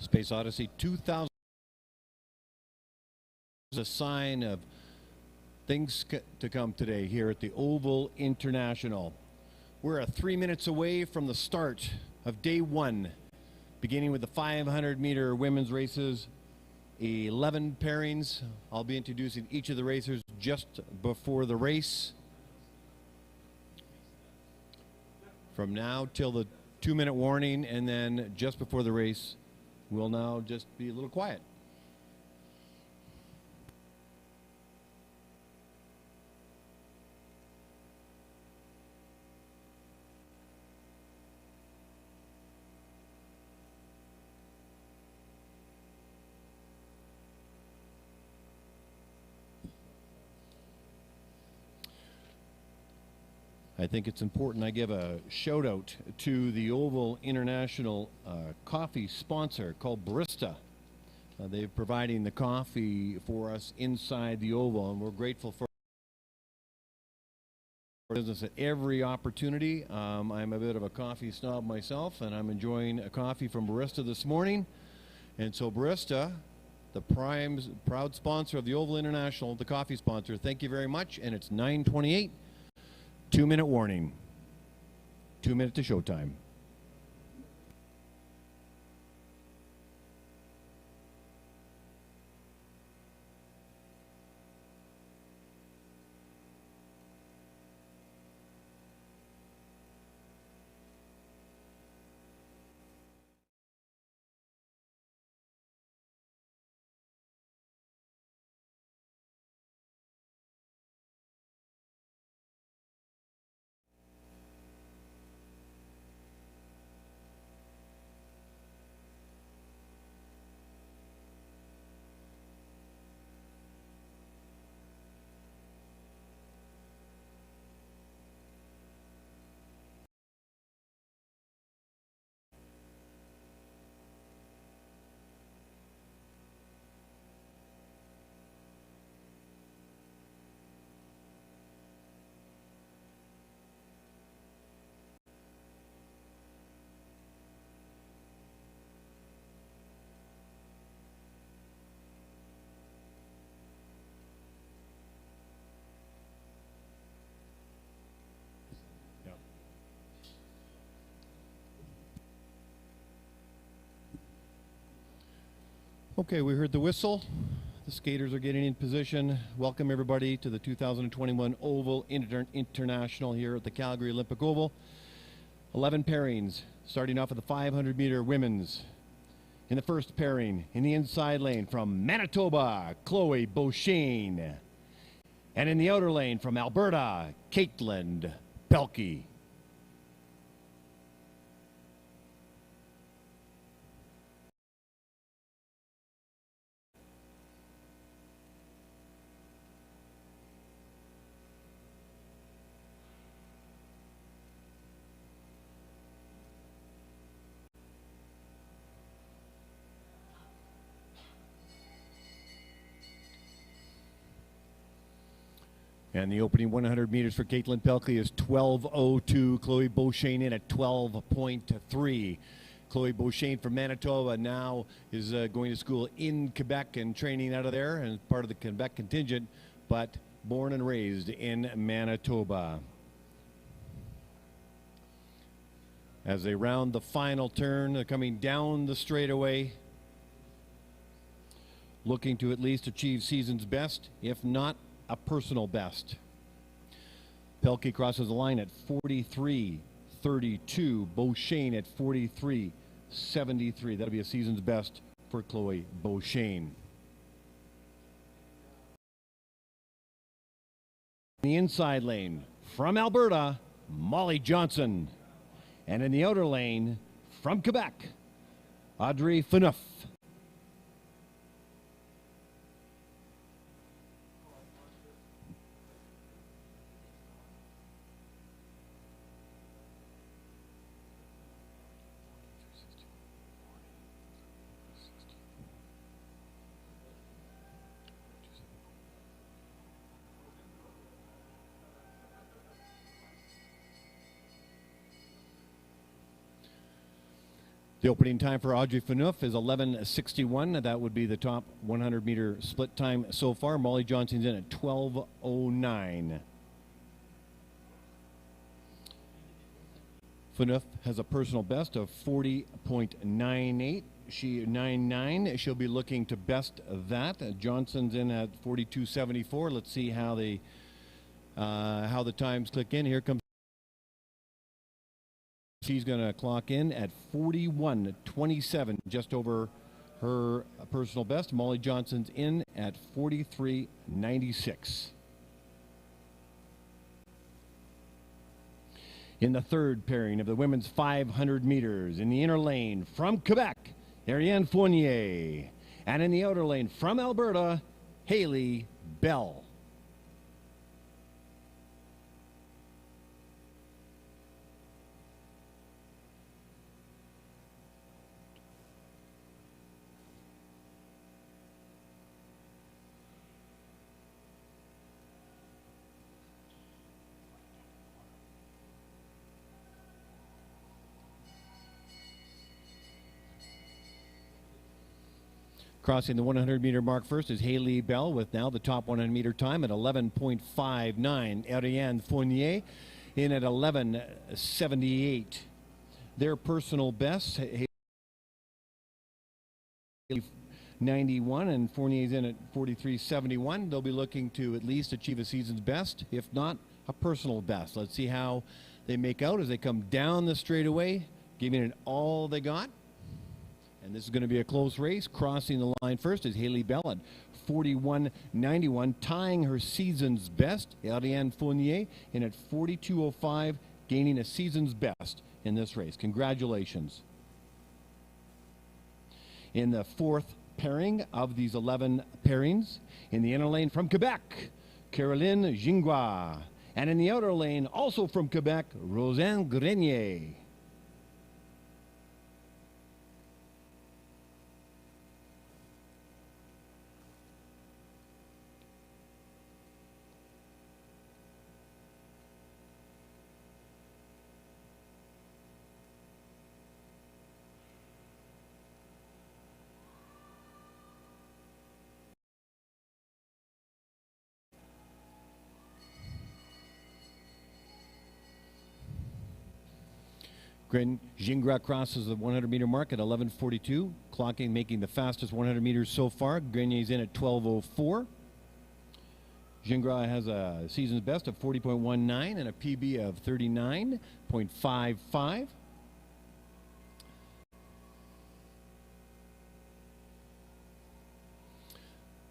Space Odyssey 2000 is a sign of things to come today here at the Oval International. We're 3 minutes away from the start of day one, beginning with the 500-meter women's races, 11 pairings. I'll be introducing each of the racers just before the race. From now till the 2-minute warning, and then just before the race, we'll now just be a little quiet. I think it's important I give a shout out to the Oval International coffee sponsor called Barista. They're providing the coffee for us inside the Oval, and we're grateful for business at every opportunity. I'm a bit of a coffee snob myself, and I'm enjoying a coffee from Barista this morning. And so Barista, the proud sponsor of the Oval International, the coffee sponsor, thank you very much. And it's 9:28. 2-minute warning. 2 minutes to showtime. Okay, we heard the whistle. The skaters are getting in position. Welcome everybody to the 2021 Oval International here at the Calgary Olympic Oval. 11 pairings, starting off at the 500-meter women's. In the first pairing, in the inside lane from Manitoba, Chloe Beauchesne. And in the outer lane from Alberta, Caitlin Pelkey. And the opening 100 meters for Caitlin Pelkey is 12:02. Chloe Beauchesne in at 12.3. Chloe Beauchesne from Manitoba now is going to school in Quebec and training out of there and part of the Quebec contingent, but born and raised in Manitoba. As they round the final turn, they're coming down the straightaway, looking to at least achieve season's best, if not a personal best. Pelkey crosses the line at 43.32. Beauchesne at 43.73. That'll be a season's best for Chloe Beauchesne. In the inside lane from Alberta, Molly Johnson. And in the outer lane from Quebec, Audrey Phaneuf. The opening time for Audrey Phaneuf is 11:61. That would be the top 100-meter split time so far. Molly Johnson's in at 12:09. Phaneuf has a personal best of 40.98. She 9.9. She'll be looking to best that. Johnson's in at 42.74. Let's see how the times click in. Here comes. She's going to clock in at 41.27, just over her personal best. Molly Johnson's in at 43.96. In the third pairing of the women's 500 meters, in the inner lane from Quebec, Ariane Fournier. And in the outer lane from Alberta, Haley Bell. Crossing the 100-meter mark first is Haley Bell with now the top 100-meter time at 11.59. Ariane Fournier in at 11.78. Their personal best, 91, and Fournier's in at 43.71. They'll be looking to at least achieve a season's best, if not a personal best. Let's see how they make out as they come down the straightaway, giving it all they got. And this is going to be a close race. Crossing the line first is Haley Bell at 41.91, tying her season's best. Ariane Fournier in at 42.05, gaining a season's best in this race. Congratulations. In the fourth pairing of these 11 pairings, in the inner lane from Quebec, Caroline Gingras. And in the outer lane, also from Quebec, Rosanne Grenier. Gingras crosses the 100-meter mark at 11:42, clocking, making the fastest 100 meters so far. Grenier's in at 12:04. Gingras has a season's best of 40.19 and a PB of 39.55.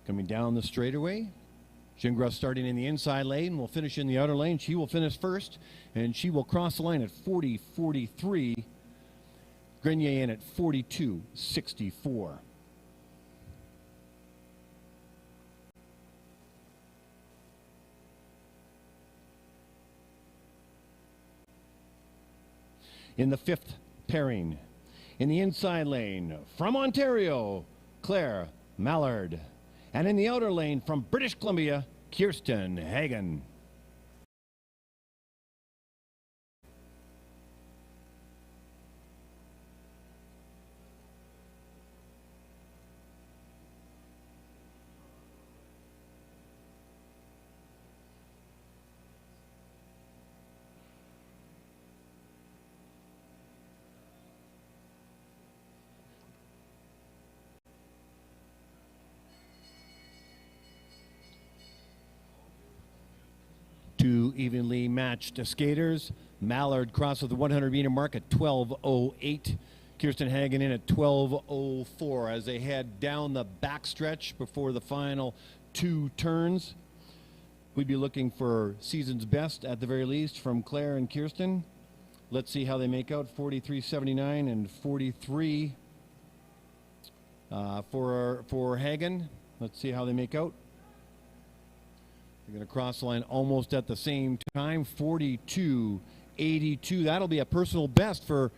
Coming down the straightaway, Gingras starting in the inside lane will finish in the outer lane. She will finish first, and she will cross the line at 40.43. Grenier in at 42.64. In the fifth pairing, in the inside lane from Ontario, Claire Mallard. And in the outer lane from British Columbia, Kirsten Hagen. Two evenly matched skaters. Mallard crosses the 100-meter mark at 12:08. Kirsten Hagen in at 12:04 as they head down the backstretch before the final two turns. We'd be looking for season's best at the very least from Claire and Kirsten. Let's see how they make out. 43.79 and 43 for Hagen. Let's see how they make out. They're going to cross the line almost at the same time. 42.82. That'll be a personal best for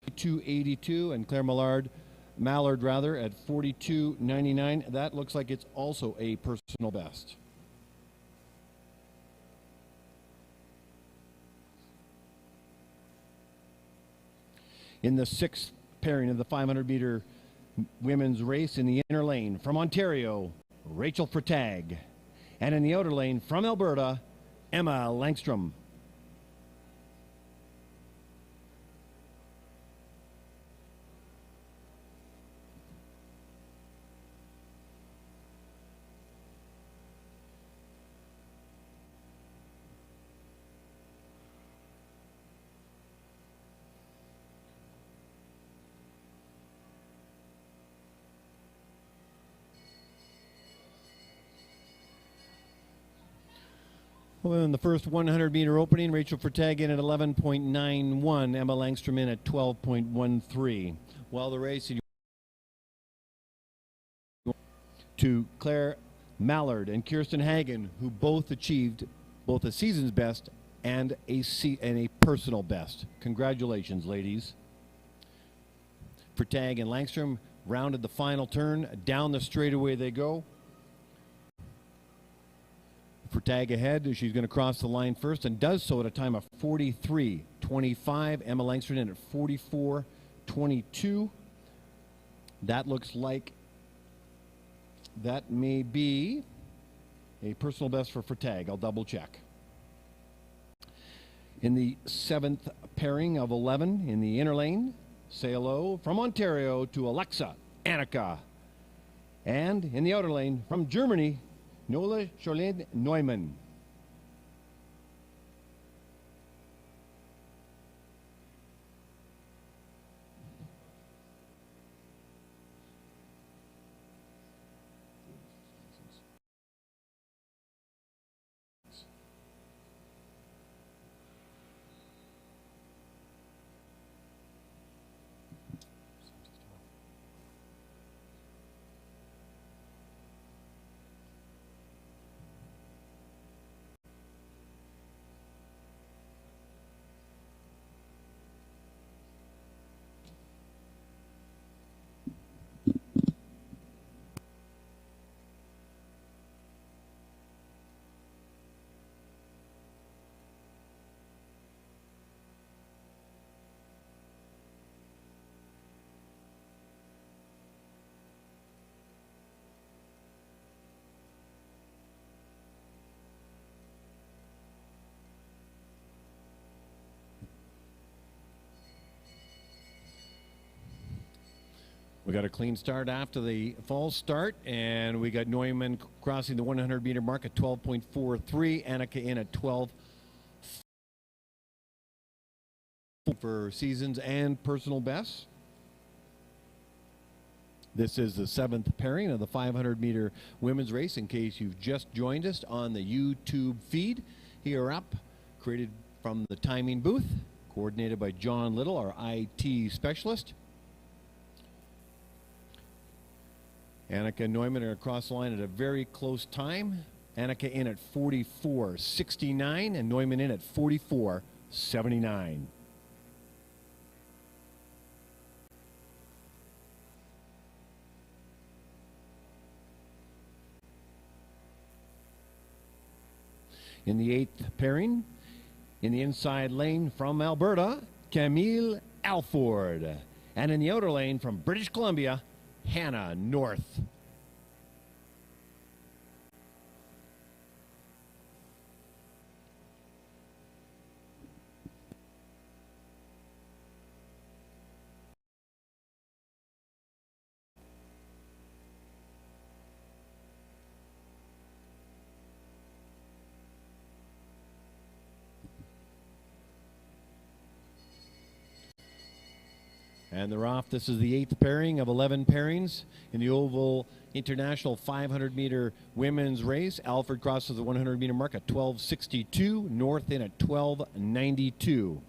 42.82, and Claire Mallard at 42.99. That looks like it's also a personal best. In the sixth pairing of the 500-meter women's race, in the inner lane from Ontario, Rachel Freitag. And in the outer lane from Alberta, Emma Langstrom. Well, in the first 100-meter opening, Rachel Freitag in at 11.91, Emma Langstrom in at 12.13. While the race to Claire Mallard and Kirsten Hagen, who both achieved both a season's best and a personal best. Congratulations, ladies. Freitag and Langstrom rounded the final turn. Down the straightaway they go. Freitag ahead. She's going to cross the line first and does so at a time of 43.25. Emma Langstrom in at 44.22. That looks like that may be a personal best for Freitag. I'll double check. In the seventh pairing of 11 in the inner lane, say hello from Ontario to Alexa Annika. And in the outer lane from Germany, Nola Charlene Neumann. We got a clean start after the false start, and we got Neumann crossing the 100-meter mark at 12.43. Annika in at 12 for seasons and personal bests. This is the seventh pairing of the 500-meter women's race. In case you've just joined us on the YouTube feed, here up, created from the timing booth, coordinated by John Little, our IT specialist. Annika Neumann are across the line at a very close time. Annika in at 44.69 and Neumann in at 44.79. In the eighth pairing, in the inside lane from Alberta, Camille Alford. And in the outer lane from British Columbia, Hannah North. And they're off. This is the eighth pairing of 11 pairings in the Oval International 500-meter women's race. Alford crosses the 100-meter mark at 12.62. North in at 12.92.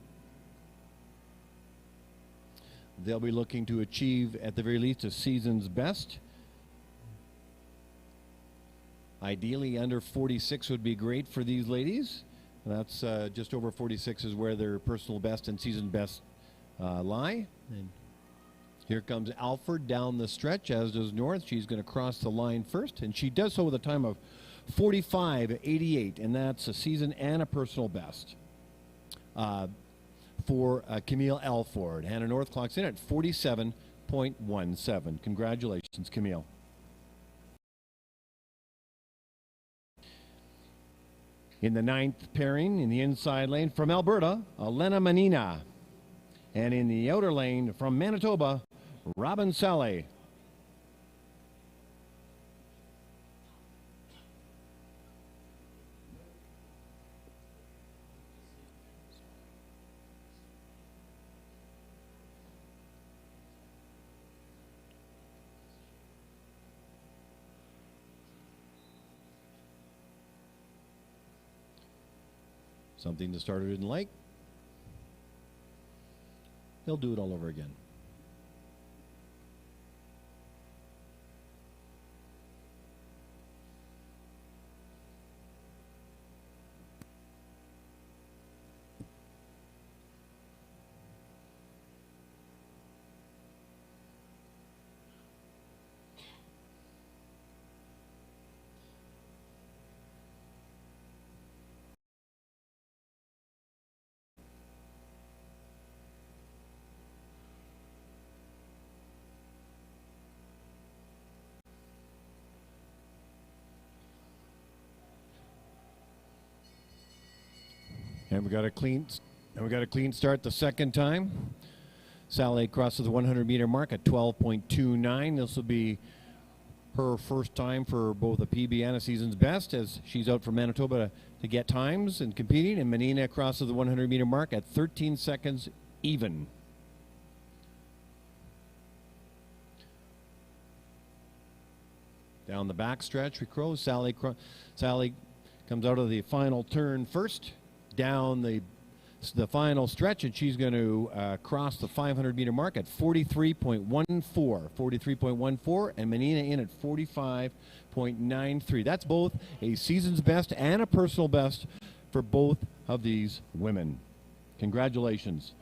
They'll be looking to achieve, at the very least, a season's best. Ideally, under 46 would be great for these ladies. That's just over 46 is where their personal best and season best lie. And here comes Alford down the stretch, as does North. She's going to cross the line first, and she does so with a time of 45.88, and that's a season and a personal best. for Camille Elford. Hannah North clocks in at 47.17. Congratulations, Camille. In the 9th pairing, in the inside lane from Alberta, Elena Manina. And in the outer lane from Manitoba, Robin Saleh. Something the starter didn't like. He'll do it all over again. And we got a clean start the second time. Saleh crosses the 100-meter mark at 12.29. This will be her first time for both a PB and a season's best, as she's out from Manitoba to get times and competing. And Manina crosses the 100-meter mark at 13 seconds even. Down the back stretch, we cross. Saleh comes out of the final turn first. Down the final stretch, and she's going to cross the 500-meter mark at 43.14, and Manina in at 45.93. That's both a season's best and a personal best for both of these women. Congratulations.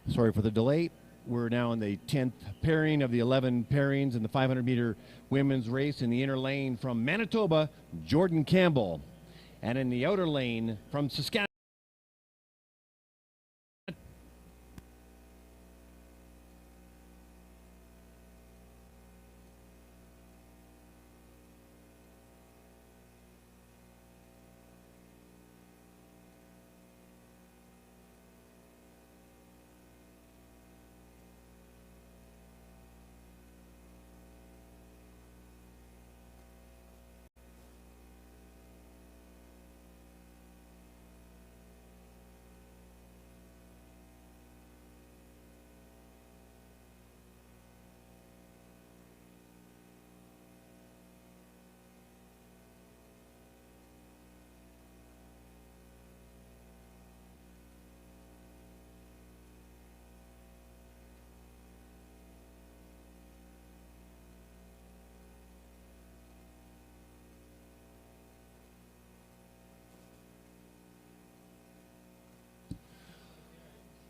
Sorry for the delay. We're now in the 10th pairing of the 11 pairings in the 500-meter women's race. In the inner lane from Manitoba, Jordan Campbell. And in the outer lane from Saskatchewan,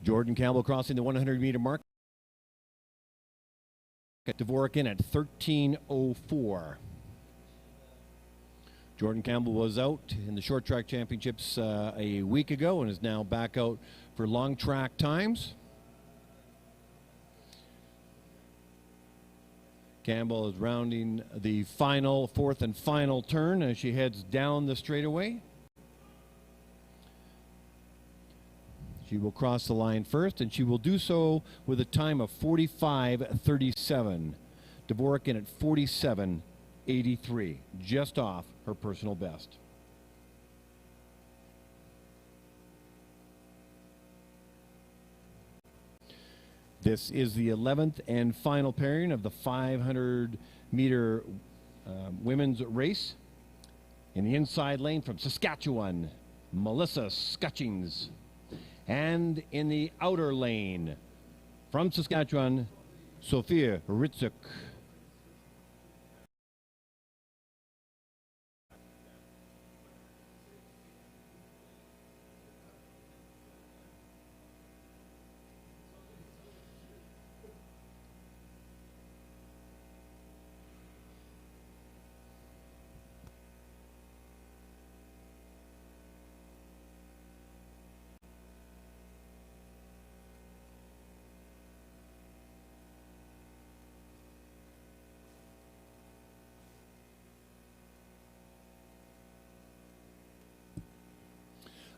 Jordan Campbell crossing the 100-meter mark. Dvorak in at 13:04. Jordan Campbell was out in the short track championships a week ago and is now back out for long track times. Campbell is rounding the fourth and final turn as she heads down the straightaway. She will cross the line first, and she will do so with a time of 45:37. Dvorak in at 47:10. 4:83, just off her personal best. This is the 11th and final pairing of the 500-meter women's race. In the inside lane from Saskatchewan, Melissa Scutchings. And in the outer lane from Saskatchewan, Sophia Ritzuk.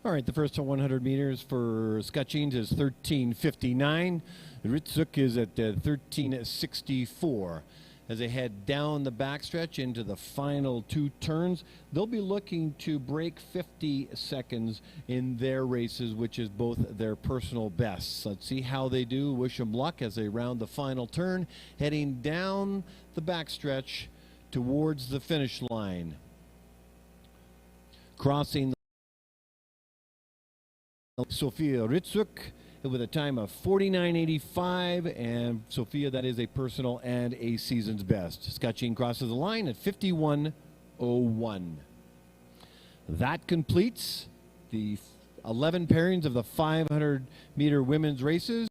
All right, the first 100 meters for Scutchings is 13:59. Ritzuk is at 13:64. As they head down the backstretch into the final two turns, they'll be looking to break 50 seconds in their races, which is both their personal bests. Let's see how they do. Wish them luck as they round the final turn, heading down the backstretch towards the finish line. Crossing Sophia Ritzuk with a time of 49:85, and Sophia, that is a personal and a season's best. Scutching crosses the line at 51:01. That completes the 11 pairings of the 500-meter women's races.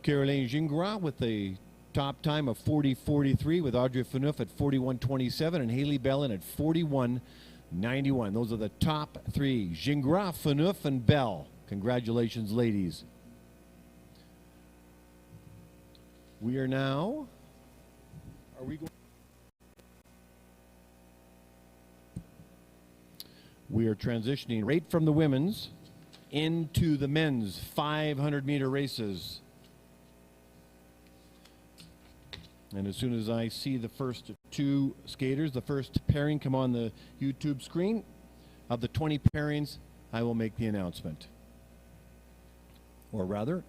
Caroline Gingras with the top time of 40:43, with Audrey Phaneuf at 41:27 and Haley Bellin at 41:91. Those are the top three: Gingras, Phaneuf, and Bell. Congratulations, ladies. We are now, we are transitioning right from the women's into the men's 500-meter races. And as soon as I see the first two skaters, the first pairing come on the YouTube screen of the 20 pairings, I will make the announcement. Or rather,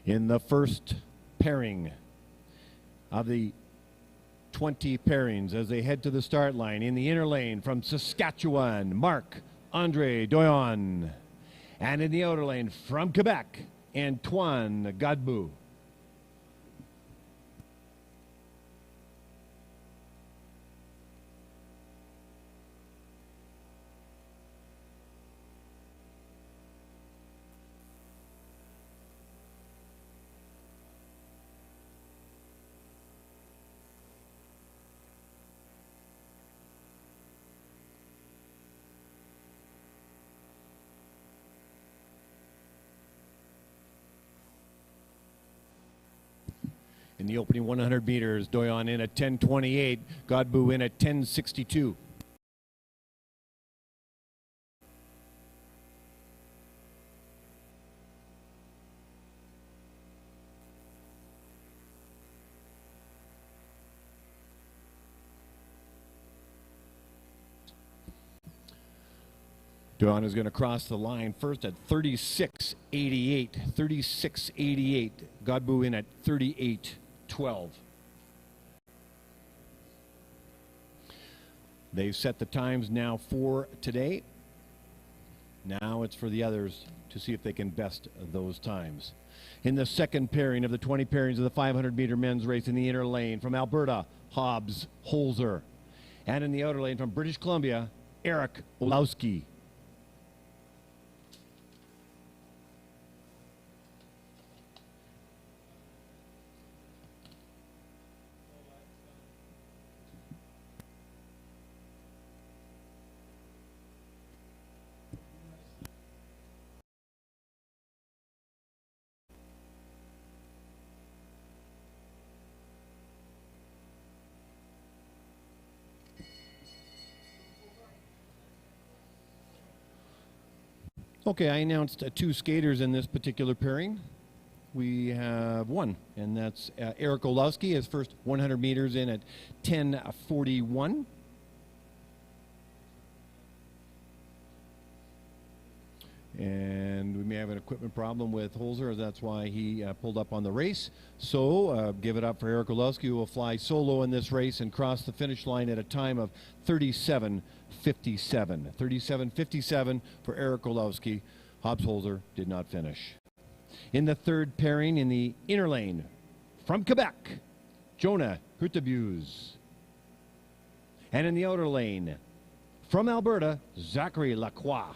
in the first pairing of the 20 pairings as they head to the start line, in the inner lane from Saskatchewan, Marc-Andre Doyon. And in the outer lane from Quebec, Antoine Godbout. In the opening 100 meters, Doyon in at 10:28, Godbout in at 10:62. Doyon is going to cross the line first at 36:88. 36:88. Godbout in at 38:12. They've set the times now for today. Now it's for the others to see if they can best those times. In the second pairing of the 20 pairings of the 500-meter men's race, in the inner lane from Alberta, Hobbs Holzer. And in the outer lane from British Columbia, Eric Olowski. Okay, I announced two skaters in this particular pairing. We have one, and that's Eric Olowski, his first 100 meters in at 10:41. And we may have an equipment problem with Holzer, as that's why he pulled up on the race. So give it up for Eric Olowski, who will fly solo in this race and cross the finish line at a time of 37:57. 37:57 for Eric Olowski. Hobbs Holzer did not finish. In the third pairing, in the inner lane, from Quebec, Jonah Hurtubise. And in the outer lane, from Alberta, Zachary Lacroix.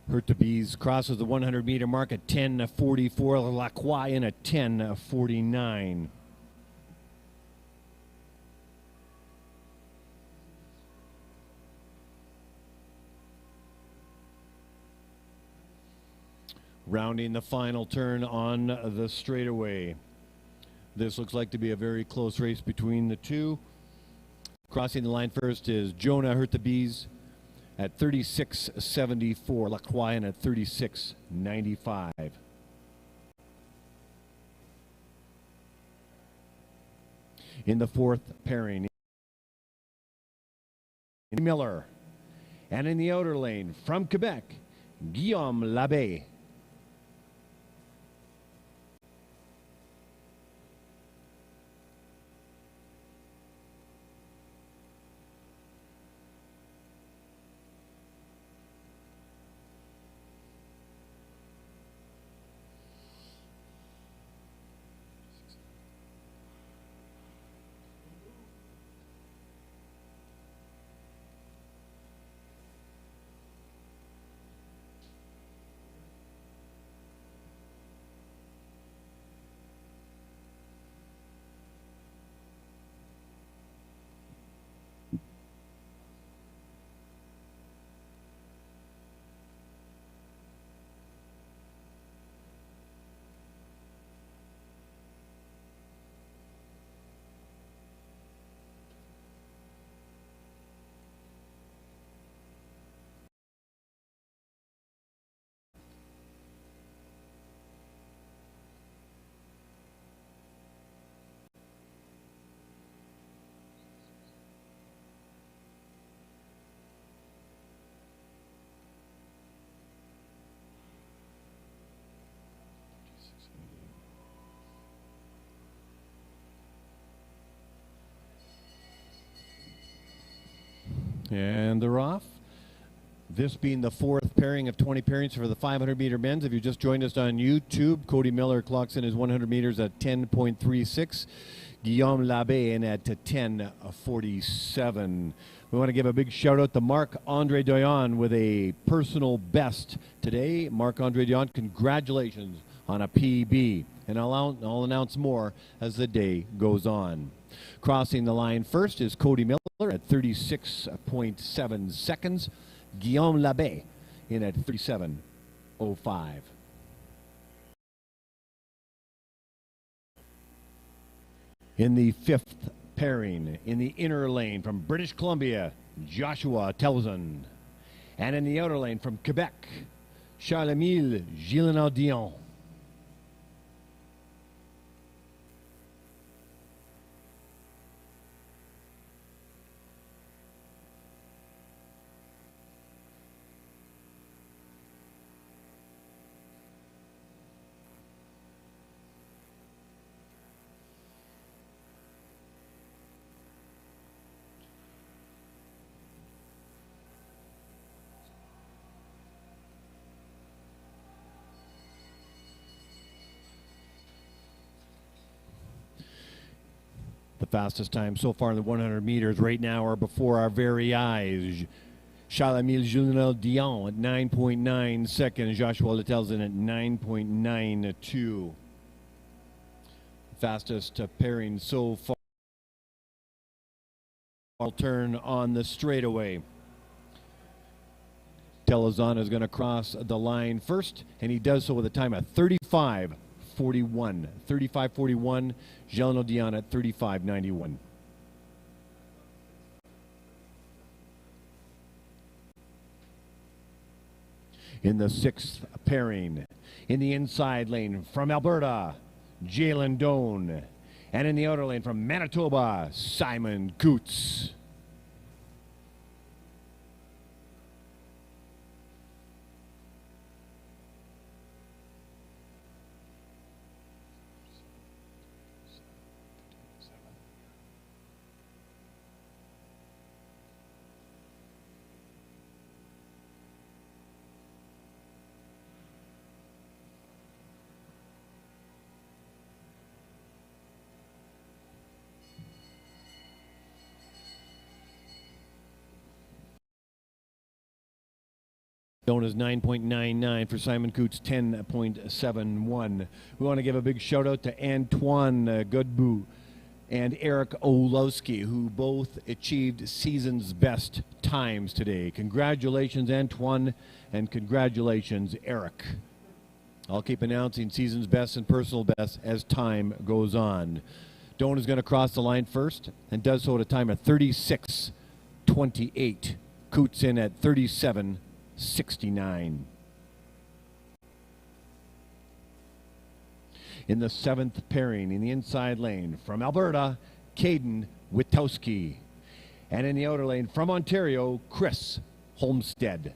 Hurtubise crosses the 100-meter mark at 10:44. Lacroix in at 10:49. Rounding the final turn on the straightaway. This looks like to be a very close race between the two. Crossing the line first is Jonah Hurtubise at 36:74. Lacroix in at 36:95. In the fourth pairing, Miller. And in the outer lane, from Quebec, Guillaume Labbé. And they're off. This being the fourth pairing of 20 pairings for the 500-meter men's. If you just joined us on YouTube, Cody Miller clocks in his 100 meters at 10:36. Guillaume Labbé in at 10:47. We want to give a big shout out to Marc-Andre Doyon with a personal best today. Marc-Andre Doyon, congratulations on a PB. And I'll announce more as the day goes on. Crossing the line first is Cody Miller at 36.7 seconds. Guillaume Labbé in at 37:05. In the fifth pairing, in the inner lane from British Columbia, Joshua Telzon. And in the outer lane from Quebec, Charles-Émile Gillenard-Dion. The fastest time so far in the 100 meters right now are before our very eyes. Charles-Emile Julien Dion at 9.9 seconds. Joshua Letelzin at 9.92. Fastest pairing so far. Turn on the straightaway. Telezana is going to cross the line first, and he does so with a time of 35.41. 35.41. Julien Dion at 35.91. In the sixth pairing, in the inside lane from Alberta, Jalen Doan. And in the outer lane from Manitoba, Simon Coutts. Known as 9.99 for Simon Coutts, 10.71. We want to give a big shout out to Antoine Godbout and Eric Olowski, who both achieved season's best times today. Congratulations, Antoine, and congratulations, Eric. I'll keep announcing season's best and personal best as time goes on. Doan is going to cross the line first and does so at a time of 36.28. Coutts in at 37.69. In the seventh pairing, in the inside lane from Alberta, Caden Witkowski. And in the outer lane from Ontario, Chris Homestead.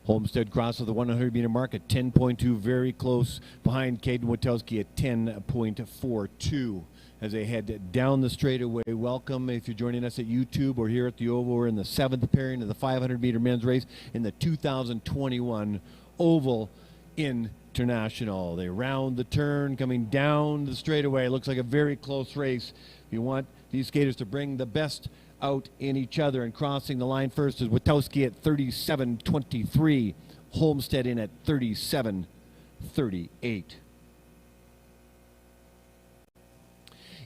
Homestead crosses the 100-meter mark at 10.2, very close behind Caden Witkowski at 10.42 as they head down the straightaway. Welcome if you're joining us at YouTube or here at the Oval. We're in the seventh pairing of the 500-meter men's race in the 2021 Oval International. They round the turn coming down the straightaway. Looks like a very close race. If you want these skaters to bring the best out in each other, and crossing the line first is Witkowski at 37.23, Homestead in at 37.38.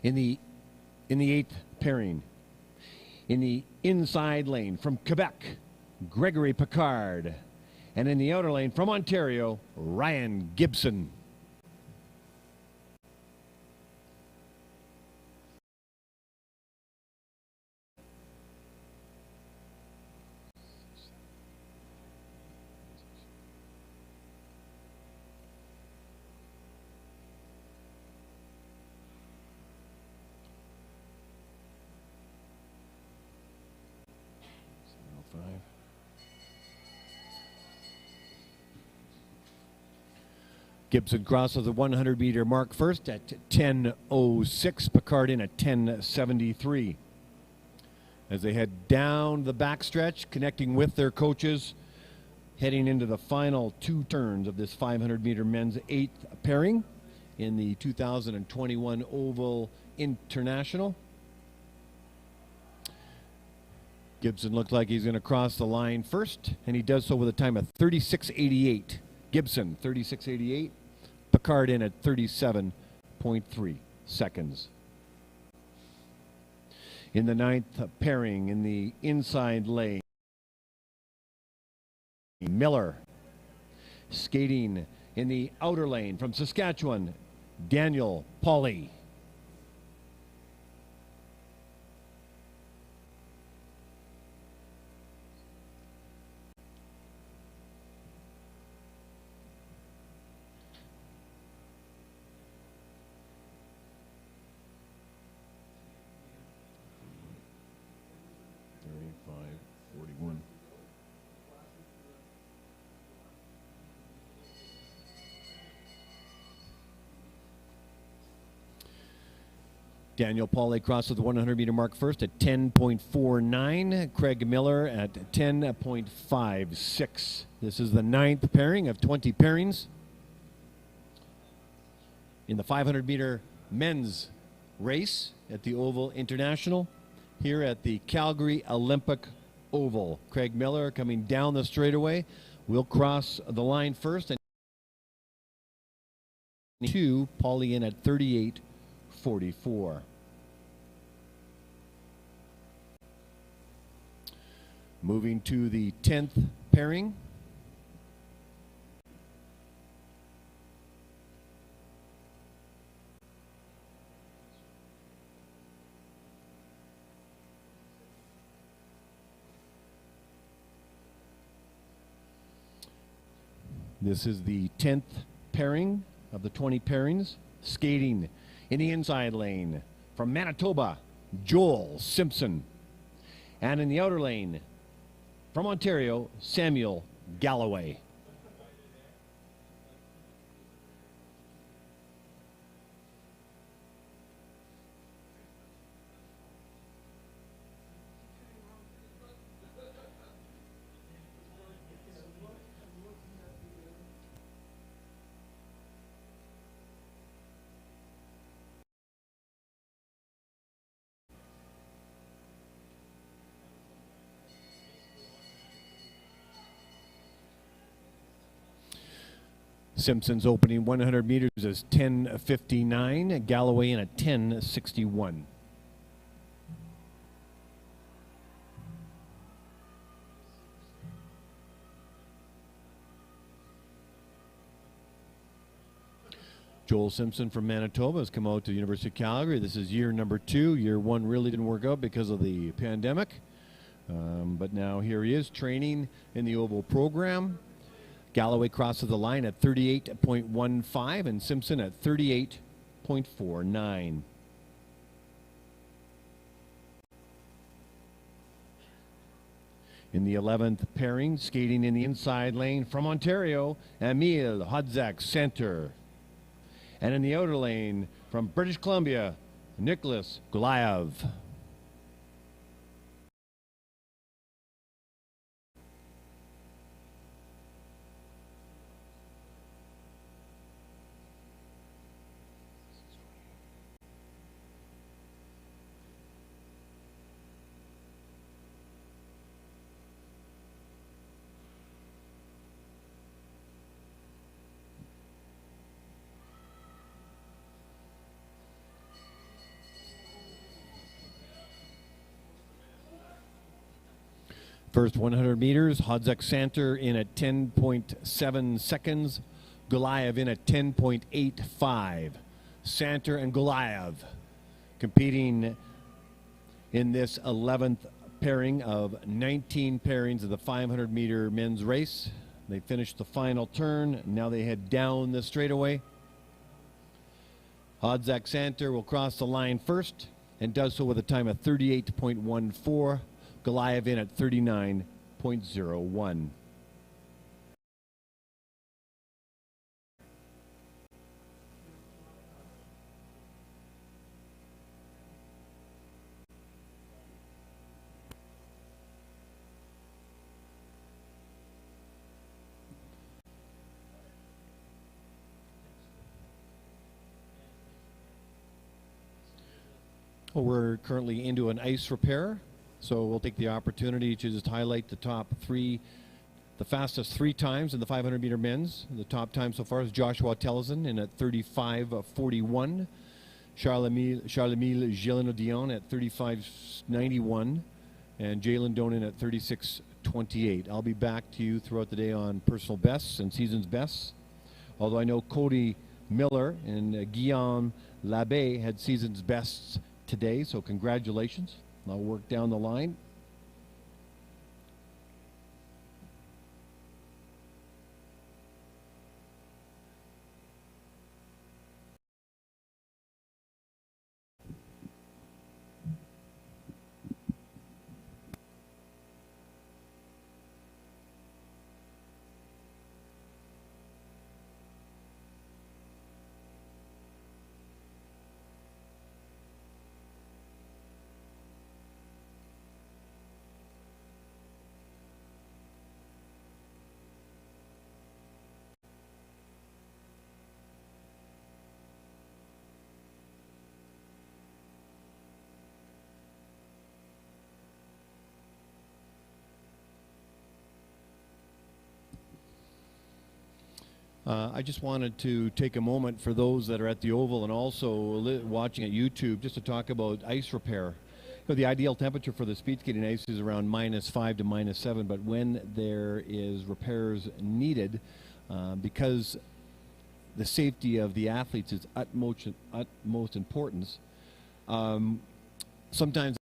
In the eighth pairing, in the inside lane from Quebec, Gregory Picard, and in the outer lane from Ontario, Ryan Gibson. Gibson crosses the 100-meter mark first at 10.06. Picard in at 10.73. As they head down the backstretch, connecting with their coaches, heading into the final two turns of this 500-meter men's eighth pairing in the 2021 Oval International. Gibson looks like he's going to cross the line first, and he does so with a time of 36.88. Gibson, 36.88. Picard in at 37.3 seconds. In the ninth pairing, in the inside lane, Miller. Skating in the outer lane from Saskatchewan, Daniel Pauly. Daniel Pauly crosses the 100-meter mark first at 10.49. Craig Miller at 10.56. This is the 9th pairing of 20 pairings in the 500-meter men's race at the Oval International here at the Calgary Olympic Oval. Craig Miller coming down the straightaway will cross the line first. And 2, Pauly in at 38.44. Moving to the 10th pairing. This is the 10th pairing of the 20 pairings. Skating in the inside lane from Manitoba, Joel Simpson. And in the outer lane from Ontario, Samuel Galloway. Simpson's opening 100 meters is 10:59. Galloway in at 10:61. Joel Simpson from Manitoba has come out to the University of Calgary. This is year number 2. Year 1 really didn't work out because of the pandemic. But now here he is training in the Oval program. Galloway crosses the line at 38.15 and Simpson at 38.49. In the 11th pairing, skating in the inside lane from Ontario, Emil Hodzak center. And in the outer lane from British Columbia, Nicholas Gulayev. First 100 meters, Hodzak Santer in at 10.7 seconds. Gulayev in at 10.85. Santer and Gulayev competing in this 11th pairing of 19 pairings of the 500-meter men's race. They finished the final turn. Now they head down the straightaway. Hodzak Santer will cross the line first and does so with a time of 38.14. Gulayev in at 39.01. Well, we're currently into an ice repair. So we'll take the opportunity to just highlight the top 3, the fastest 3 times in the 500-meter men's. The top time so far is Joshua Telleson in at 35.41. Charles-Emile Gélina-Dion at 35.91. And Jalen Donan at 36.28. I'll be back to you throughout the day on personal bests and season's bests. Although I know Cody Miller and Guillaume Labbé had season's bests today, so congratulations. I'll work down the line. I just wanted to take a moment for those that are at the Oval and also watching at YouTube just to talk about ice repair. The ideal temperature for the speed skating ice is around -5 to -7, but when there is repairs needed, because the safety of the athletes is utmost importance, sometimes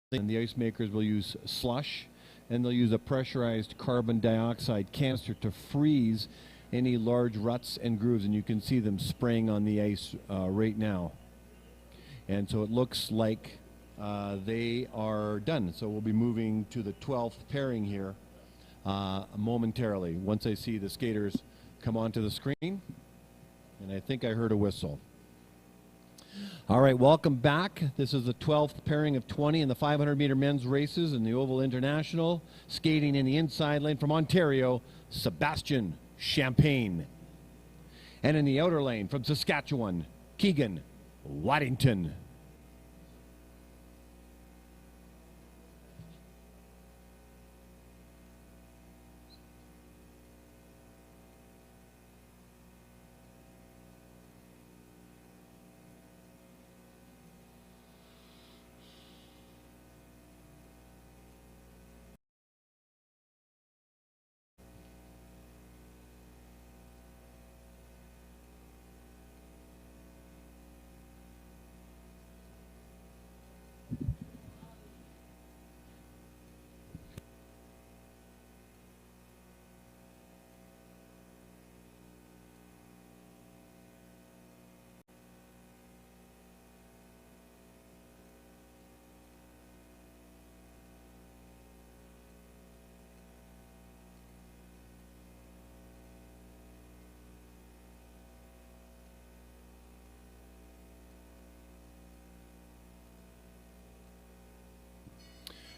the ice makers will use slush, and they'll use a pressurized carbon dioxide canister to freeze any large ruts and grooves, and you can see them spraying on the ice right now. And so it looks like they are done. So we'll be moving to the 12th pairing here momentarily once I see the skaters come onto the screen. And I think I heard a whistle. All right, welcome back. This is the 12th pairing of 20 in the 500-meter men's races in the Oval International. Skating in the inside lane from Ontario, Sebastian Champagne. And in the outer lane from Saskatchewan, Keegan Waddington.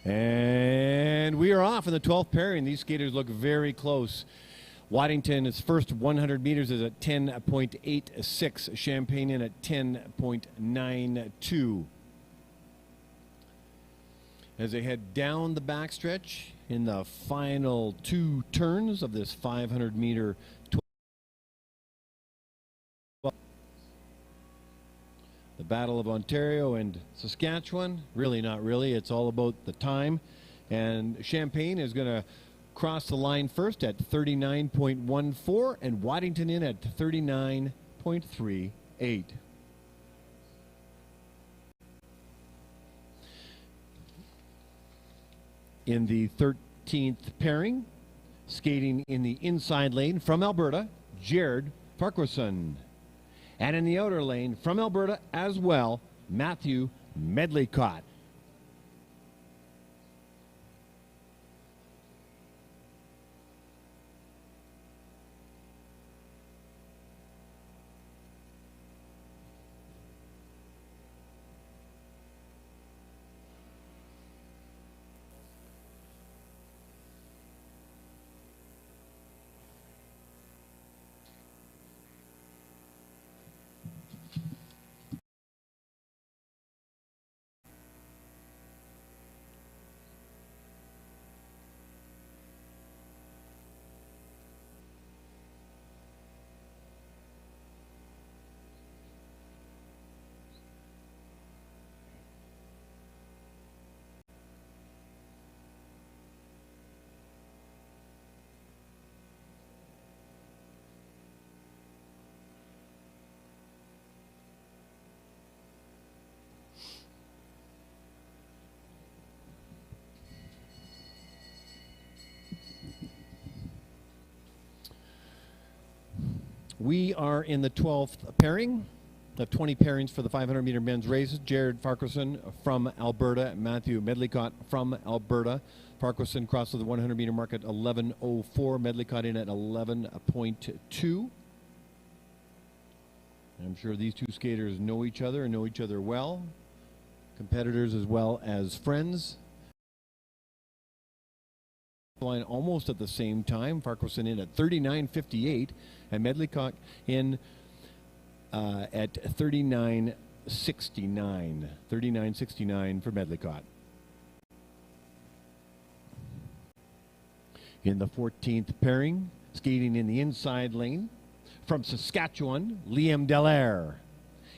And we are off in the 12th pairing. These skaters look very close. Waddington, his first 100 meters is at 10.86. Champagne in at 10.92. As they head down the backstretch in the final two turns of this 500-meter. The Battle of Ontario and Saskatchewan, really not really, it's all about the time. And Champagne is going to cross the line first at 39.14 and Waddington in at 39.38. In the 13th pairing, skating in the inside lane from Alberta, Jared Farquharson. And in the outer lane, from Alberta as well, Matthew Medlicott. We are in the 12th pairing of 20 pairings for the 500-meter men's races. Jared Farquharson from Alberta, Matthew Medlicott from Alberta. Farquharson crosses the 100-meter mark at 11.04. Medlicott in at 11.2. I'm sure these two skaters know each other and know each other well. Competitors as well as friends. Line almost at the same time. Farquharson in at 39.58 and Medlicott in at 39.69. 39.69 for Medlicott. In the 14th pairing, Skating in the inside lane from Saskatchewan, Liam Dallaire.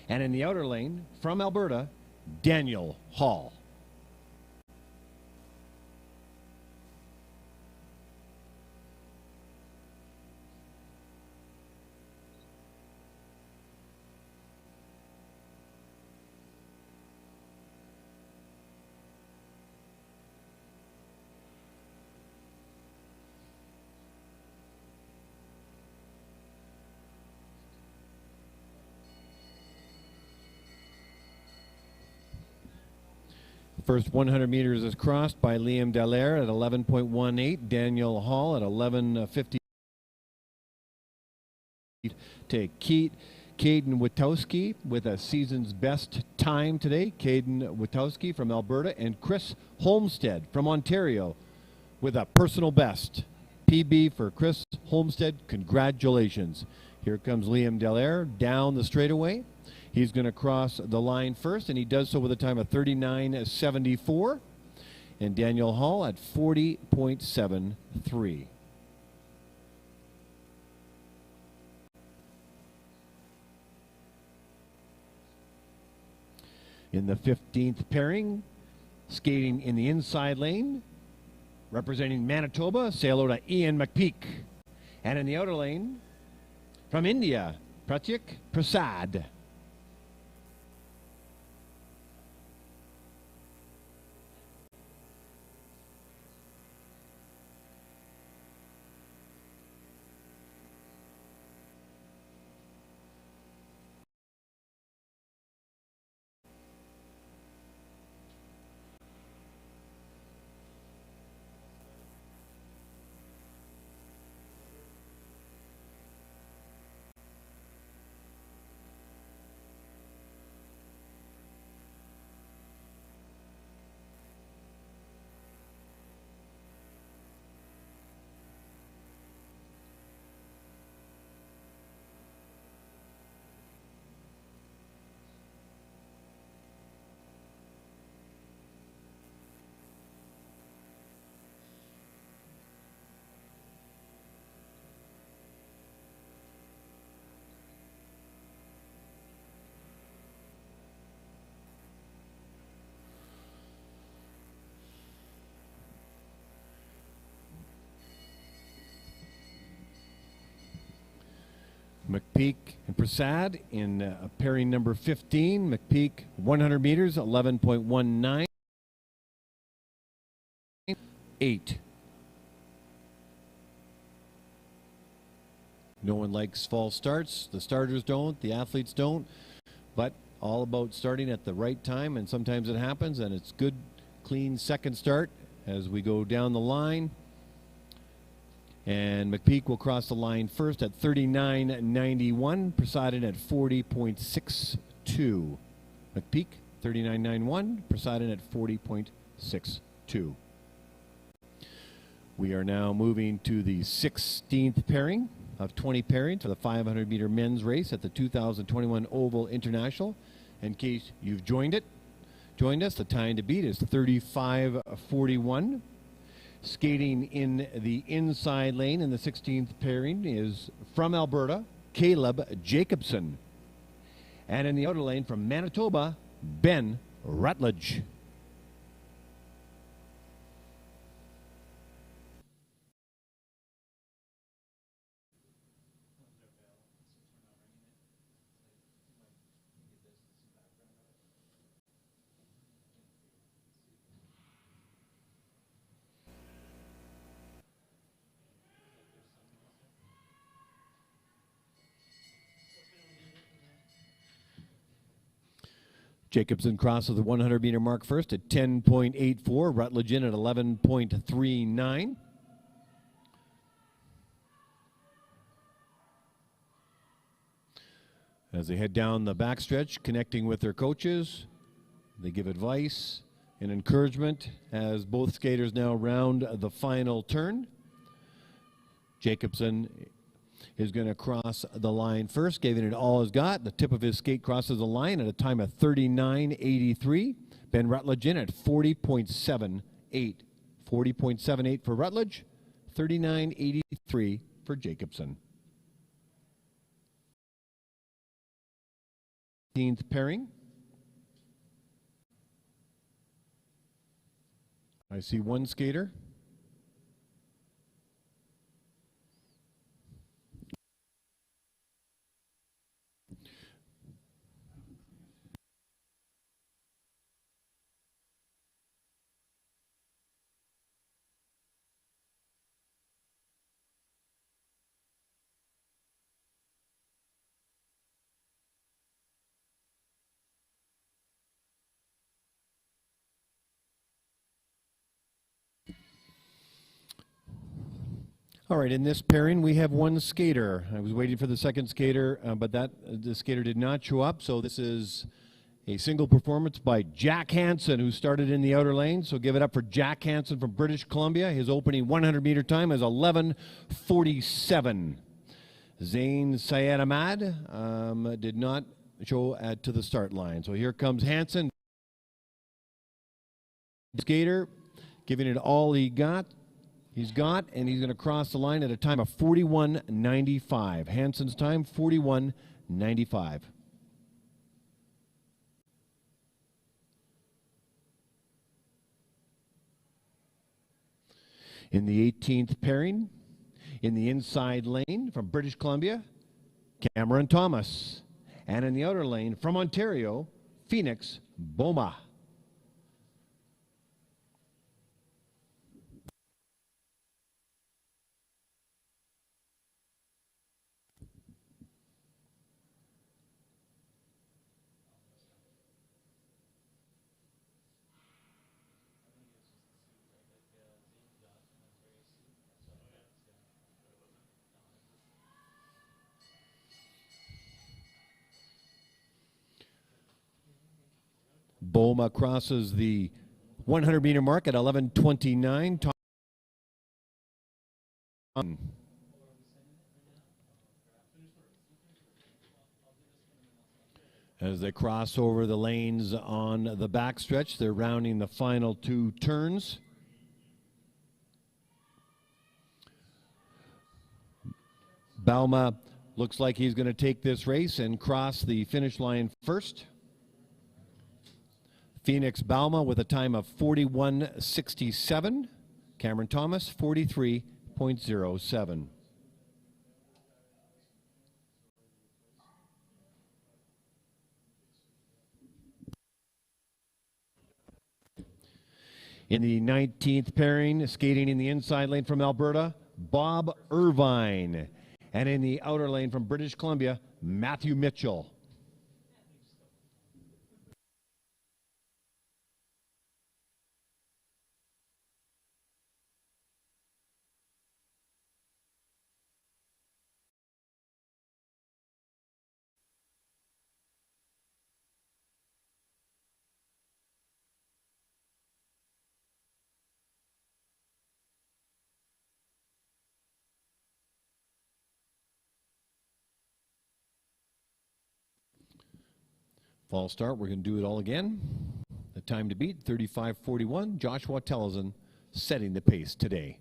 And in the outer lane from Alberta, Daniel Hall. First 100 meters is crossed by Liam Dallaire at 11.18. Daniel Hall at 11:50. To Caden Witowski with a season's best time today. Caden Witowski from Alberta, and Chris Holmstead from Ontario with a personal best. PB for Chris Holmstead. Congratulations. Here comes Liam Dallaire down the straightaway. He's going to cross the line first, and he does so with a time of 39:74. And Daniel Hall at 40.73. In the 15th pairing, skating in the inside lane, representing Manitoba, say hello to Ian McPeak. And in the outer lane, from India, Pratyek Prasad. McPeak and Prasad in pairing number 15. McPeak 100 meters, 11.19. 8. No one likes false starts. The starters don't, the athletes don't, but all about starting at the right time, and sometimes it happens, and it's good, clean second start as we go down the line. And McPeak will cross the line first at 39.91, Prasad at 40.62. McPeak 39.91, Prasad at 40.62. We are now moving to the 16th pairing of 20 pairings for the 500-meter men's race at the 2021 Oval International. In case you've joined us, the time to beat is 35:41. Skating in the inside lane in the 16th pairing is from Alberta, Caleb Jacobson. And in the outer lane from Manitoba, Ben Rutledge. Jacobson crosses the 100-meter mark first at 10.84. Rutledge in at 11.39. As they head down the backstretch, connecting with their coaches, they give advice and encouragement as both skaters now round the final turn. Jacobson is going to cross the line first, giving it all he's got. The tip of his skate crosses the line at a time of 39.83. Ben Rutledge in at 40.78. 40.78 for Rutledge, 39.83 for Jacobson. 18th pairing. I see one skater. All right, in this pairing, we have one skater. I was waiting for the second skater, but the skater did not show up, so this is a single performance by Jack Hansen, who started in the outer lane. So give it up for Jack Hansen from British Columbia. His opening 100-meter time is 11:47. Zain Syed Ahmad did not show to the start line. So here comes Hansen. Skater giving it all he's got, and he's going to cross the line at a time of 41:95. Hansen's time, 41:95. In the 18th pairing, in the inside lane from British Columbia, Cameron Thomas. And in the outer lane from Ontario, Phoenix Boma. Boma crosses the 100-meter mark at 11:29. As they cross over the lanes on the backstretch, they're rounding the final two turns. Bauma looks like he's going to take this race and cross the finish line first. Phoenix Bauma with a time of 41:67. Cameron Thomas, 43.07. In the 19th pairing, skating in the inside lane from Alberta, Bob Irvine. And in the outer lane from British Columbia, Matthew Mitchell. Fall start, we're going to do it all again. The time to beat, 35:41. Joshua Tellison setting the pace today.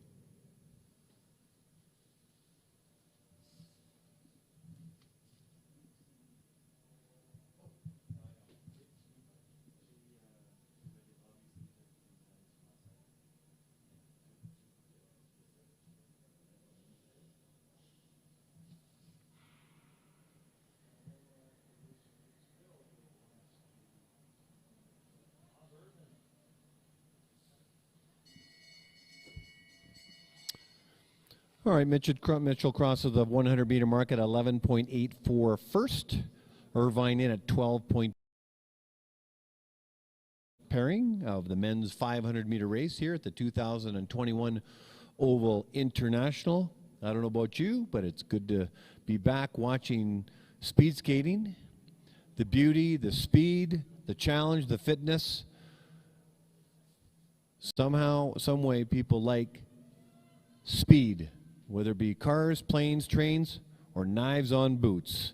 All right, Mitchell crosses the 100-meter mark at 11.84 first. Irvine in at 12. Pairing of the men's 500-meter race here at the 2021 Oval International. I don't know about you, but it's good to be back watching speed skating. The beauty, the speed, the challenge, the fitness. Somehow, some way, people like speed. Whether it be cars, planes, trains, or knives on boots.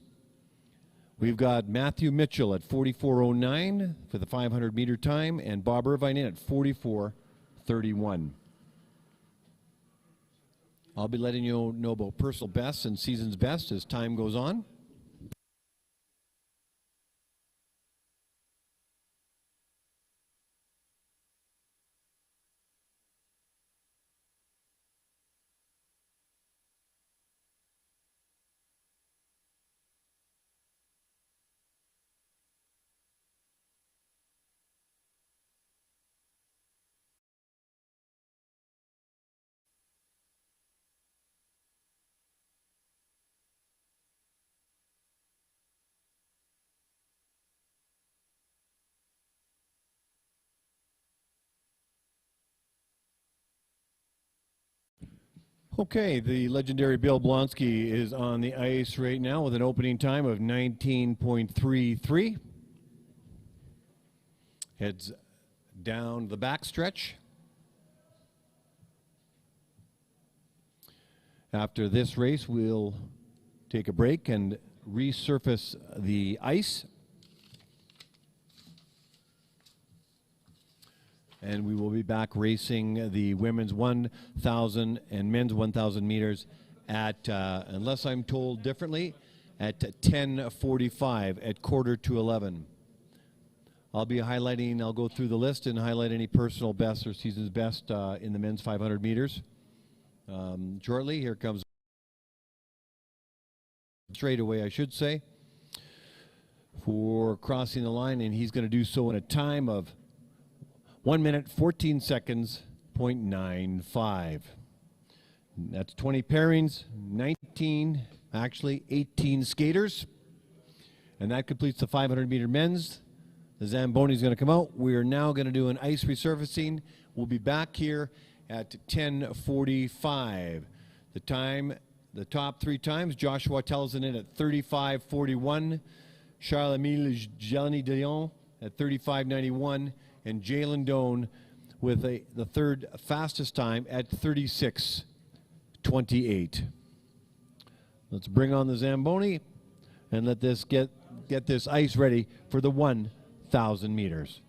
We've got Matthew Mitchell at 44:09 for the 500-meter time, and Bob Irvine in at 44:31. I'll be letting you know about personal bests and season's best as time goes on. Okay, the legendary Bill Blonsky is on the ice right now with an opening time of 19.33. Heads down the backstretch. After this race, we'll take a break and resurface the ice. And we will be back racing the women's 1,000 and men's 1,000 meters at, unless I'm told differently, at 10:45 at 10:45. I'll be highlighting, I'll go through the list and highlight any personal best or season's best in the men's 500 meters. Shortly, here comes straight away, I should say, for crossing the line, and he's going to do so in a time of 1 minute, 14 seconds, 0.95. That's 20 pairings, 18 skaters. And that completes the 500-meter men's. The Zamboni is going to come out. We are now going to do an ice resurfacing. We'll be back here at 10:45. The time, the top three times, Joshua tells it in at 35:41. Charles-Émile Gianni Dion at 35:91. And Jalen Doan with the third fastest time at 36:28. Let's bring on the Zamboni and let this get this ice ready for the 1,000 meters.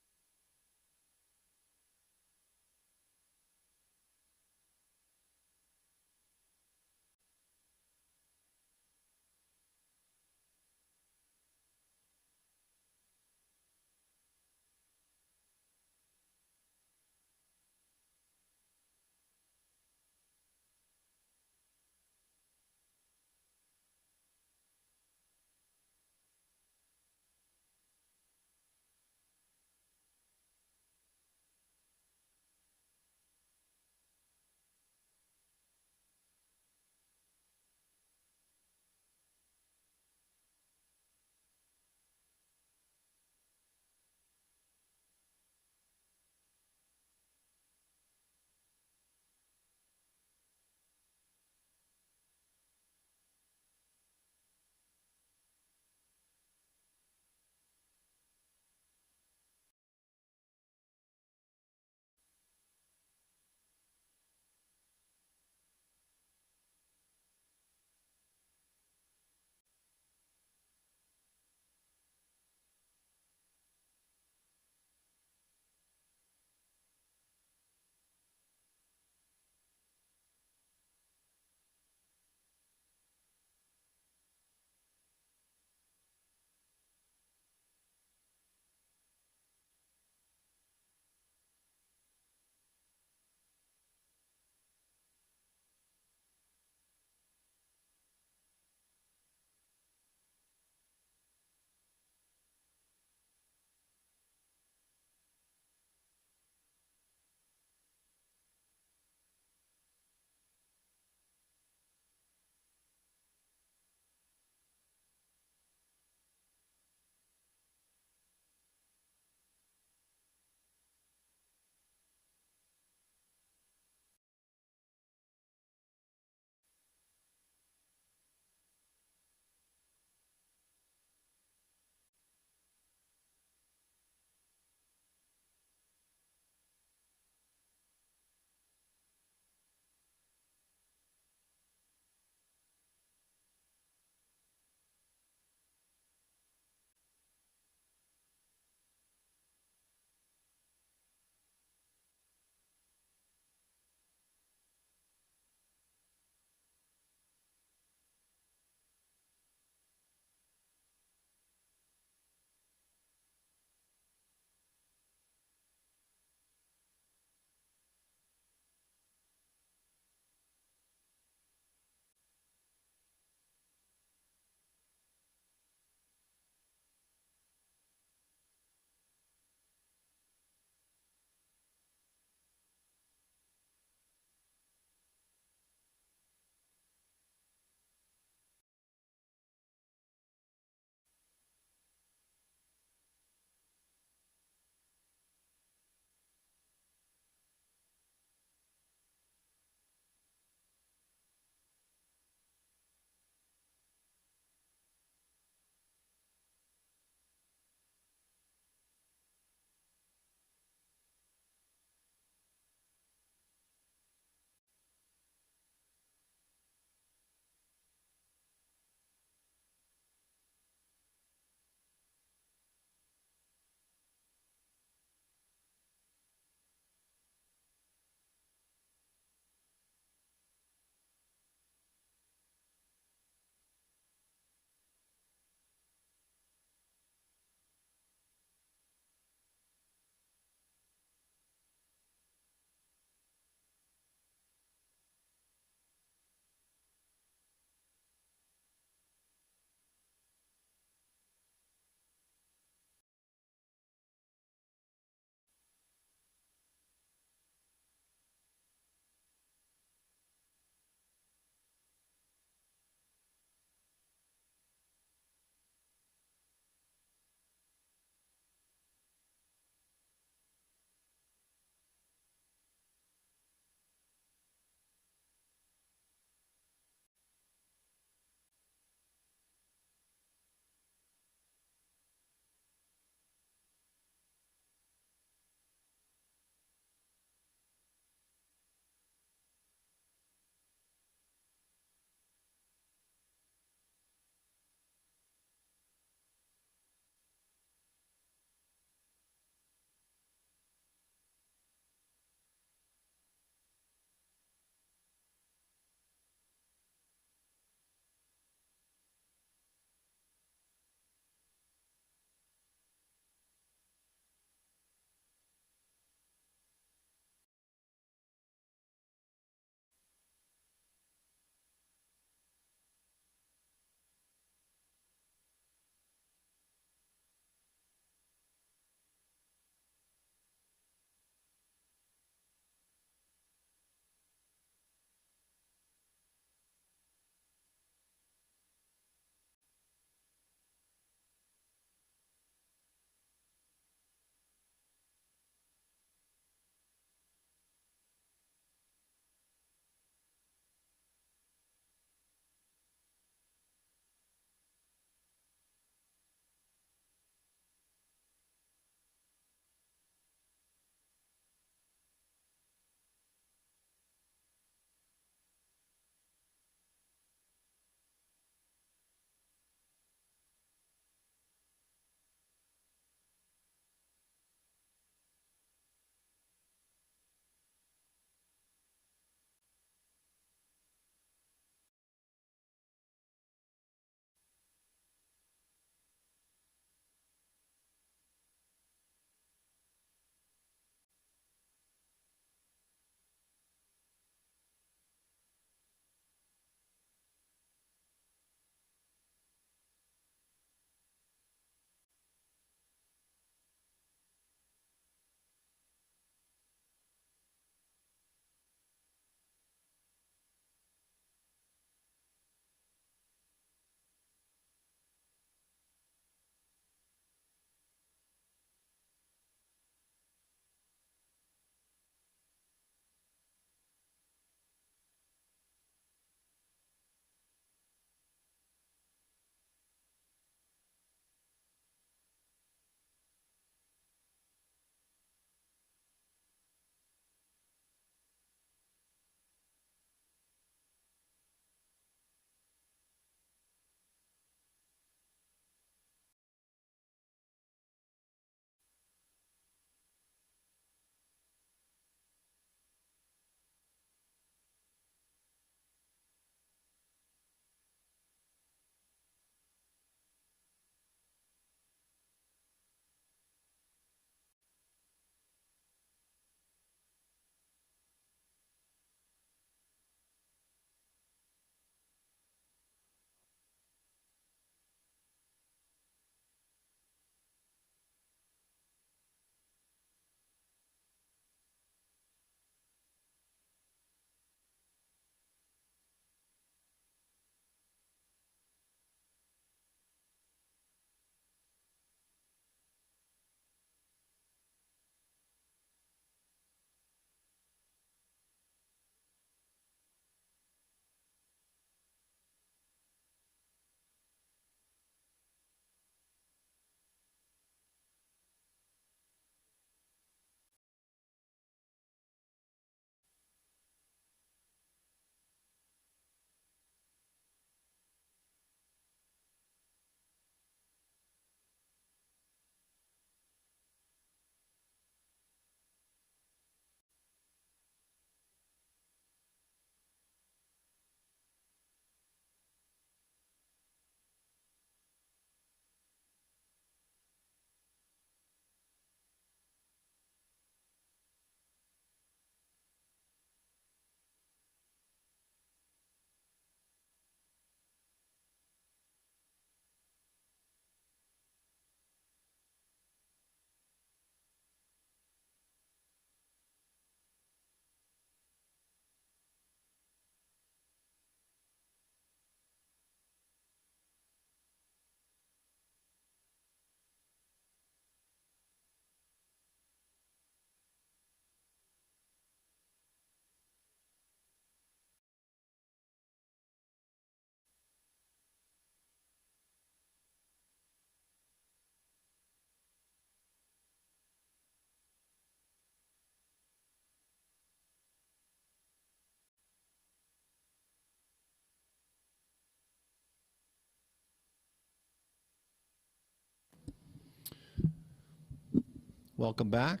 Welcome back.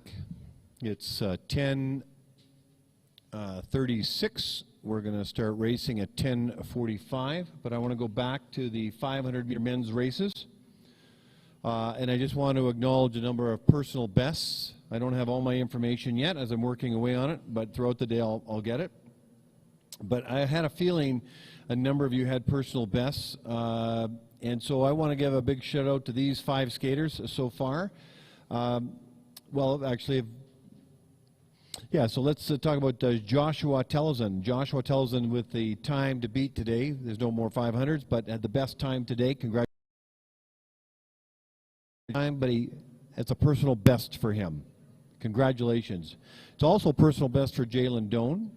It's 10:36. We're going to start racing at 10:45, but I want to go back to the 500-meter men's races. And I just want to acknowledge a number of personal bests. I don't have all my information yet as I'm working away on it, but throughout the day I'll get it. But I had a feeling a number of you had personal bests, and so I want to give a big shout out to these 5 skaters so far. Well, actually, yeah, so let's talk about Joshua Tellison. Joshua Tellison with the time to beat today. There's no more 500s, but had the best time today. Congratulations. But it's a personal best for him. Congratulations. It's also a personal best for Jalen Doan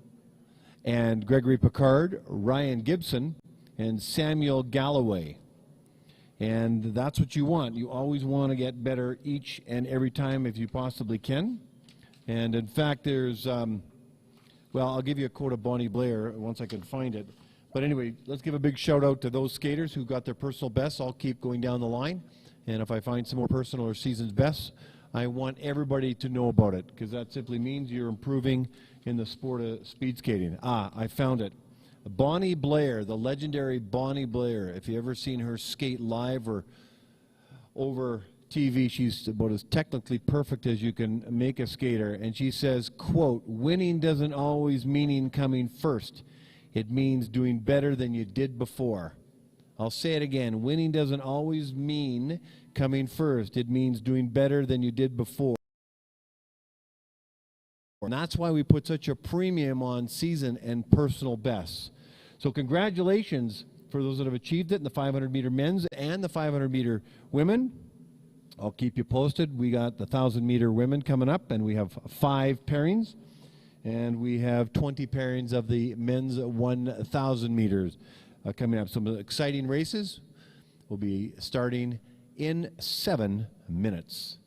and Gregory Picard, Ryan Gibson, and Samuel Galloway. And that's what you want. You always want to get better each and every time if you possibly can. And in fact, there's, well, I'll give you a quote of Bonnie Blair once I can find it. But anyway, let's give a big shout out to those skaters who got their personal bests. I'll keep going down the line. And if I find some more personal or season's bests, I want everybody to know about it, because that simply means you're improving in the sport of speed skating. I found it. Bonnie Blair, the legendary Bonnie Blair. If you ever seen her skate live or over TV, she's about as technically perfect as you can make a skater. And she says, quote, "Winning doesn't always mean coming first. It means doing better than you did before." I'll say it again. Winning doesn't always mean coming first. It means doing better than you did before. And that's why we put such a premium on season and personal bests. So congratulations for those that have achieved it in the 500-meter men's and the 500-meter women. I'll keep you posted. We got the 1,000-meter women coming up, and we have 5 pairings. And we have 20 pairings of the men's 1,000 meters coming up. Some exciting races will be starting in 7 minutes.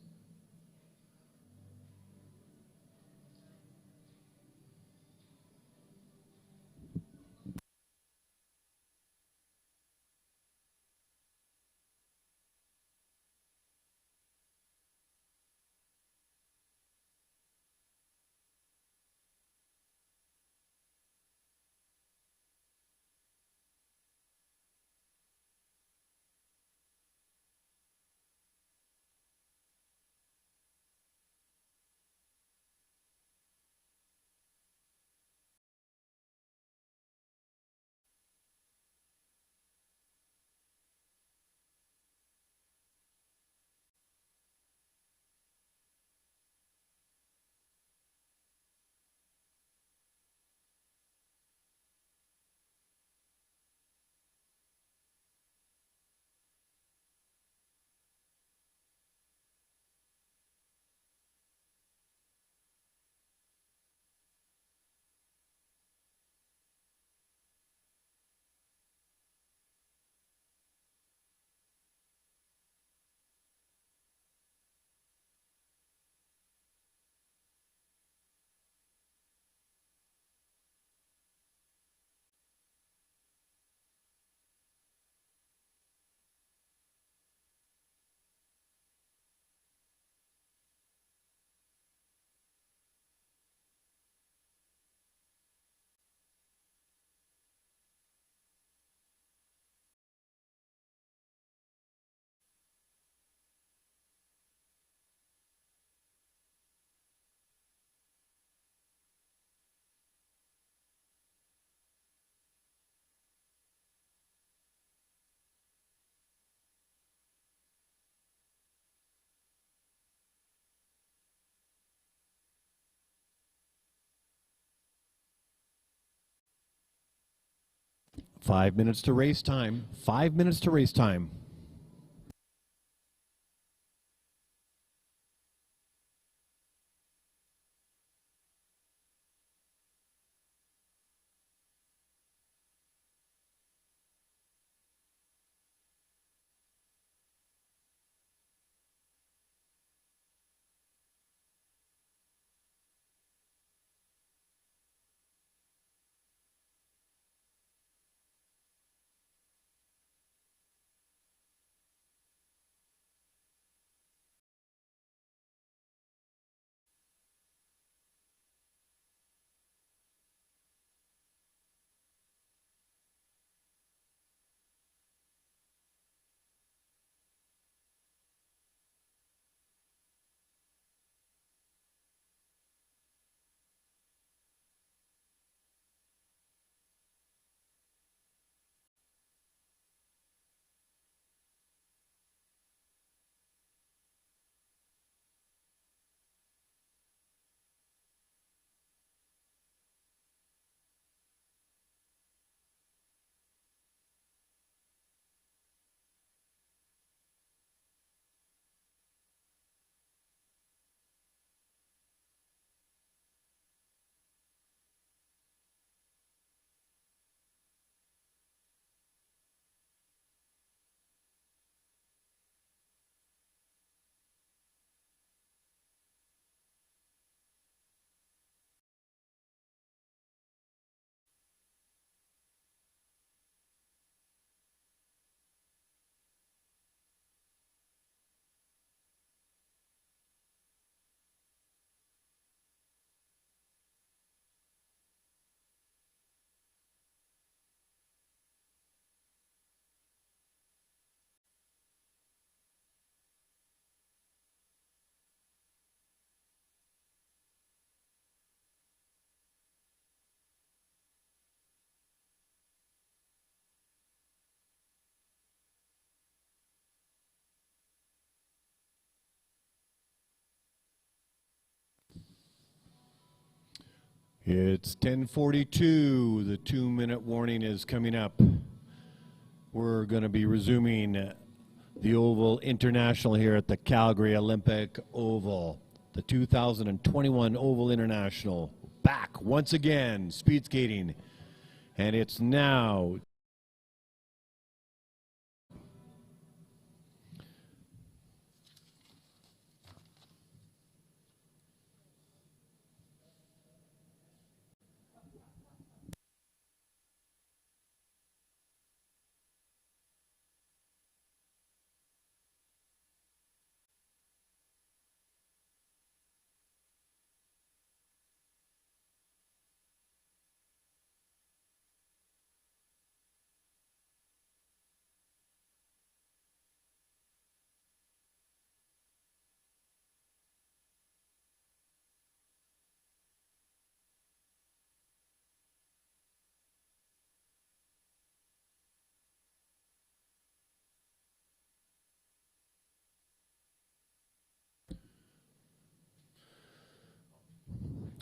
Five minutes to race time. 5 minutes to race time. It's 10:42. The 2-minute warning is coming up. We're going to be resuming the Oval International here at the Calgary Olympic Oval. The 2021 Oval International back once again, speed skating. And it's now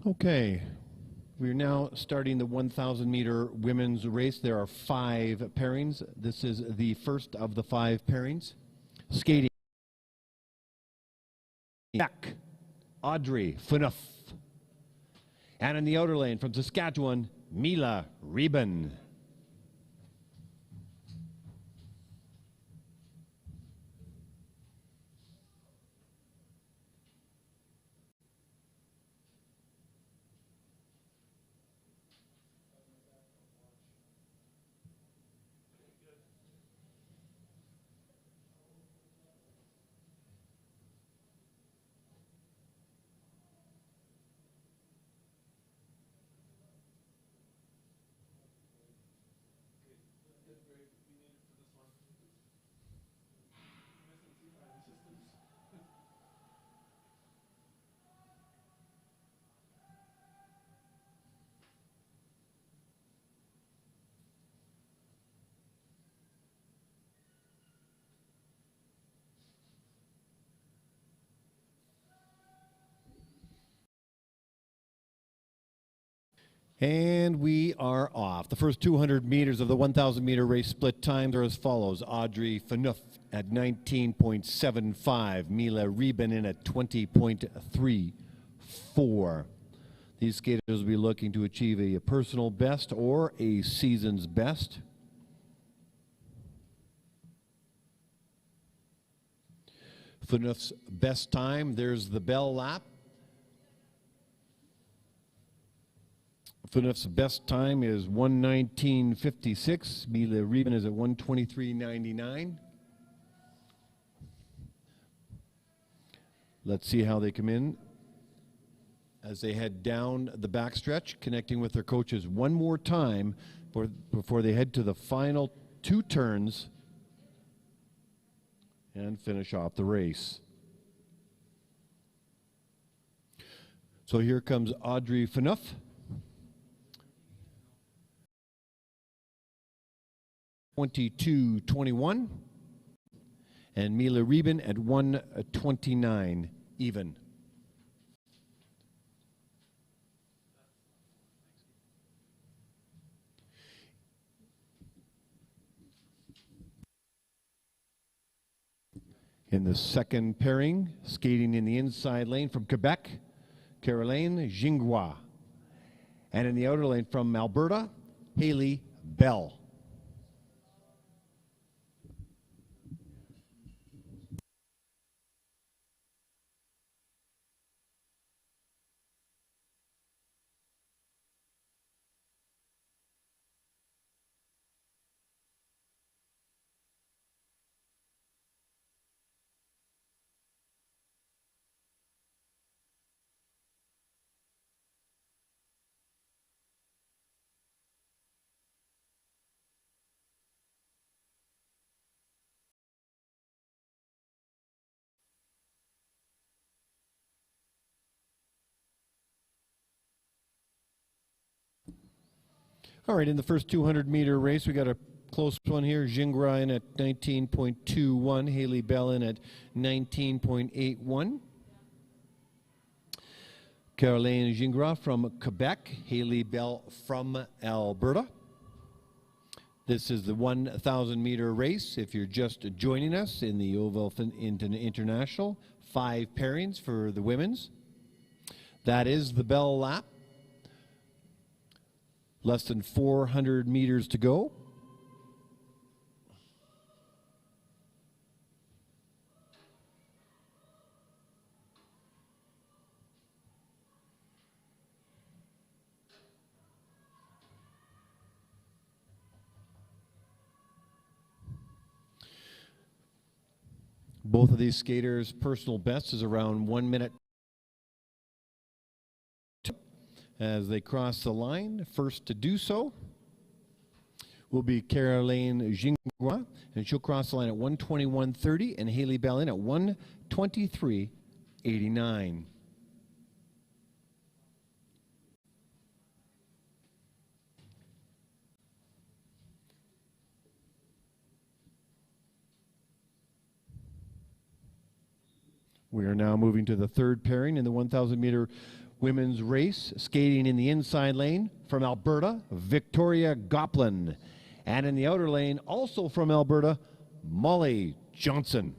okay. We're now starting the 1,000 meter women's race. There are 5 pairings. This is the first of the 5 pairings. Skating. Jack, Audrey Phaneuf. And in the outer lane from Saskatchewan, Mila Reben. And we are off. The first 200 meters of the 1,000 meter race split times are as follows. Audrey Phaneuf at 19.75. Mila Reben in at 20.34. These skaters will be looking to achieve a personal best or a season's best. Phaneuf's best time, there's the bell lap. Phaneuf's best time is 1:19.56. Mila Reben is at 1:23.99. Let's see how they come in as they head down the backstretch, connecting with their coaches one more time before they head to the final 2 turns and finish off the race. So here comes Audrey Phaneuf. 22.21, and Mila Reben at 1:29 even. In the second pairing, skating in the inside lane from Quebec, Caroline Gingua. And in the outer lane from Alberta, Haley Bell. All right, in the first 200 meter race, we got a close one here. Gingua in at 19.21, Haley Bell in at 19.81. Caroline Gingras from Quebec, Haley Bell from Alberta. This is the 1,000 meter race. If you're just joining us in the Oval International, 5 pairings for the women's. That is the bell lap. Less than 400 meters to go. Both of these skaters' personal best is around 1 minute as they cross the line. First to do so will be Caroline Gingras, and she'll cross the line at 1:21:30, and Haley Bell in at 1:23:89. We are now moving to the third pairing in the 1,000 meter women's race. Skating in the inside lane from Alberta, Victoria Goplin. And in the outer lane, also from Alberta, Molly Johnson.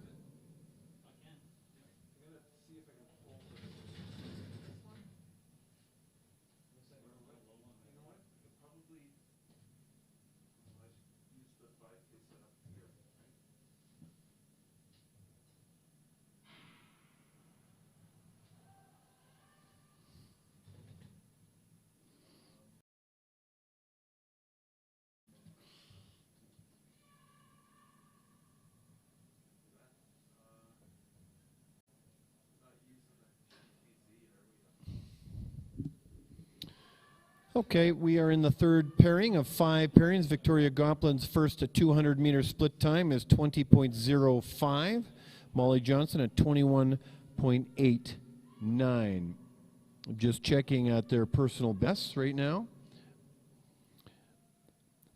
Okay, we are in the third pairing of 5 pairings. Victoria Goplin's first 200 meter split time is 20.05. Molly Johnson at 21.89. I'm just checking at their personal bests right now.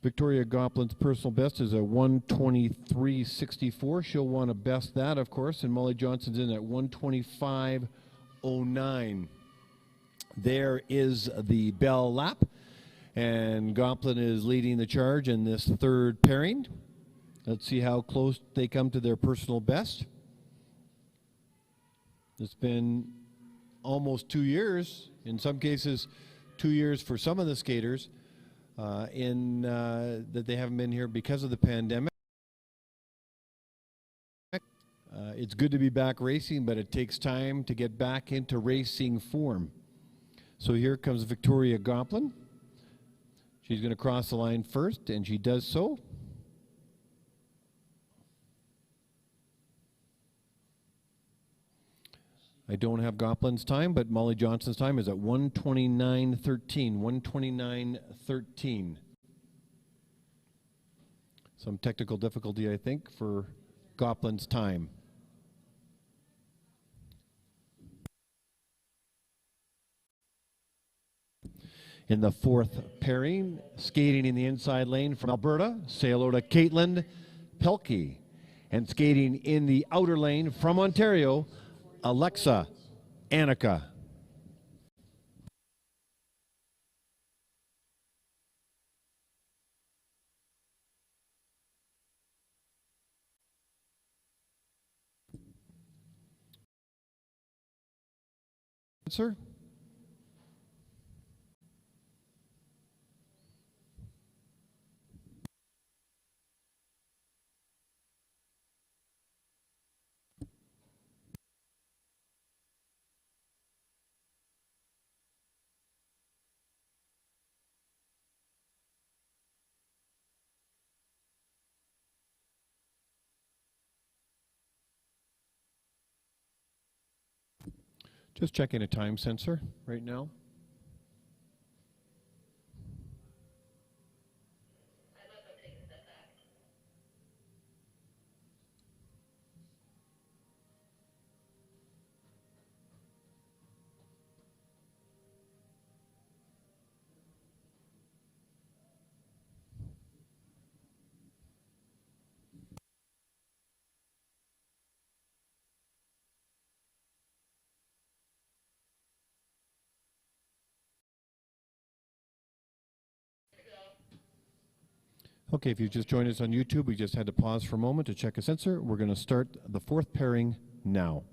Victoria Goplin's personal best is a 1:23:64. She'll want to best that, of course, and Molly Johnson's in at 1:25:09. There is the bell lap, and Goplin is leading the charge in this third pairing. Let's see how close they come to their personal best. It's been almost 2 years, in some cases 2 years for some of the skaters, that they haven't been here because of the pandemic. It's good to be back racing, but it takes time to get back into racing form. So here comes Victoria Goplin. She's going to cross the line first, and she does so. I don't have Goplin's time, but Molly Johnson's time is at 1:29:13. 1:29:13. Some technical difficulty, I think, for Goplin's time. In the fourth pairing, skating in the inside lane from Alberta, say hello to Caitlin Pelkey. And skating in the outer lane from Ontario, Alexa Annika. Sir? Just checking a time sensor right now. Okay, if you just joined us on YouTube, we just had to pause for a moment to check a sensor. We're going to start the fourth pairing now.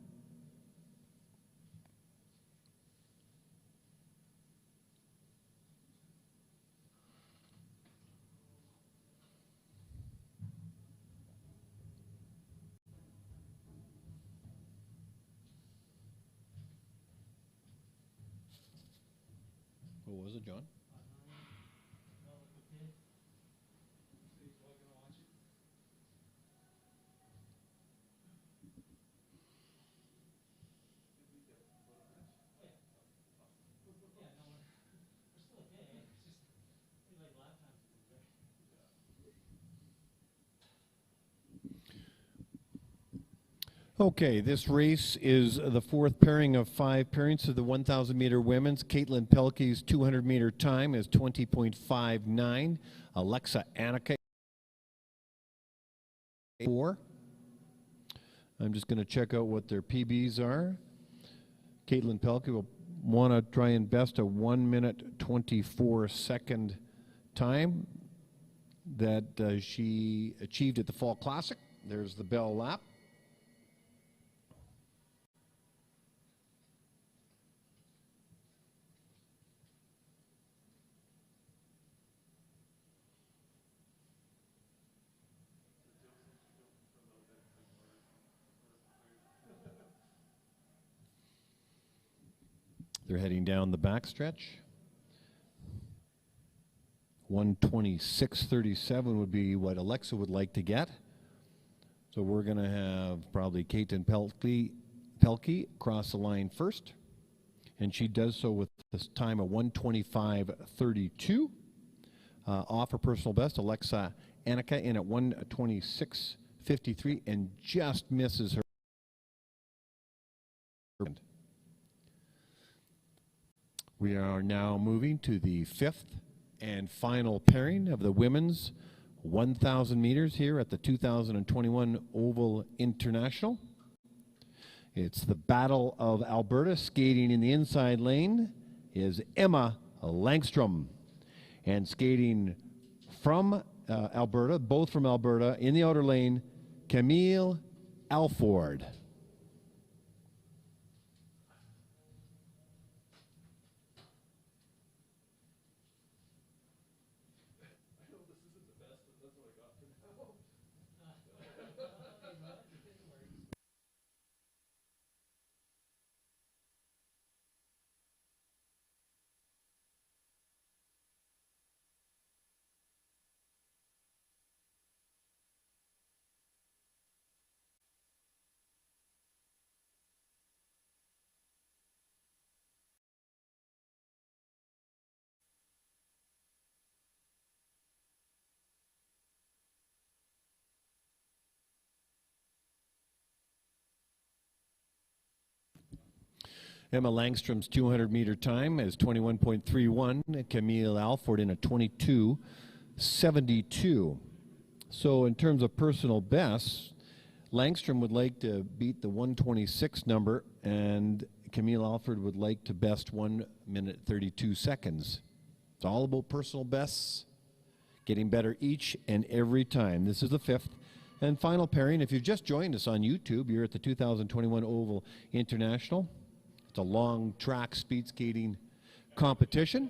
What was it, John? Okay, this race is the fourth pairing of 5 pairings of the 1,000 meter women's. Caitlin Pelkey's 200 meter time is 20.59. Alexa Annika 4. I'm just going to check out what their PBs are. Caitlin Pelkey will want to try and best a 1 minute 24 second time that she achieved at the Fall Classic. There's the bell lap. They're heading down the backstretch. 126.37 would be what Alexa would like to get. So we're going to have probably Caitlin Pelkey cross the line first. And she does so with this time of 125.32. Off her personal best, Alexa Annika in at 126.53 and just misses her. We are now moving to the fifth and final pairing of the women's 1,000 meters here at the 2021 Oval International. It's the Battle of Alberta. Skating in the inside lane is Emma Langstrom. And skating from Alberta, both from Alberta, in the outer lane, Camille Alford. Emma Langstrom's 200 meter time is 21.31. Camille Alford in a 22.72. So in terms of personal bests, Langstrom would like to beat the 126 number, and Camille Alford would like to best 1 minute 32 seconds. It's all about personal bests, getting better each and every time. This is the fifth and final pairing. If you've just joined us on YouTube, you're at the 2021 Oval International. It's a long track speed skating competition,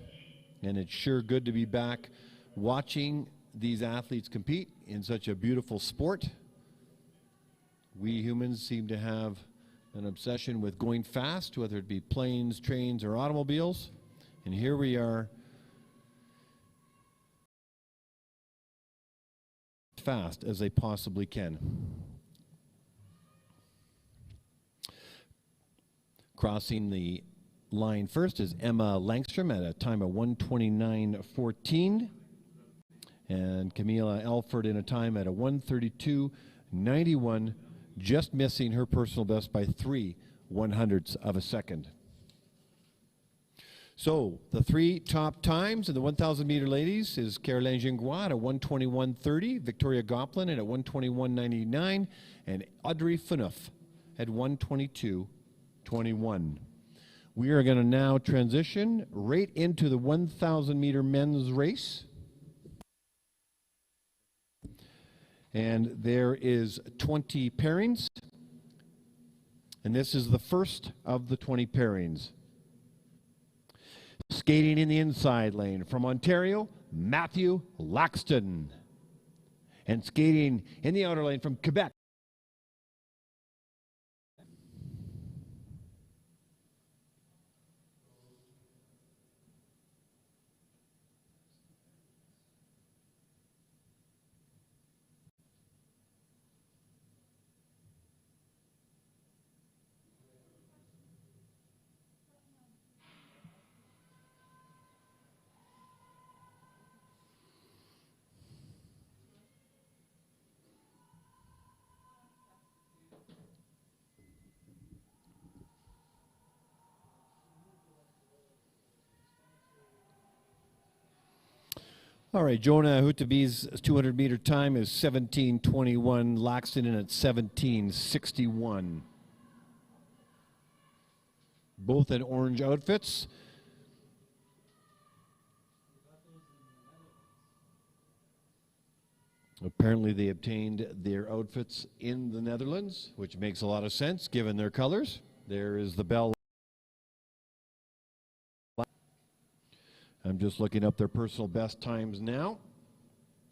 and it's sure good to be back watching these athletes compete in such a beautiful sport. We humans seem to have an obsession with going fast, whether it be planes, trains, or automobiles. And here we are, fast as they possibly can. Crossing the line first is Emma Langstrom at a time of 1:29.14, and Camilla Alford in a time at a 1:32.91, just missing her personal best by 3/100ths of a second. So the 3 top times in the 1,000 meter ladies is Caroline Gingras at a 1:21.30, Victoria Goplin at a 1:21.99, and Audrey Phaneuf at 1:22.21. We are going to now transition right into the 1,000 meter men's race. And there is 20 pairings. And this is the first of the 20 pairings. Skating in the inside lane from Ontario, Matthew Laxton. And skating in the outer lane from Quebec, all right, Jonah Hutabi's 200-meter time is 17:21. Laxton in at 17:61. Both in orange outfits. Apparently they obtained their outfits in the Netherlands, which makes a lot of sense given their colors. There is the bell. I'm just looking up their personal best times now.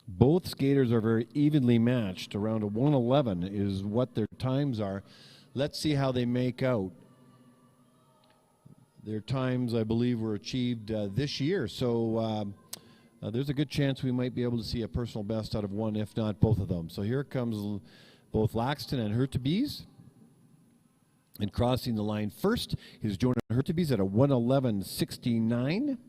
Both skaters are very evenly matched. Around a 1:11 is what their times are. Let's see how they make out. Their times, I believe, were achieved this year. So there's a good chance we might be able to see a personal best out of one, if not both of them. So here comes both Laxton and Hurtubise. And crossing the line first is Jonah Hurtubise at a 1:11.69.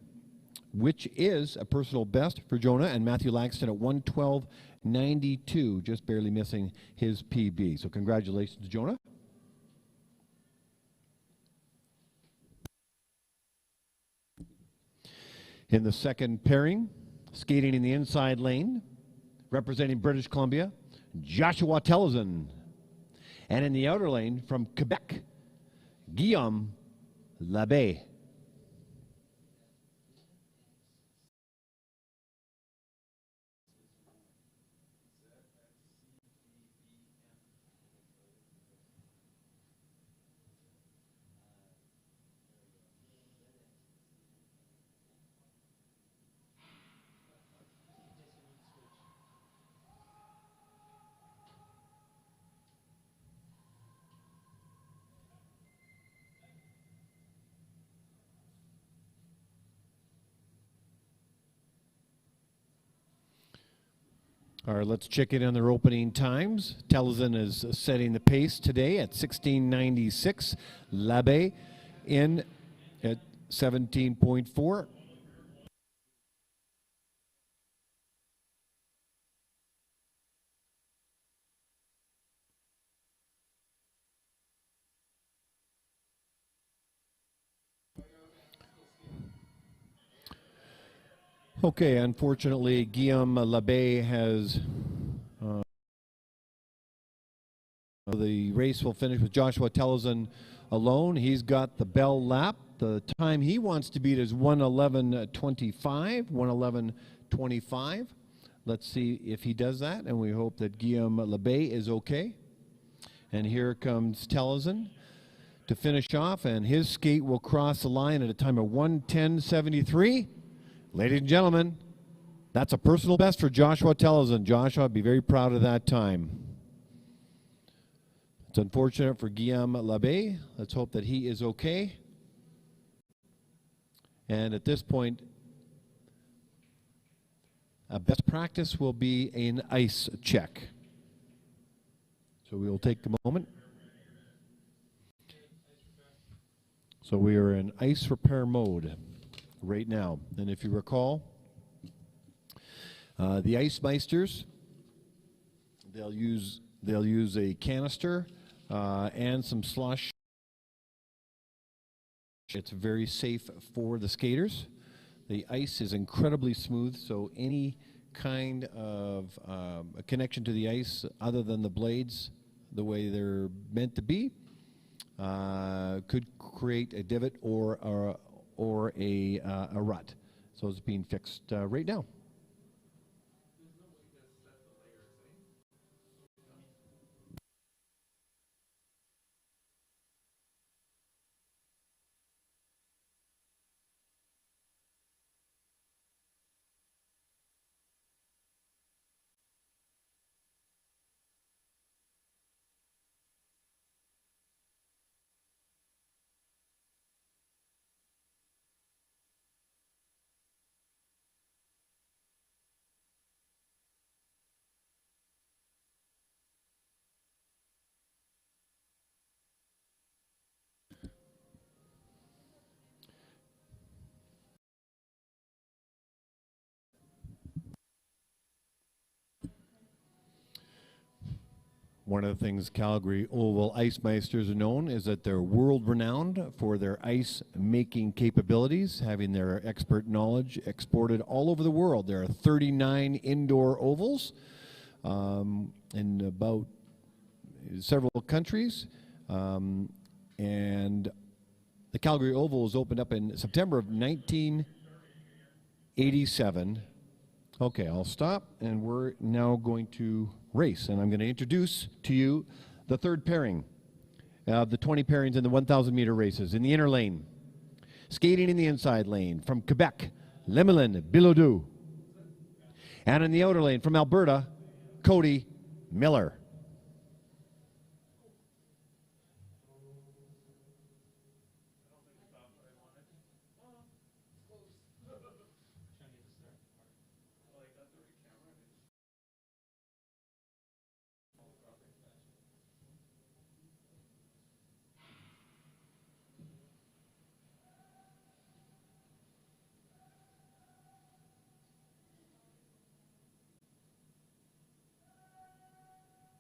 Which is a personal best for Jonah, and Matthew Laxton at 1:12.92, just barely missing his PB. So congratulations, Jonah. In the second pairing, skating in the inside lane, representing British Columbia, Joshua Tellison. And in the outer lane, from Quebec, Guillaume Labbé. All right, let's check in on their opening times. Tellison is setting the pace today at 16:96. Labbé in at 17.4. Okay, unfortunately, Guillaume Labbé has the race will finish with Joshua Tellison alone. He's got the bell lap. The time he wants to beat is 1:11.25, 1:11.25. Let's see if he does that, and we hope that Guillaume Labbé is okay. And here comes Tellison to finish off, and his skate will cross the line at a time of 1:10.73. Ladies and gentlemen, that's a personal best for Joshua Tellison. Joshua, be very proud of that time. It's unfortunate for Guillaume Labbé. Let's hope that he is okay. And at this point, a best practice will be an ice check. So we will take a moment. So we are in ice repair mode right now. And if you recall, the Ice Meisters, they'll use a canister and some slush. It's very safe for the skaters. The ice is incredibly smooth, so any kind of a connection to the ice other than the blades, the way they're meant to be, could create a divot or a rut. So it's being fixed right now. One of the things Calgary Oval Ice Meisters are known is that they're world-renowned for their ice-making capabilities, having their expert knowledge exported all over the world. There are 39 indoor ovals in about several countries, and the Calgary Oval was opened up in September of 1987. Okay, I'll stop, and we're now going to race, and I'm going to introduce to you the third pairing of the 20 pairings in the 1,000-meter races. In the inner lane, skating in the inside lane, from Quebec, Lemelin Bilodeau. And in the outer lane, from Alberta, Cody Miller.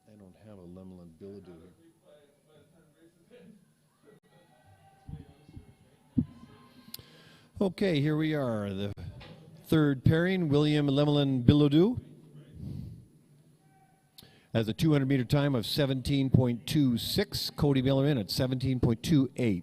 I don't have a Lemelin Bilodeau here. Okay, here we are. The third pairing, William Lemelin Bilodeau, has a 200-meter time of 17.26. Cody Miller in at 17.28.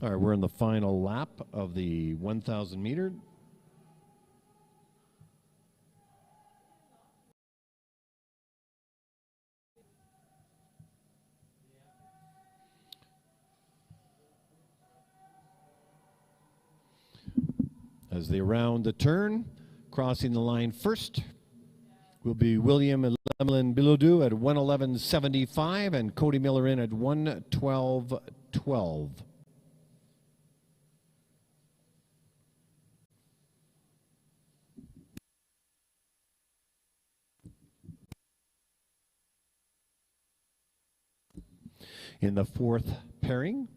All right, we're in the final lap of the 1,000 meter. As they round the turn, crossing the line first will be William Lemelin Bilodeau at 1:11.75 and Cody Miller in at 1:12.12. In the fourth pairing,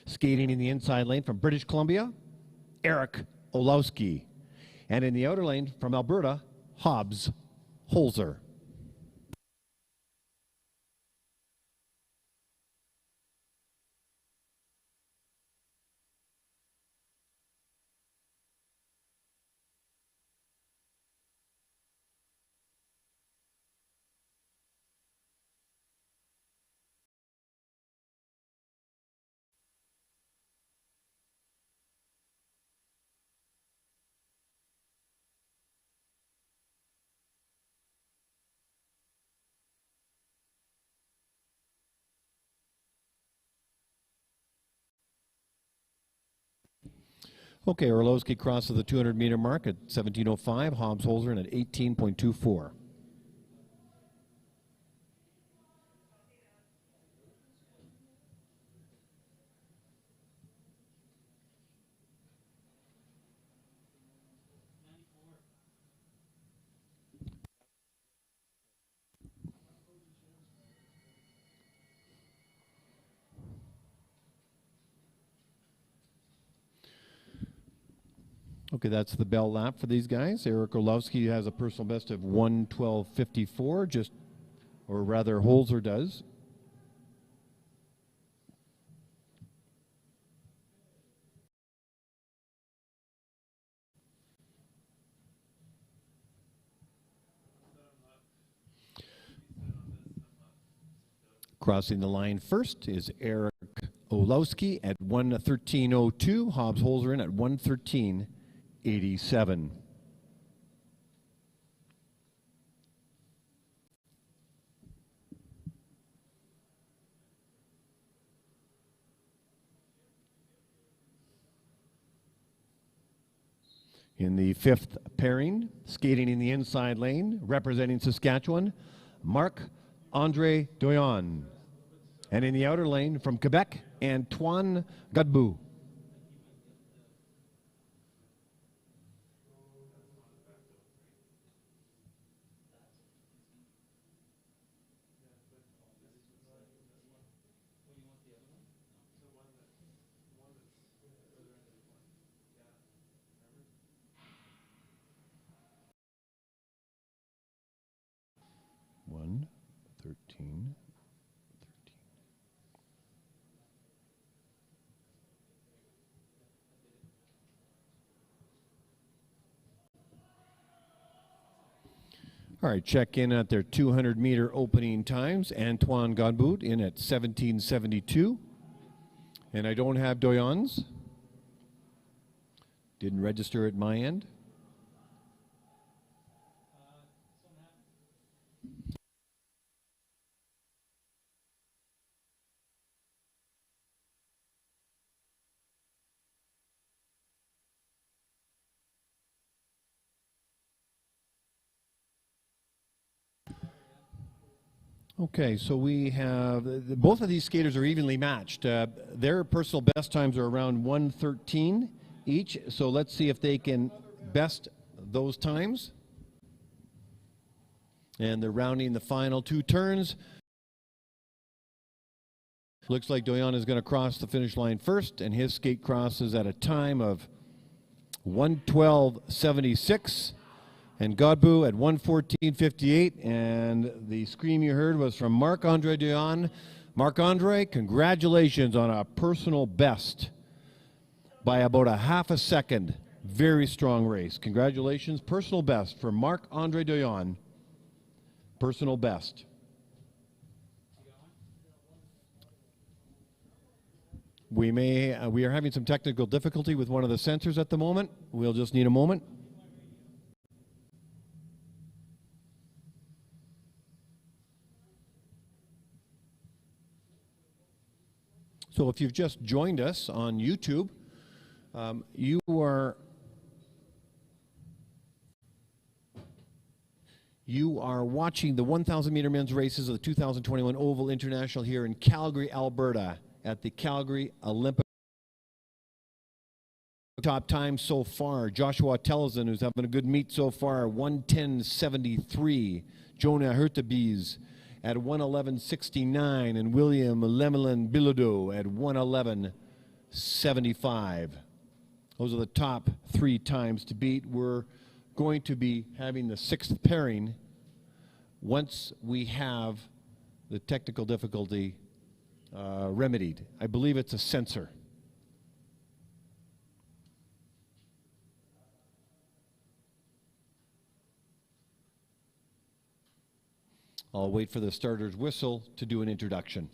skating in the inside lane from British Columbia, Eric Olowski. And in the outer lane from Alberta, Hobbs Holzer. Okay, Orlowski crosses the 200-meter mark at 17:05. Hobbs Holzer in at 18.24. Okay, that's the bell lap for these guys. Eric Orlowski has a personal best of 1:12.54, or rather Holzer does. Crossing the line first is Eric Olowski at 1:13.02. Hobbs Holzer in at 1:13.87. In the fifth pairing, skating in the inside lane, representing Saskatchewan, Marc-Andre Doyon. And in the outer lane, from Quebec, Antoine Godbout. 13. All right, check in at their 200-meter opening times. Antoine Godbout in at 17:72. And I don't have Doyon's. Didn't register at my end. Okay, so we have both of these skaters are evenly matched. Their personal best times are around 1:13 each. So let's see if they can best those times. And they're rounding the final two turns. Looks like Doyon is going to cross the finish line first, and his skate crosses at a time of 1:12.76. And Godbout at 1:14.58, and the scream you heard was from Marc-Andre Doyon. Marc-Andre, congratulations on a personal best by about a half a second. Very strong race. Congratulations, personal best for Marc-Andre Doyon. Personal best. We are having some technical difficulty with one of the sensors at the moment. We'll just need a moment. So if you've just joined us on YouTube, you are watching the 1,000-meter men's races of the 2021 Oval International here in Calgary, Alberta, at the Calgary Olympic. Top time so far, Joshua Tellison, who's having a good meet so far, 1:10.73. Jonah Hurtubise at 1:11.69, and William Lemelin Bilodeau at 1:11.75. Those are the top three times to beat. We're going to be having the sixth pairing once we have the technical difficulty remedied. I believe it's a sensor. I'll wait for the starter's whistle to do an introduction.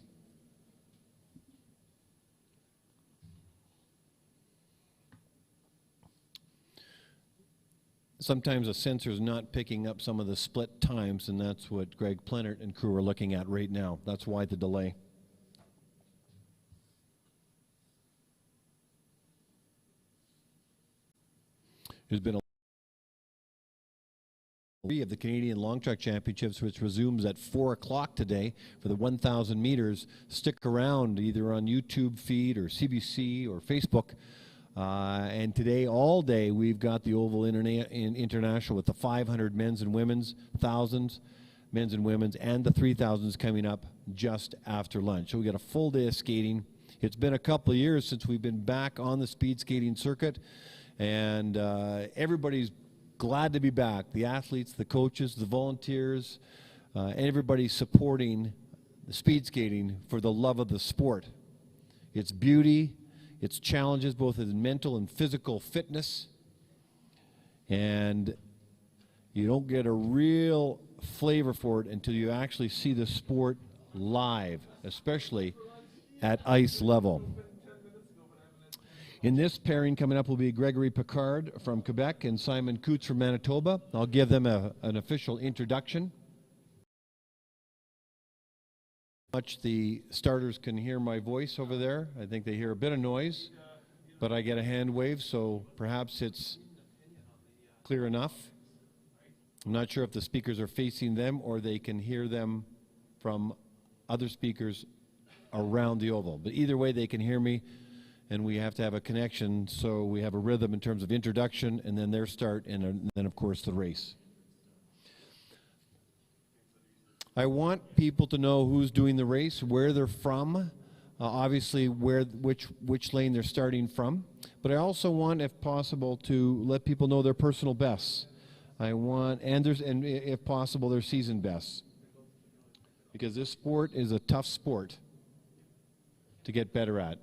Sometimes a sensor is not picking up some of the split times, and that's what Greg Plenert and crew are looking at right now. That's why the delay. There's been a of the Canadian Long Track Championships, which resumes at 4 o'clock today for the 1,000 meters. Stick around either on YouTube feed or CBC or Facebook. And today, all day, we've got the Oval International with the 500 men's and women's, 1,000s men's and women's, and the 3,000s coming up just after lunch. So we got a full day of skating. It's been a couple of years since we've been back on the speed skating circuit, and everybody's glad to be back. The athletes, the coaches, the volunteers, everybody supporting the speed skating for the love of the sport. Its beauty, its challenges, both in mental and physical fitness. And you don't get a real flavor for it until you actually see the sport live, especially at ice level. In this pairing coming up will be Gregory Picard from Quebec and Simon Coots from Manitoba. I'll give them an official introduction. Much the starters can hear my voice over there. I think they hear a bit of noise, but I get a hand wave, so perhaps it's clear enough. I'm not sure if the speakers are facing them or they can hear them from other speakers around the oval. But either way, they can hear me. And we have to have a connection, so we have a rhythm in terms of introduction and then their start, and then, of course, the race. I want people to know who's doing the race, where they're from, obviously which lane they're starting from. But I also want, if possible, to let people know their personal bests. I want, and if possible, their season bests. because this sport is a tough sport to get better at.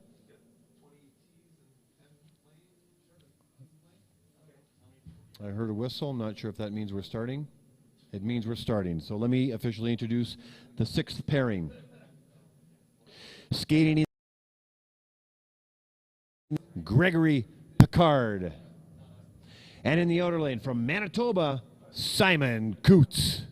I heard a whistle. I'm not sure if that means we're starting. It means we're starting. So let me officially introduce the sixth pairing. Skating in Gregory Picard. And in the outer lane from Manitoba, Simon Coots.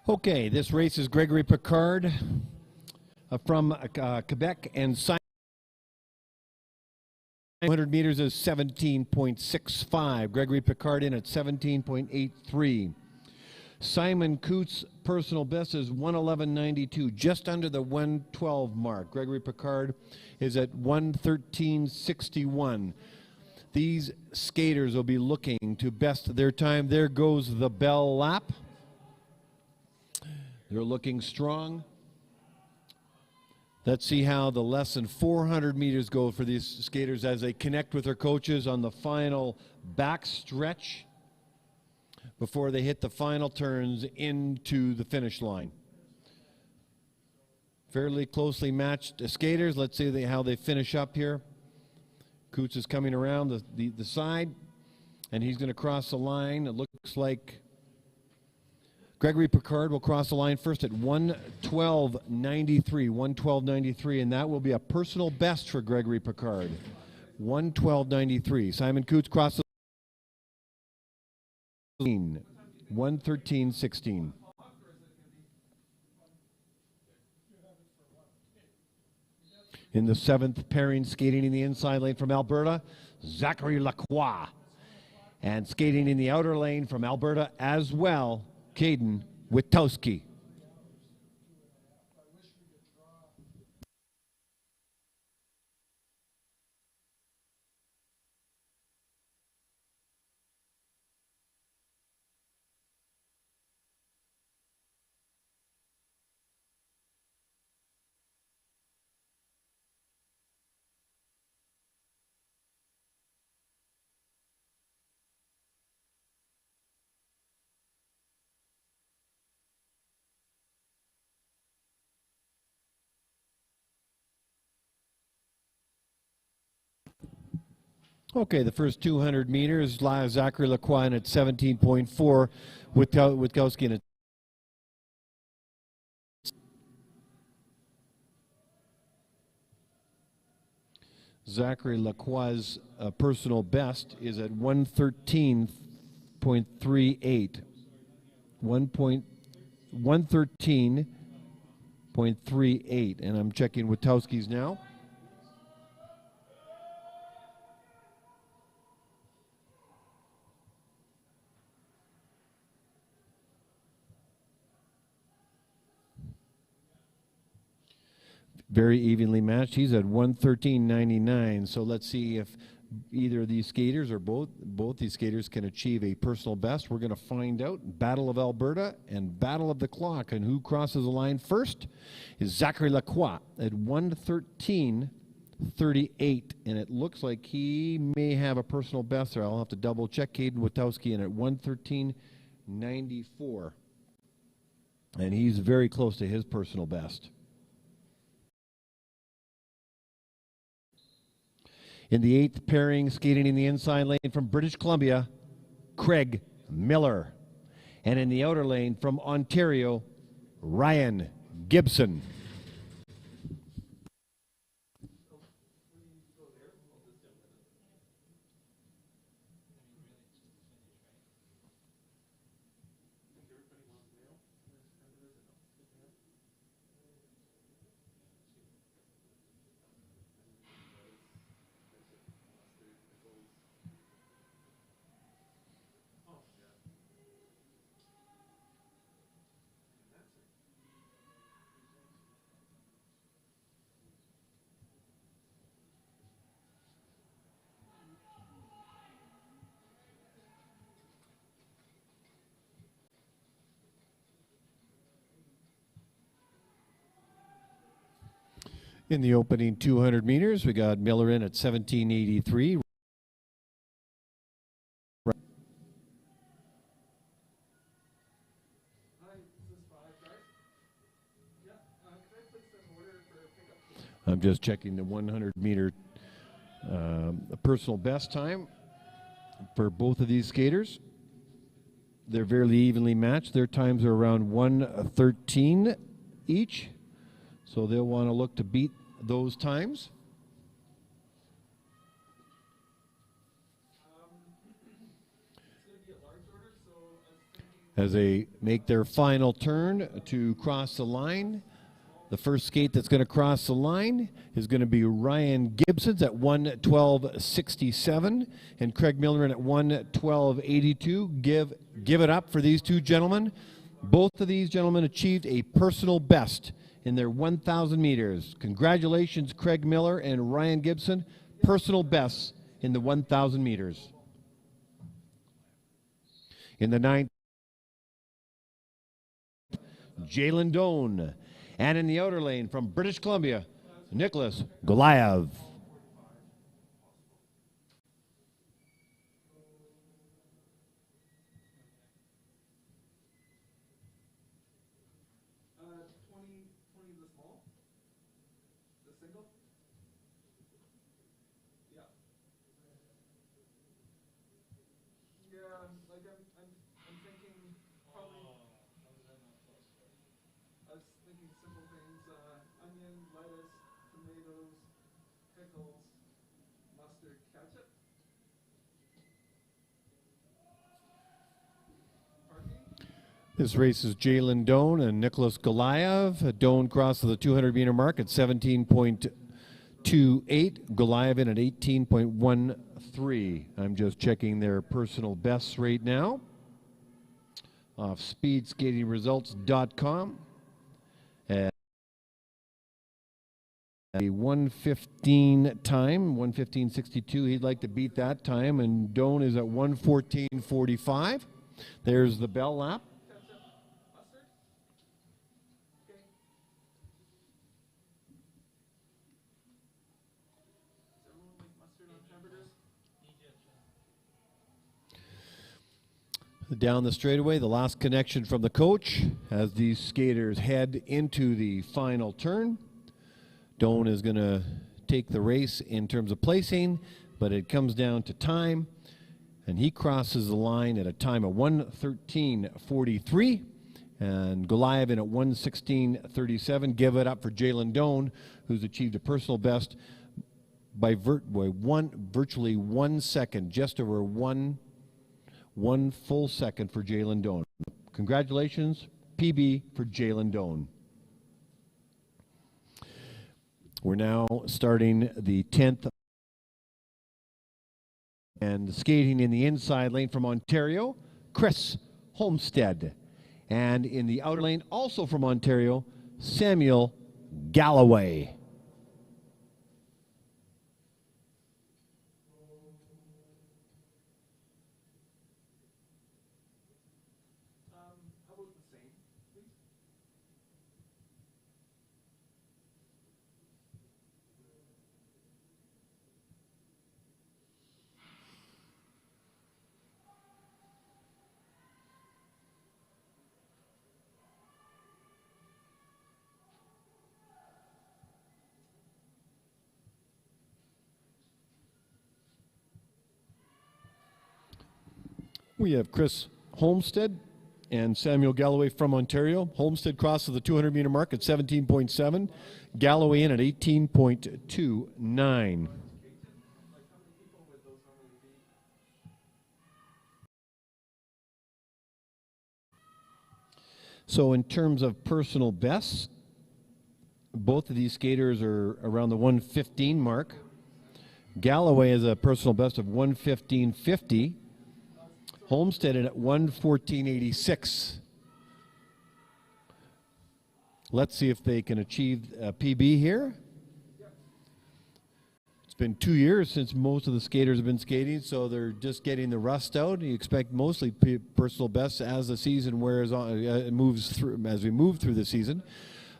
Okay, this race is Gregory Picard from Quebec, and 100 meters is 17.65. Gregory Picard in at 17.83. Simon Coots' personal best is 111.92, just under the 112 mark. Gregory Picard is at 113.61. These skaters will be looking to best their time. There goes the bell lap. They're looking strong. Let's see how the less than 400 meters go for these skaters as they connect with their coaches on the final back stretch before they hit the final turns into the finish line. Fairly closely matched skaters. Let's see how they finish up here. Coots is coming around the side, and he's going to cross the line. It looks like Gregory Picard will cross the line first at 112.93, and that will be a personal best for Gregory Picard. 112.93. Simon Coots crosses 113.16. In the seventh pairing, skating in the inside lane from Alberta, Zachary Lacroix. And skating in the outer lane from Alberta as well, Caden Witkowski. Okay, the first 200 meters, Zachary Lacroix at 17.4, Witkowski at Zachary Lacroix's personal best is at 113.38. 113.38, and I'm checking Witkowski's now. Very evenly matched. He's at 1:13.99. So let's see if either of these skaters or both these skaters can achieve a personal best. We're going to find out. Battle of Alberta and Battle of the Clock. And who crosses the line first is Zachary Lacroix at 1:13.38. And it looks like he may have a personal best there. I'll have to double check. Caden Witowski in at 1:13.94. And he's very close to his personal best. In the 8th pairing, skating in the inside lane from British Columbia, Craig Miller. And in the outer lane from Ontario, Ryan Gibson. In the opening 200 meters, we got Miller in at 17.83. I'm just checking the 100-meter personal best time for both of these skaters. They're fairly evenly matched. Their times are around 1:13 each. So they'll want to look to beat those times. As they make their final turn to cross the line, the first skate that's going to cross the line is going to be Ryan Gibson's at 1:12.67 and Craig Miller at 1:12.82. Give it up for these two gentlemen. Both of these gentlemen achieved a personal best in their 1,000 meters. Congratulations, Craig Miller and Ryan Gibson. Personal bests in the 1,000 meters. In the 9th, Jalen Doan. And in the outer lane from British Columbia, Nicholas Goliath. This race is Jalen Doan and Nicholas Goliath. Doan crosses the 200-meter mark at 17.28. Goliath in at 18.13. I'm just checking their personal bests right now off speedskatingresults.com. A 1:15 time, 1:15.62. He'd like to beat that time, and Doan is at 1:14.45. There's the bell lap. Down the straightaway, the last connection from the coach as these skaters head into the final turn. Doan is going to take the race in terms of placing, but it comes down to time, and he crosses the line at a time of 1:13.43, and Goliath in at 1:16.37. Give it up for Jalen Doan, who's achieved a personal best by virtually 1 second, just over one full second for Jalen Doan. Congratulations, PB for Jalen Doan. We're now starting the 10th and skating in the inside lane from Ontario, Chris Homestead. And in the outer lane, also from Ontario, Samuel Galloway. We have Chris Homestead and Samuel Galloway from Ontario. Homestead crosses the 200-meter mark at 17.7. Galloway in at 18.29. So in terms of personal bests, both of these skaters are around the 115 mark. Galloway has a personal best of 115.50. Homestead at 114.86. Let's see if they can achieve a PB here. It's been 2 years since most of the skaters have been skating, so they're just getting the rust out. You expect mostly personal bests as the season wears on, moves through, as we move through the season.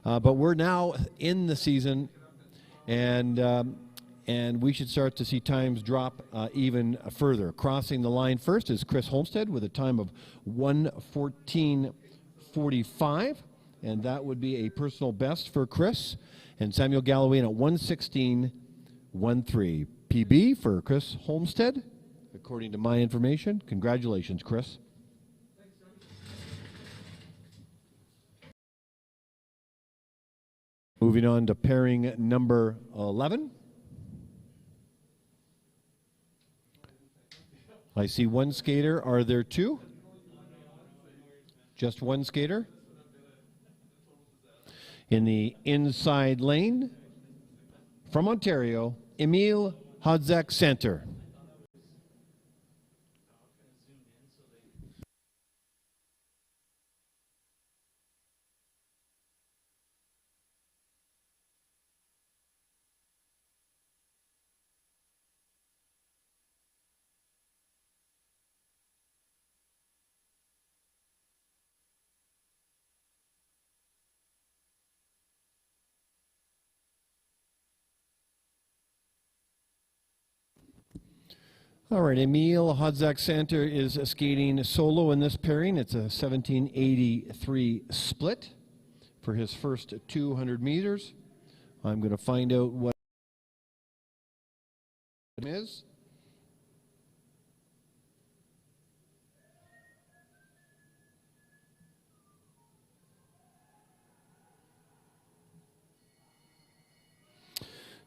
But we're now in the season, and we should start to see times drop even further. Crossing the line first is Chris Homestead with a time of 1:14.45, and that would be a personal best for Chris. And Samuel Galloway in at 1:16.13. PB for Chris Homestead, according to my information. Congratulations, Chris. Moving on to pairing number 11. I see one skater. Are there two? Just one skater? In the inside lane, from Ontario, Emil Hodzak-Center. All right, Emil Hodzak-Center is skating solo in this pairing. It's a 17.83 split for his first 200 meters. I'm going to find out what it is.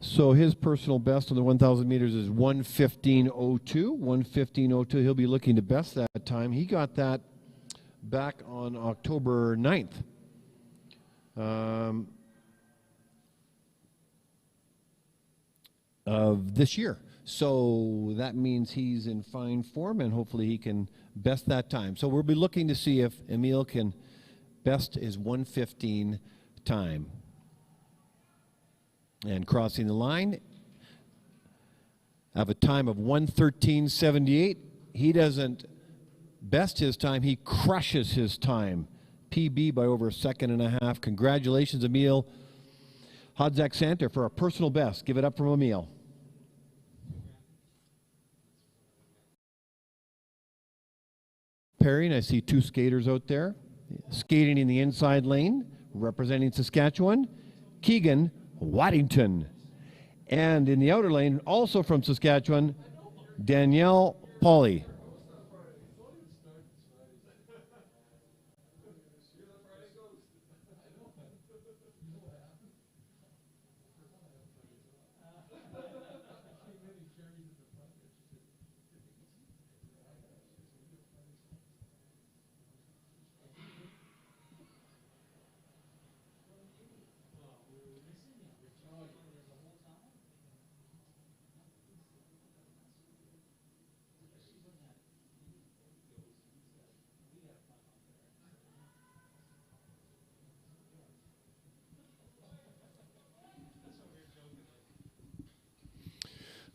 So his personal best on the 1,000 meters is 1:15.02. 1:15.02. He'll be looking to best that time. He got that back on October 9th. Of this year. So that means he's in fine form, and hopefully he can best that time. So we'll be looking to see if Emil can best his 1:15 time. And crossing the line, have a time of 1:13.78. He doesn't best his time, he crushes his time. PB by over a second and a half. Congratulations, Emil Hodzak-Center, for a personal best. Give it up from Emil. Pairing, I see two skaters out there. Skating in the inside lane, representing Saskatchewan, Keegan Waddington. And in the outer lane, also from Saskatchewan, Danielle Pauly.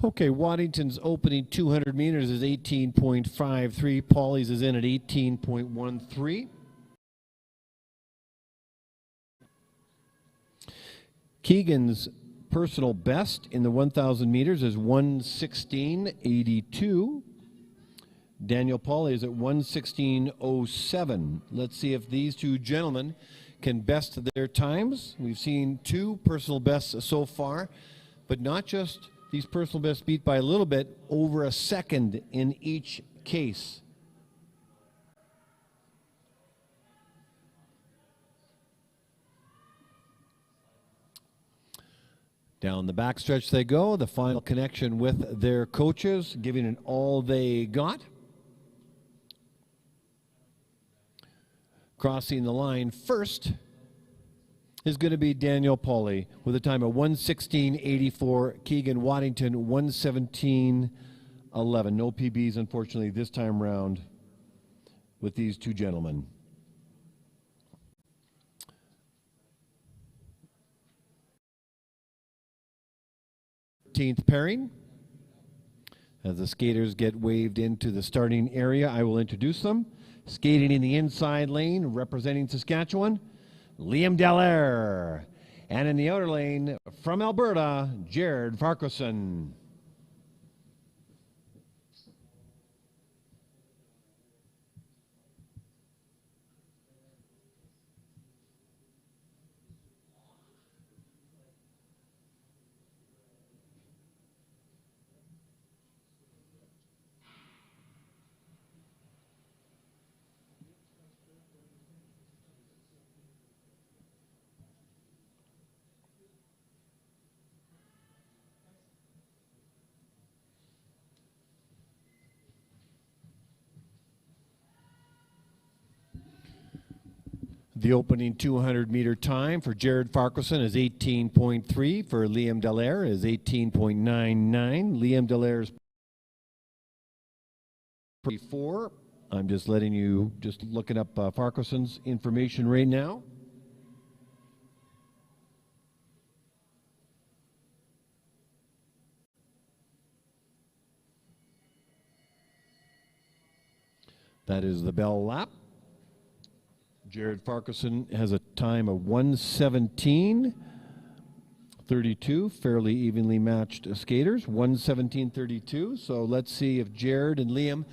Okay, Waddington's opening 200 meters is 18.53. Pauly's is in at 18.13. Keegan's personal best in the 1,000 meters is 1:16.82. Daniel Pauly is at 1:16.07. Let's see if these two gentlemen can best their times. We've seen two personal bests so far, but not just these personal bests beat by a little bit, over a second in each case. Down the backstretch they go, the final connection with their coaches, giving it all they got. Crossing the line first is going to be Daniel Pauly with a time of 1:16.84. Keegan Waddington 1:17.11. No PBs, unfortunately, this time round with these two gentlemen. Pairing. As the skaters get waved into the starting area, I will introduce them. Skating in the inside lane, representing Saskatchewan, Liam Dallaire. And in the outer lane, from Alberta, Jared Farquharson. The opening 200-meter time for Jared Farquharson is 18.3. For Liam Dallaire is 18.99. Liam Dallaire's 4. I'm just letting you, just looking up Farquharson's information right now. That is the bell lap. Jared Farquharson has a time of 1:17.32, fairly evenly matched skaters, 1:17.32. So let's see if Jared and Liam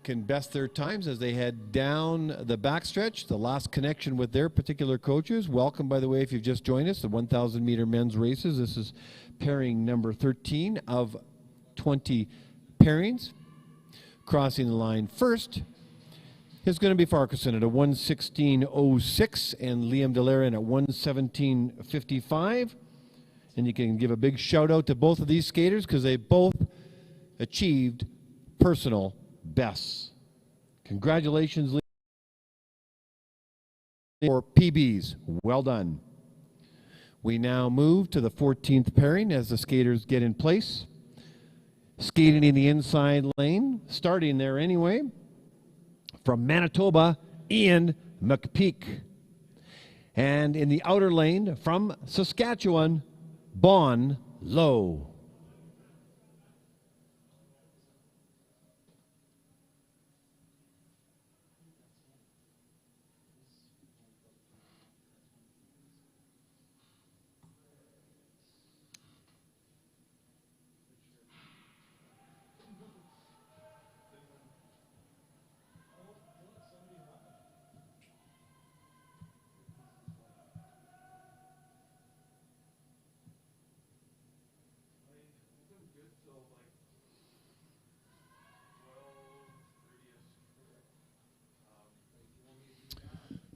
can best their times as they head down the backstretch, the last connection with their particular coaches. Welcome, by the way, if you've just joined us, the 1,000-meter men's races. This is pairing number 13 of 20 pairings. Crossing the line first is going to be Farquharson at a 1:16.06 and Liam Dallaire in at 1:17.55. And you can give a big shout out to both of these skaters because they both achieved personal bests. Congratulations, Liam, for PBs. Well done. We now move to the 14th pairing as the skaters get in place. Skating in the inside lane, starting there anyway. From Manitoba, Ian McPeak. And in the outer lane, from Saskatchewan, Bon Low.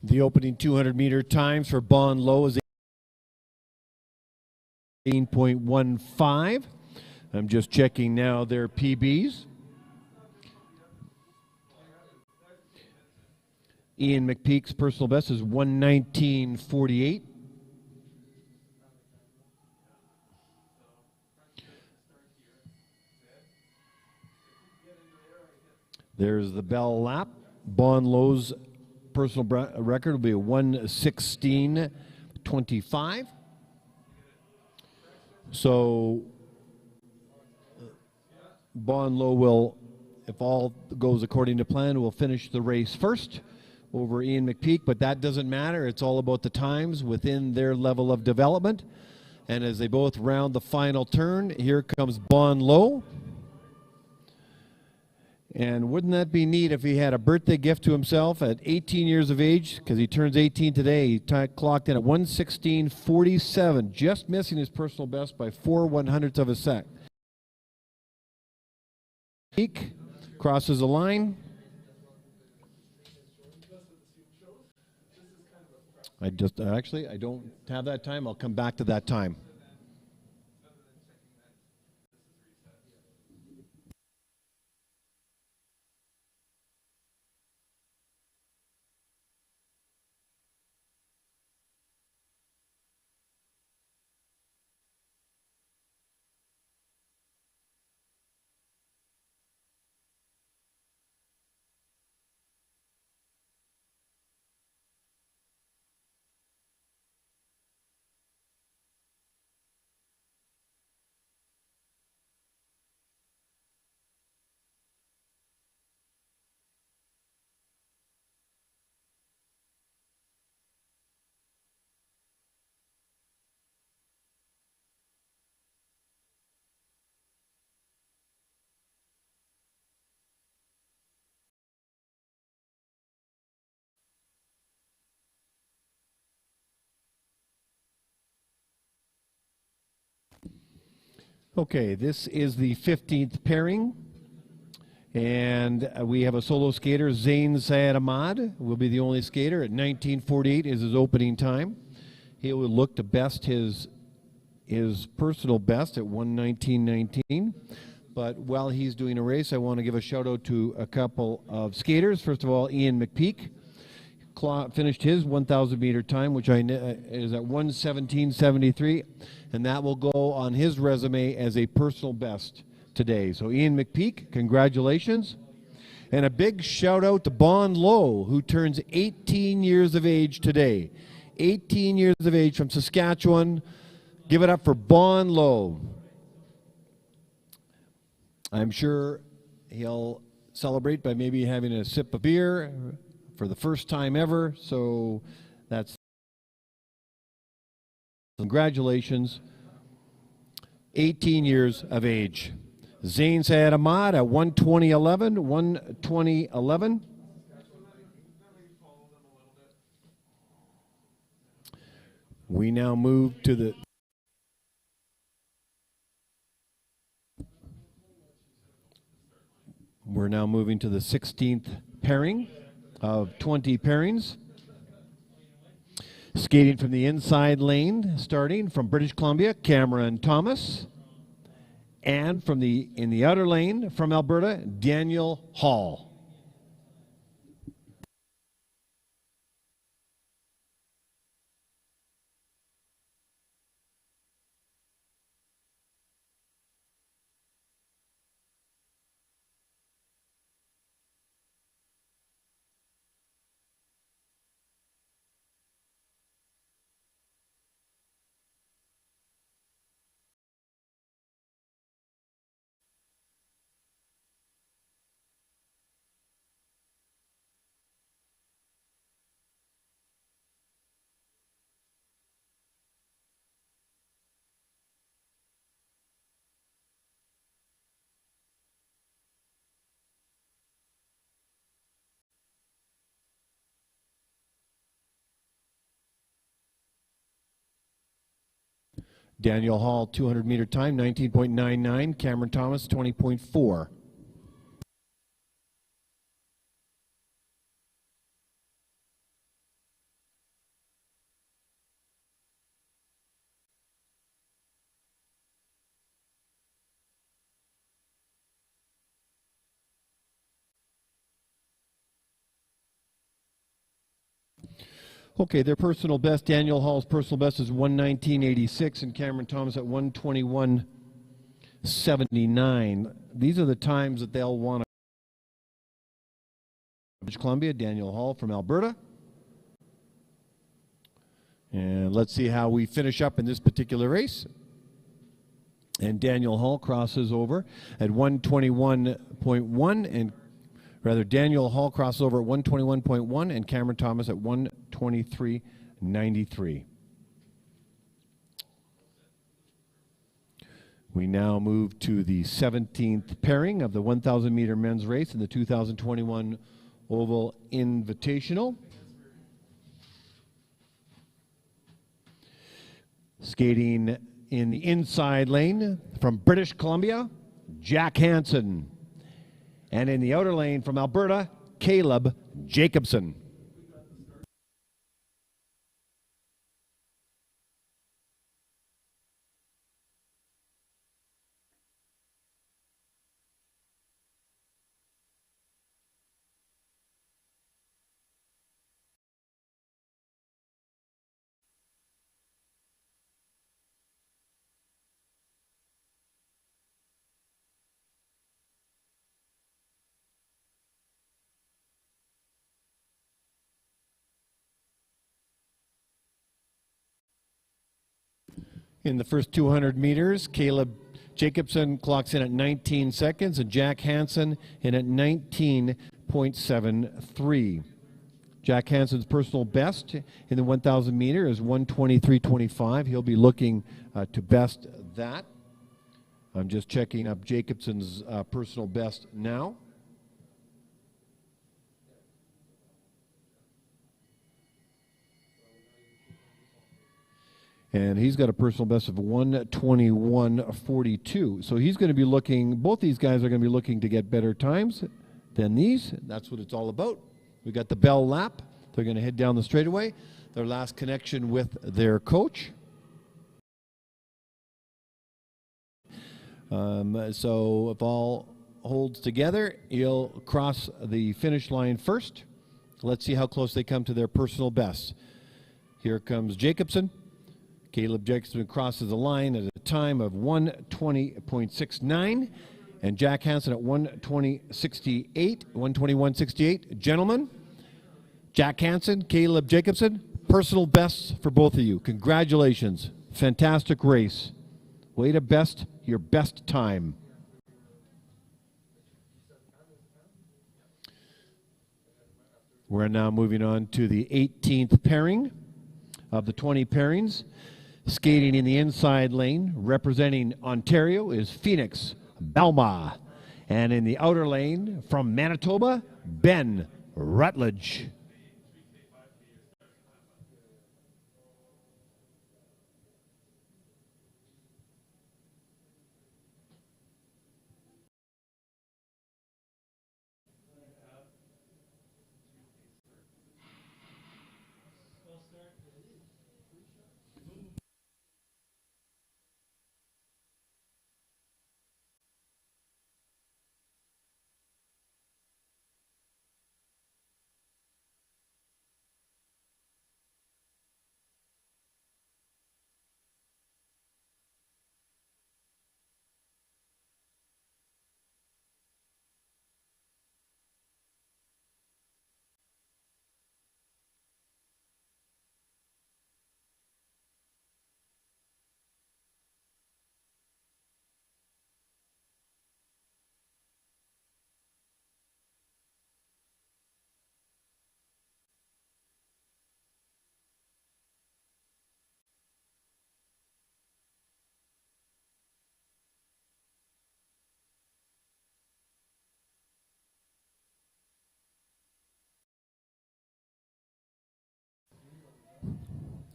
The opening 200-meter times for Bon Low is 18.15. I'm just checking now their PBs. Ian McPeak's personal best is 1:19.48. There's the bell lap. Bon Low's personal record will be a 1:16.25. So Bon Low will, if all goes according to plan, will finish the race first over Ian McPeak, but that doesn't matter. It's all about the times within their level of development. And as they both round the final turn, here comes Bon Low. And wouldn't that be neat if he had a birthday gift to himself at 18 years of age, because he turns 18 today. He clocked in at 1:16.47, just missing his personal best by 4/100ths of a sec. Peak crosses the line. I don't have that time. I'll come back to that time. Okay, this is the 15th pairing, and we have a solo skater, Zain Syed Ahmad, will be the only skater. At 19:48 is his opening time. He will look to best his personal best at 1:19:19. But while he's doing a race, I want to give a shout out to a couple of skaters. First of all, Ian McPeak finished his 1,000 meter time, which is at 1:17:73, and that will go on his resume as a personal best today. So Ian McPeak, congratulations. And a big shout out to Bon Lowe, who turns 18 years of age today. 18 years of age from Saskatchewan. Give it up for Bon Lowe. I'm sure he'll celebrate by maybe having a sip of beer for the first time ever. So that's congratulations. 18 years of age. Zain Syed Ahmad at 1:20:11, 1:20:11. We now move to the We're now moving to the 16th pairing of 20 pairings. Skating from the inside lane, starting from British Columbia, Cameron Thomas. And from in the outer lane, from Alberta, Daniel Hall. Daniel Hall, 200-meter time, 19.99. Cameron Thomas, 20.4. Okay, their personal best, Daniel Hall's personal best is 1:19:86, and Cameron Thomas at 1:21:79. These are the times that they'll want to. British Columbia, Daniel Hall from Alberta. And let's see how we finish up in this particular race. And Daniel Hall crosses over at 1:21.1, and Daniel Hall crosses over at 1:21.1, and Cameron Thomas at 1:23:93. We now move to the 17th pairing of the 1,000-meter men's race in the 2021 Oval Invitational. Skating in the inside lane from British Columbia, Jack Hansen. And in the outer lane from Alberta, Caleb Jacobson. In the first 200 meters, Caleb Jacobson clocks in at 19 seconds and Jack Hansen in at 19.73. Jack Hansen's personal best in the 1,000 meter is 1:23:25. He'll be looking to best that. I'm just checking up Jacobson's personal best now. And he's got a personal best of 1:21:42. So he's going to be looking, both these guys are going to be looking to get better times than these. That's what it's all about. We got the bell lap. They're going to head down the straightaway. Their last connection with their coach. So if all holds together, he'll cross the finish line first. Let's see how close they come to their personal best. Here comes Jacobson. Caleb Jacobson crosses the line at a time of 1:20.69, and Jack Hansen at 1:21.68. Gentlemen, Jack Hansen, Caleb Jacobson, personal bests for both of you. Congratulations. Fantastic race. Way to best your best time. We're now moving on to the 18th pairing of the 20 pairings. Skating in the inside lane, representing Ontario, is Phoenix Balma. And in the outer lane, from Manitoba, Ben Rutledge.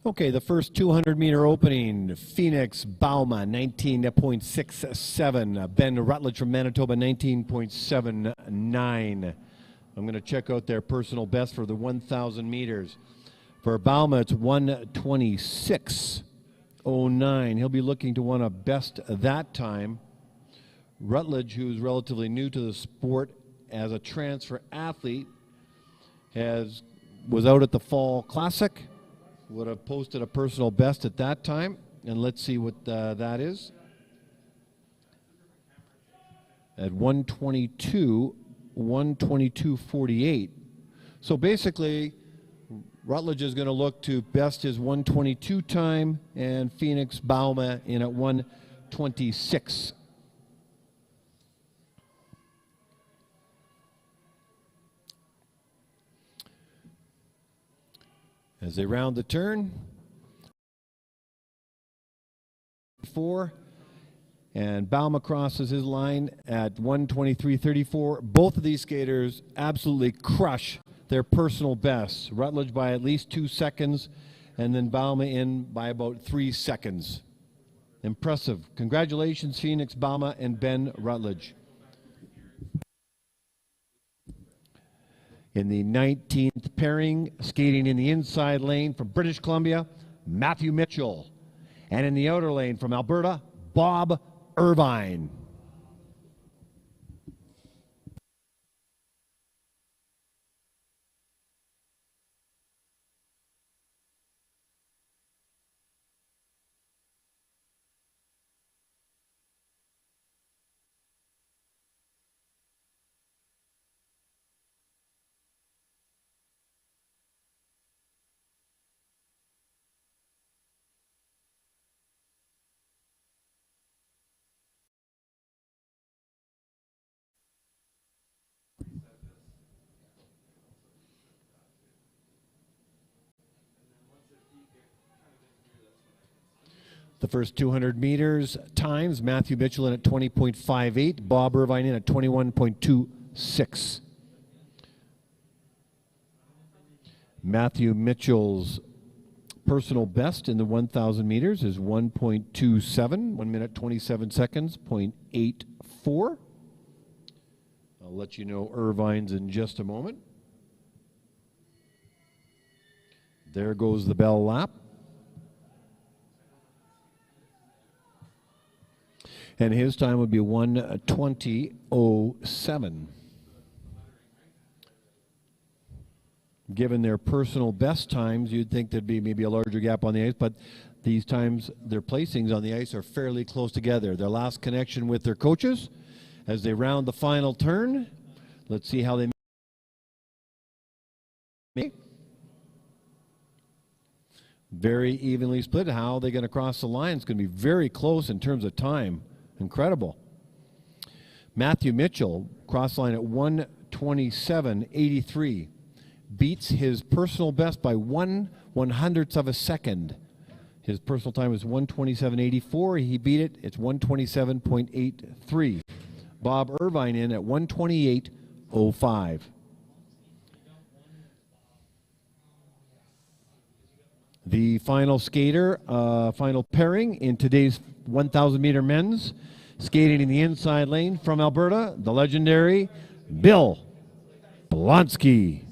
Okay, the first 200-meter opening, Phoenix Bauma, 19.67. Ben Rutledge from Manitoba, 19.79. I'm going to check out their personal best for the 1,000 meters. For Bauma, it's 1:26:09. He'll be looking to want to best that time. Rutledge, who's relatively new to the sport as a transfer athlete, was out at the Fall Classic. Would have posted a personal best at that time, and let's see what that is. At 1:22:48. So basically, Rutledge is going to look to best his 1:22 time, and Phoenix Bauma in at 1:26. As they round the turn, 4, and Bauma crosses his line at 1:23:34. Both of these skaters absolutely crush their personal bests. Rutledge by at least 2 seconds, and then Bauma in by about 3 seconds. Impressive. Congratulations, Phoenix Bauma and Ben Rutledge. In the 19th pairing, skating in the inside lane from British Columbia, Matthew Mitchell. And in the outer lane from Alberta, Bob Irvine. The first 200 meters times, Matthew Mitchell in at 20.58, Bob Irvine in at 21.26. Matthew Mitchell's personal best in the 1,000 meters is 1.27, 1 minute 27 seconds, 0.84. I'll let you know Irvine's in just a moment. There goes the bell lap. And his time would be 1:20:07. Given their personal best times, you'd think there'd be maybe a larger gap on the ice, but these times, their placings on the ice are fairly close together. Their last connection with their coaches as they round the final turn. Let's see how they make. Very evenly split. How are they going to cross the line? It's going to be very close in terms of time. Incredible. Matthew Mitchell cross line at 1:27:83. Beats his personal best by 1/100th of a second. His personal time was 1:27:84. He beat it. It's 1:27.83. Bob Irvine in at 1:28:05. The final skater, final pairing in today's 1,000 meter men's, skating in the inside lane from Alberta, the legendary Bill Blonsky.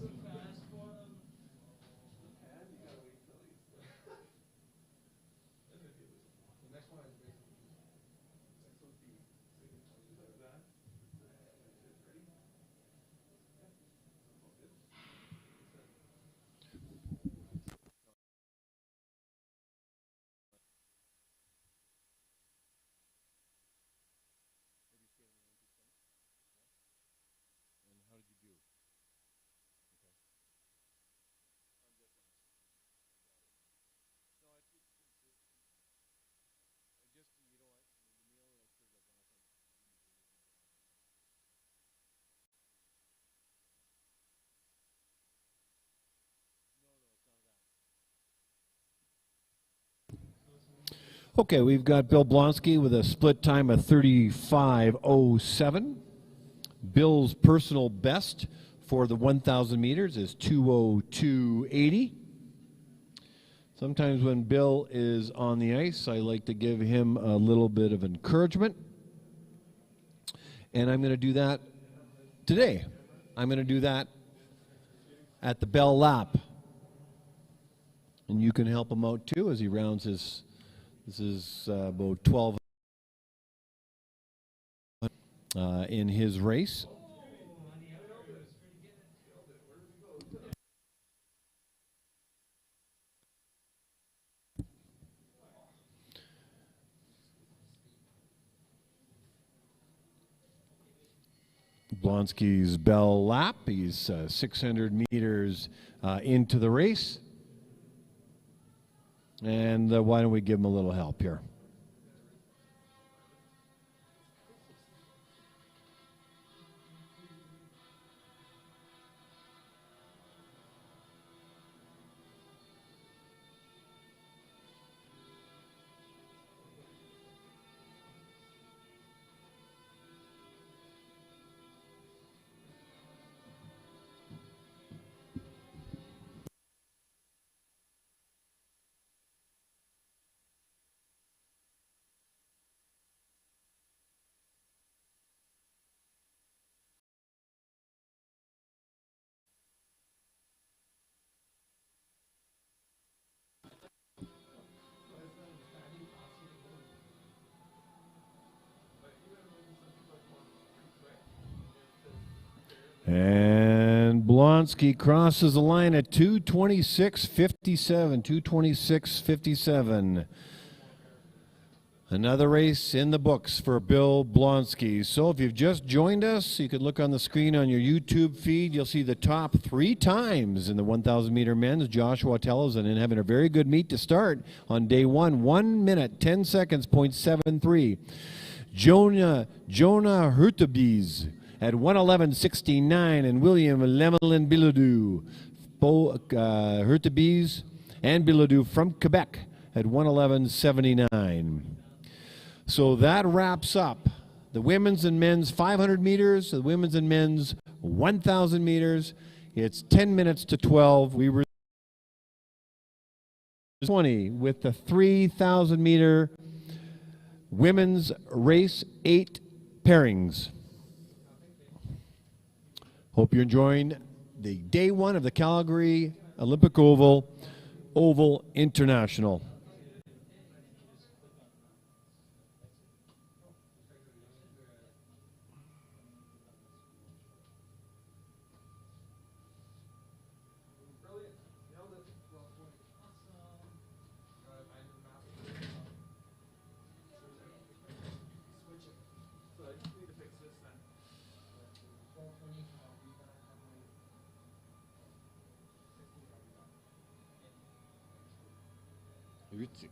Okay, we've got Bill Blonsky with a split time of 35:07. Bill's personal best for the 1,000 meters is 2:02:80. Sometimes when Bill is on the ice, I like to give him a little bit of encouragement. And I'm going to do that today. I'm going to do that at the bell lap. And you can help him out too as he rounds his. This is about 12 in his race. Blonsky's bell lap. He's 600 meters into the race. And why don't we give him a little help here? And Blonsky crosses the line at 2:26:57. 2:26:57. Another race in the books for Bill Blonsky. So if you've just joined us, you can look on the screen on your YouTube feed. You'll see the top 3 times in the 1,000 meter men's. Joshua Tellos and having a very good meet to start on day 1. 1 minute, 10 seconds, 0.73. Jonah Hurtubise at 1:11:69, and William Lemelin Bilodeau. Hurtubise and Bilodeau from Quebec at 1:11:79. So that wraps up the women's and men's 500 meters, the women's and men's 1,000 meters. It's 10 minutes to 12. We 20 with the 3,000 meter women's race 8 pairings. Hope you're enjoying the day one of the Calgary Olympic Oval International. Rützig.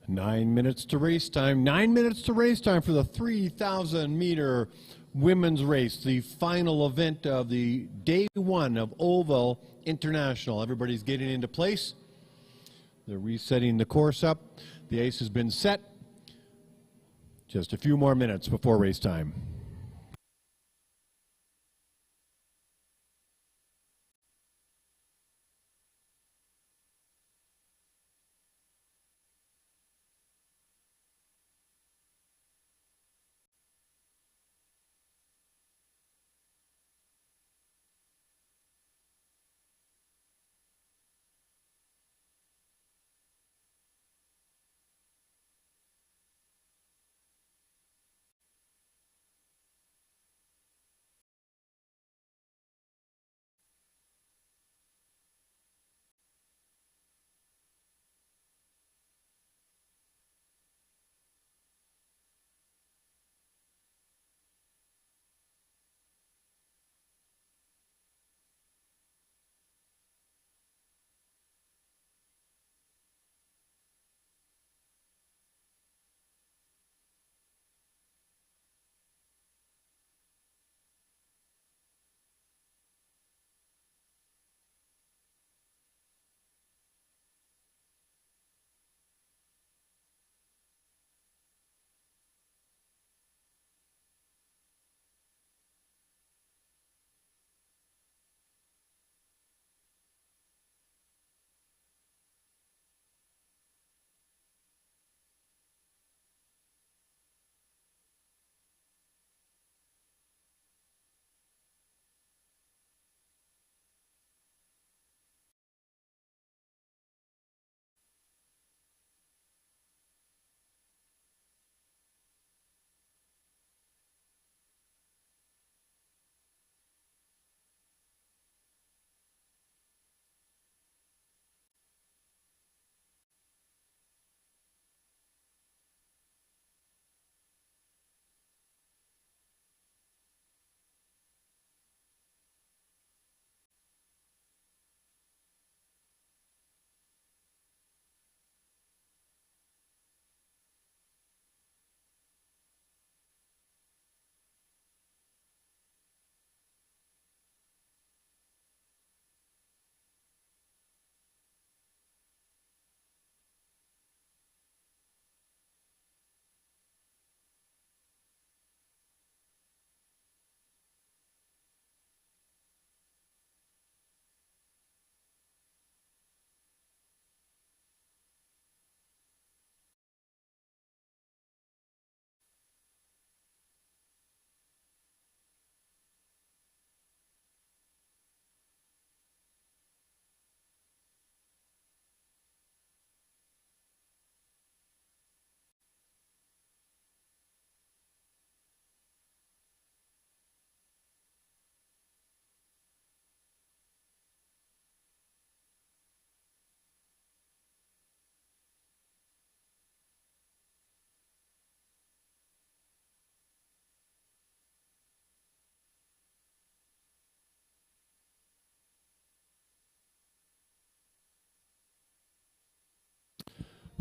9 minutes to race time. 9 minutes to race time for the 3,000-meter women's race, the final event of the day one of Oval International. Everybody's getting into place. They're resetting the course up. The ice has been set. Just a few more minutes before race time.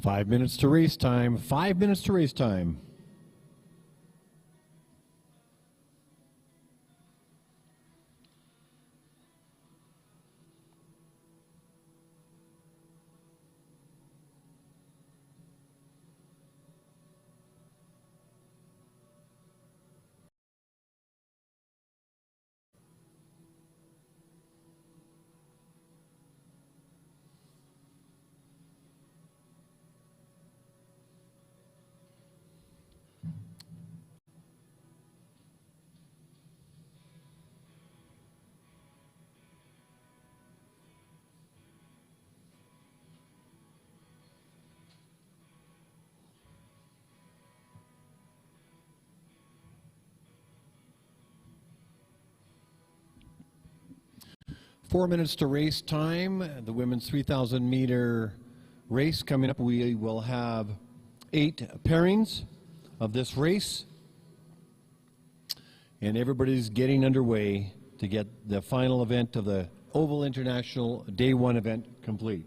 Five minutes to race time. 5 minutes to race time. Four minutes to race time. The women's 3,000-meter race coming up. We will have 8 pairings of this race. And everybody's getting underway to get the final event of the Oval International Day 1 event complete.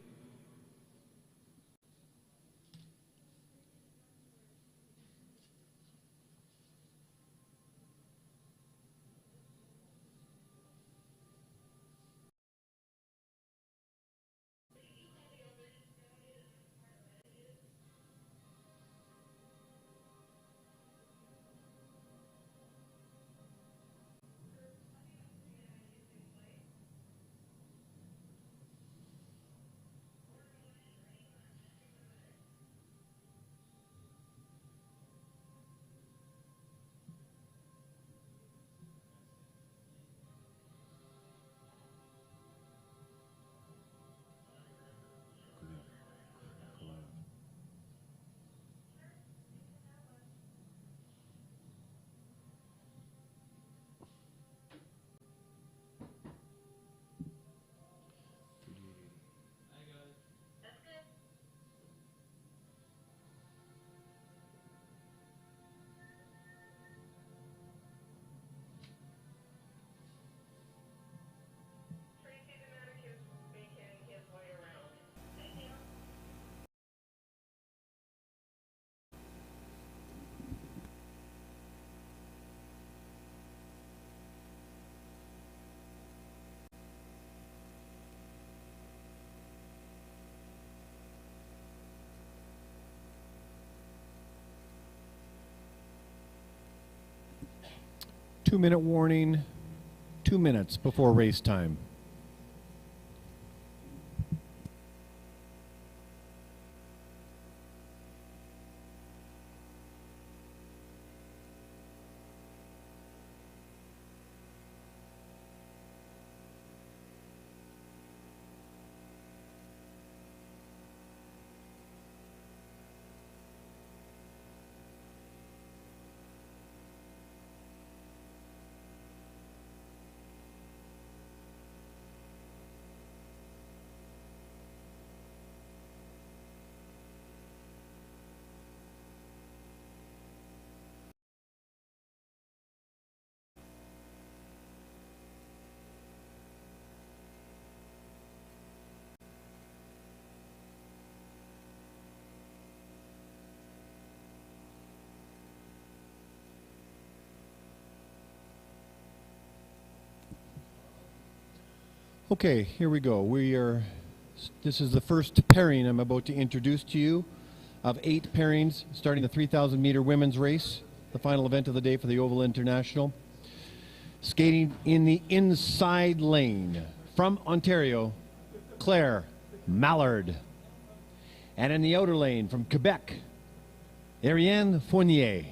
2-minute warning, 2 minutes before race time. Okay, here we go. This is the first pairing I'm about to introduce to you of 8 pairings starting the 3,000 meter women's race, the final event of the day for the Oval International. Skating in the inside lane from Ontario, Claire Mallard. And in the outer lane from Quebec, Ariane Fournier.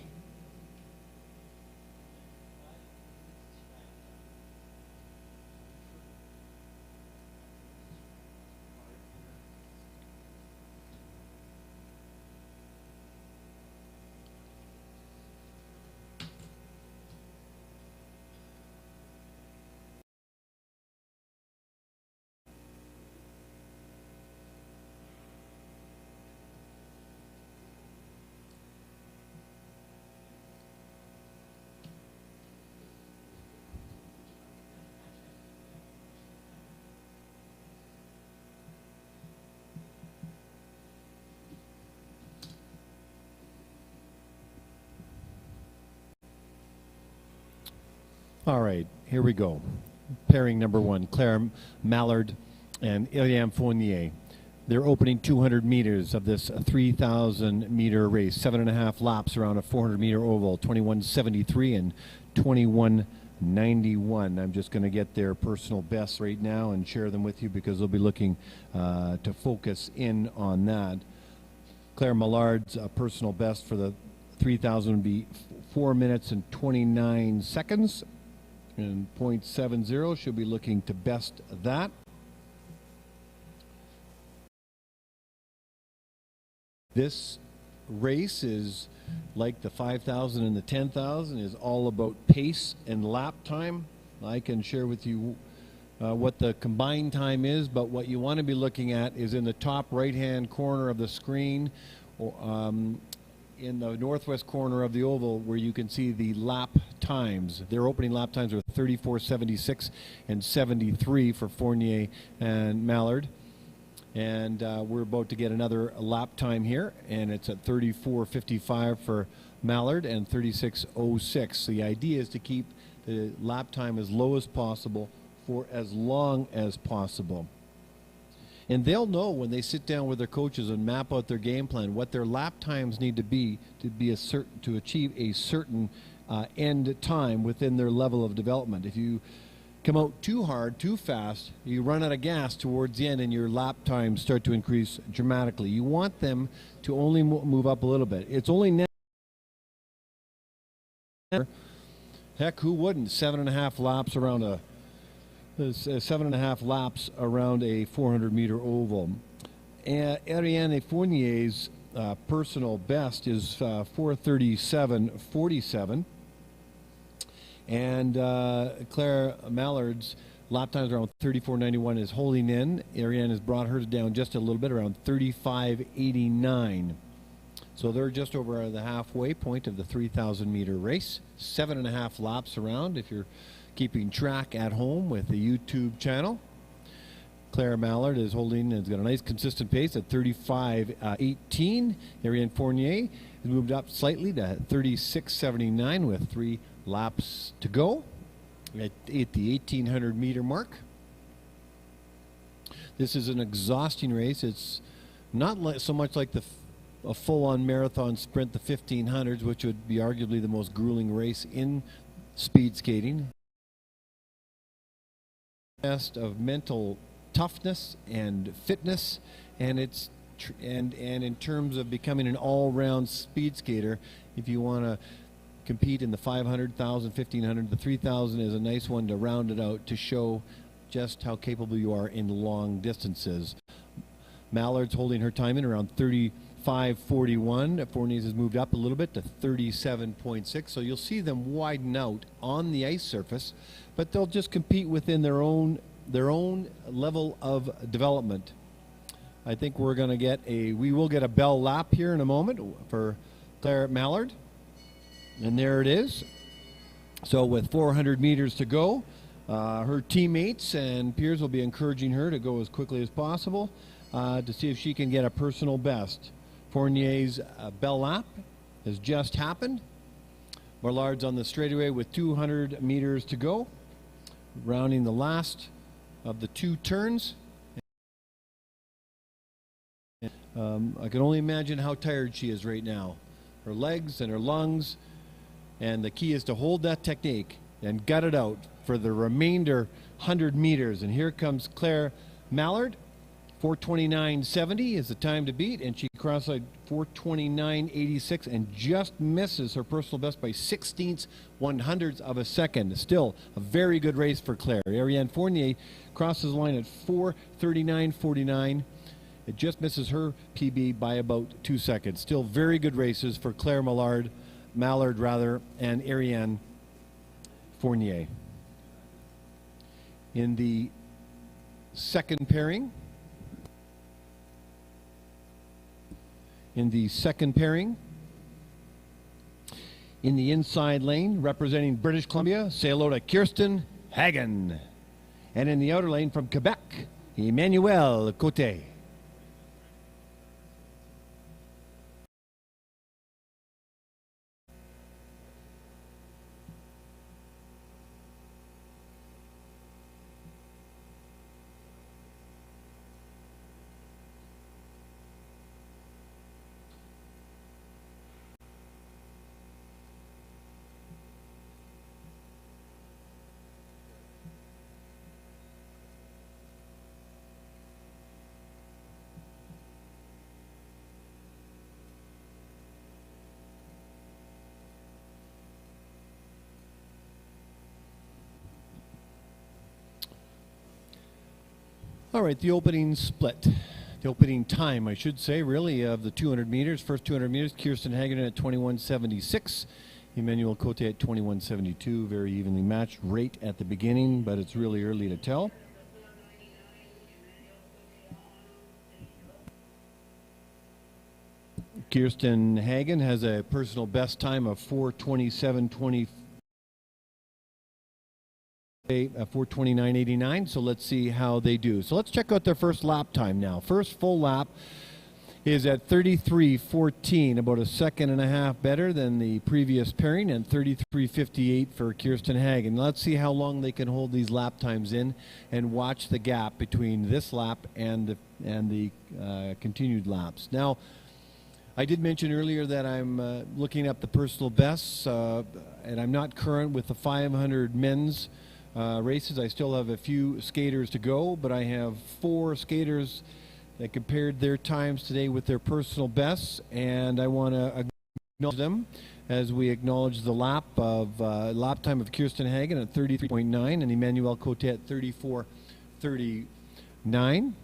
All right, here we go. Pairing number 1, Claire Mallard and Ariane Fournier. They're opening 200 meters of this 3,000 meter race, 7.5 laps around a 400 meter oval, 21:73 and 21:91. I'm just going to get their personal bests right now and share them with you because they'll be looking to focus in on that. Claire Mallard's personal best for the 3,000 would be 4 minutes and 29 seconds. And .70, she'll be looking to best that. This race is like the 5,000 and the 10,000, is all about pace and lap time. I can share with you what the combined time is, but what you want to be looking at is in the top right-hand corner of the screen, or in the northwest corner of the oval, where you can see the lap times. Their opening lap times are 34:76 and 73 for Fournier and Mallard. And we're about to get another lap time here, and it's at 34:55 for Mallard and 36:06. So the idea is to keep the lap time as low as possible for as long as possible. And they'll know when they sit down with their coaches and map out their game plan what their lap times need to be to achieve a certain end time within their level of development. If you come out too hard, too fast, you run out of gas towards the end and your lap times start to increase dramatically. You want them to only move up a little bit. It's only now. Heck, who wouldn't? 7.5 laps around a 7.5 laps around a 400 meter oval. Ariane Fournier's personal best is 4:37.47, and Claire Mallard's lap times around 34:91 is holding in. Ariane has brought hers down just a little bit, around 35:89. So they're just over the halfway point of the 3,000 meter race. 7.5 laps around if you're keeping track at home with the YouTube channel. Claire Mallard is holding, has got a nice consistent pace at 35:18. Ariane Fournier has moved up slightly to 36:79 with 3 laps to go at the 1,800 meter mark. This is an exhausting race. It's not so much like a full-on marathon sprint, the 1,500s, which would be arguably the most grueling race in speed skating. Best of mental toughness and fitness, and and in terms of becoming an all-round speed skater, if you want to compete in the 500, 1,000, 1,500, the 3,000 is a nice one to round it out to show just how capable you are in long distances. Mallard's holding her time in around 35:41. Fournier's has moved up a little bit to 37.6, so you'll see them widen out on the ice surface, but they'll just compete within their own level of development. I think we will get a bell lap here in a moment for Claire Mallard, and there it is. So with 400 meters to go, her teammates and peers will be encouraging her to go as quickly as possible to see if she can get a personal best. Fournier's bell lap has just happened. Mallard's on the straightaway with 200 meters to go, rounding the last of the 2 turns. I can only imagine how tired she is right now. Her legs and her lungs, and the key is to hold that technique and gut it out for the remainder 100 meters. And here comes Claire Mallard. 4:29.70 is the time to beat, and she cross-eyed 4:29.86 and just misses her personal best by 16ths, 100ths of a second. Still a very good race for Claire. Ariane Fournier crosses the line at 4:39.49. It just misses her PB by about 2 seconds. Still very good races for Claire Mallard, and Ariane Fournier. In the second pairing, in the inside lane, representing British Columbia, say hello to Kirsten Hagen. And in the outer lane from Quebec, Emmanuel Cote. All right, the opening split. The opening time, I should say, really, of the 200 meters. First 200 meters, Kirsten Hagen at 21:76. Emmanuel Cote at 21:72. Very evenly matched rate at the beginning, but it's really early to tell. Kirsten Hagen has a personal best time of 4:27.20. 4:29.89, so let's see how they do. So let's check out their first lap time now. First full lap is at 33:14, about a second and a half better than the previous pairing, and 33:58 for Kirsten Hagen. Let's see how long they can hold these lap times in and watch the gap between this lap and the continued laps. Now, I did mention earlier that I'm looking up the personal bests, and I'm not current with the 500 men's races. I still have a few skaters to go, but I have 4 skaters that compared their times today with their personal bests, and I want to acknowledge them as we acknowledge the lap time of Kirsten Hagen at 33.9 and Emmanuel Cote at 34:39,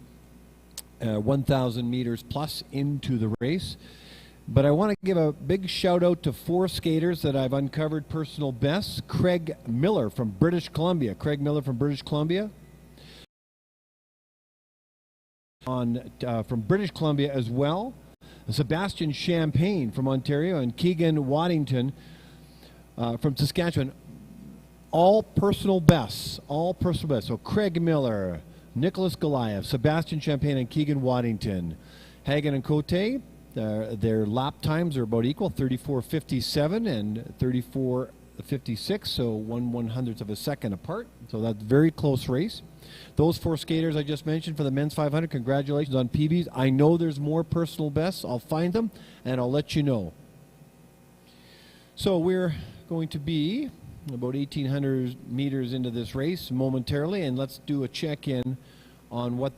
1,000 meters plus into the race. But I want to give a big shout out to 4 skaters that I've uncovered personal bests. Craig Miller from British Columbia. From British Columbia as well. Sebastian Champagne from Ontario and Keegan Waddington from Saskatchewan. All personal bests. So Craig Miller, Nicholas Goliath, Sebastian Champagne, and Keegan Waddington. Hagen and Cote. Their lap times are about equal, 34:57 and 34:56, so 1/100th of a second apart. So that's a very close race. Those 4 skaters I just mentioned for the men's 500, congratulations on PBs. I know there's more personal bests. I'll find them, and I'll let you know. So we're going to be about 1,800 meters into this race momentarily, and let's do a check-in on what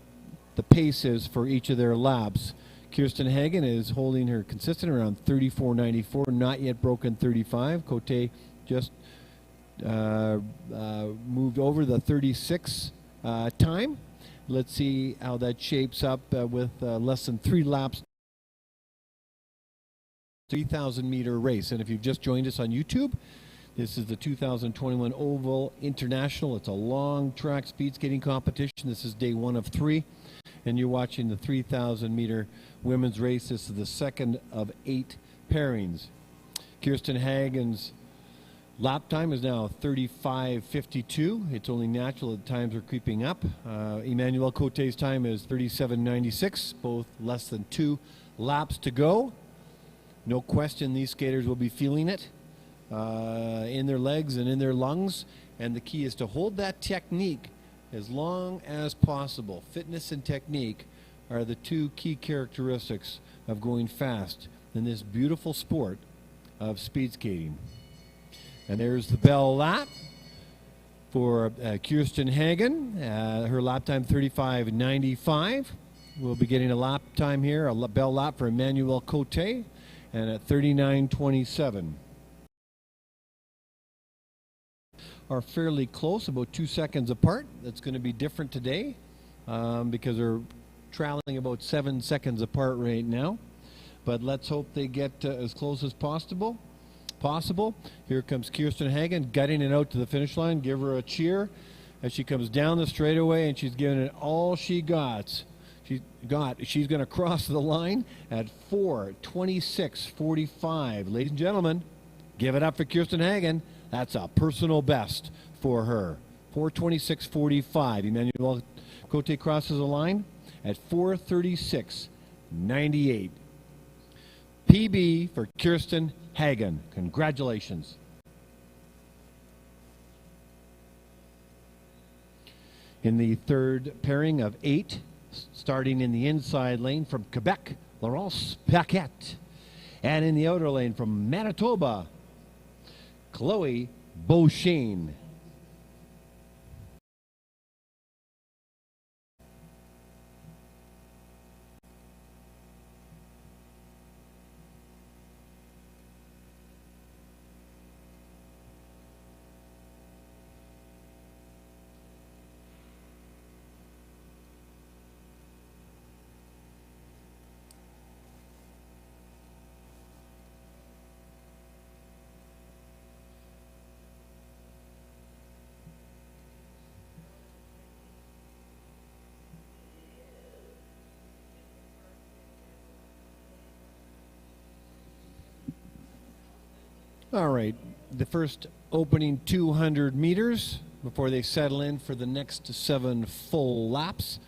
the pace is for each of their laps. Kirsten Hagen is holding her consistent around 34.94, not yet broken 35. Cote just moved over the 36 time. Let's see how that shapes up with less than 3 laps. 3,000 meter race. And if you've just joined us on YouTube, this is the 2021 Oval International. It's a long track speed skating competition. This is day 1 of 3. And you're watching the 3,000 meter women's race. This is the second of 8 pairings. Kirsten Hagen's lap time is now 35.52. It's only natural that times are creeping up. Emmanuel Cote's time is 37.96, both less than 2 laps to go. No question these skaters will be feeling it in their legs and in their lungs. And the key is to hold that technique as long as possible. Fitness and technique are the 2 key characteristics of going fast in this beautiful sport of speed skating. And there's the bell lap for Kirsten Hagen. Her lap time 35.95. We'll be getting a lap time here, a bell lap for Emmanuel Cote, and at 39.27. Are fairly close, about 2 seconds apart. That's going to be different today because they're traveling about 7 seconds apart right now. But let's hope they get as close as possible. Here comes Kirsten Hagen, gutting it out to the finish line. Give her a cheer as she comes down the straightaway, and she's giving it all she got. She's going to cross the line at 4:26.45. Ladies and gentlemen, give it up for Kirsten Hagen. That's a personal best for her. 4:26.45. Emmanuel Cote crosses the line at 4:36.98. PB for Kirsten Hagen. Congratulations. In the third pairing of 8, starting in the inside lane from Quebec, Laurence Paquette. And in the outer lane from Manitoba, Chloe Beauchesne. All right, the first opening 200 meters before they settle in for the next 7 full laps.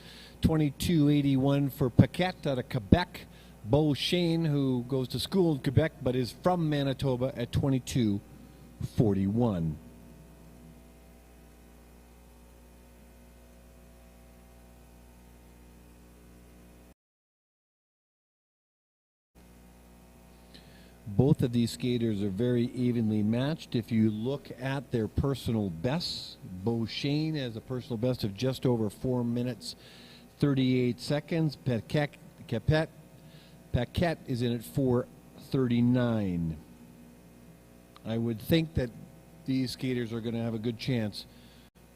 22.81 for Paquette out of Quebec. Beauchesne, who goes to school in Quebec but is from Manitoba, at 22.41. Both of these skaters are very evenly matched. If you look at their personal bests, Beauchesne has a personal best of just over 4 minutes, 38 seconds. Paquette is in at 4:39. I would think that these skaters are going to have a good chance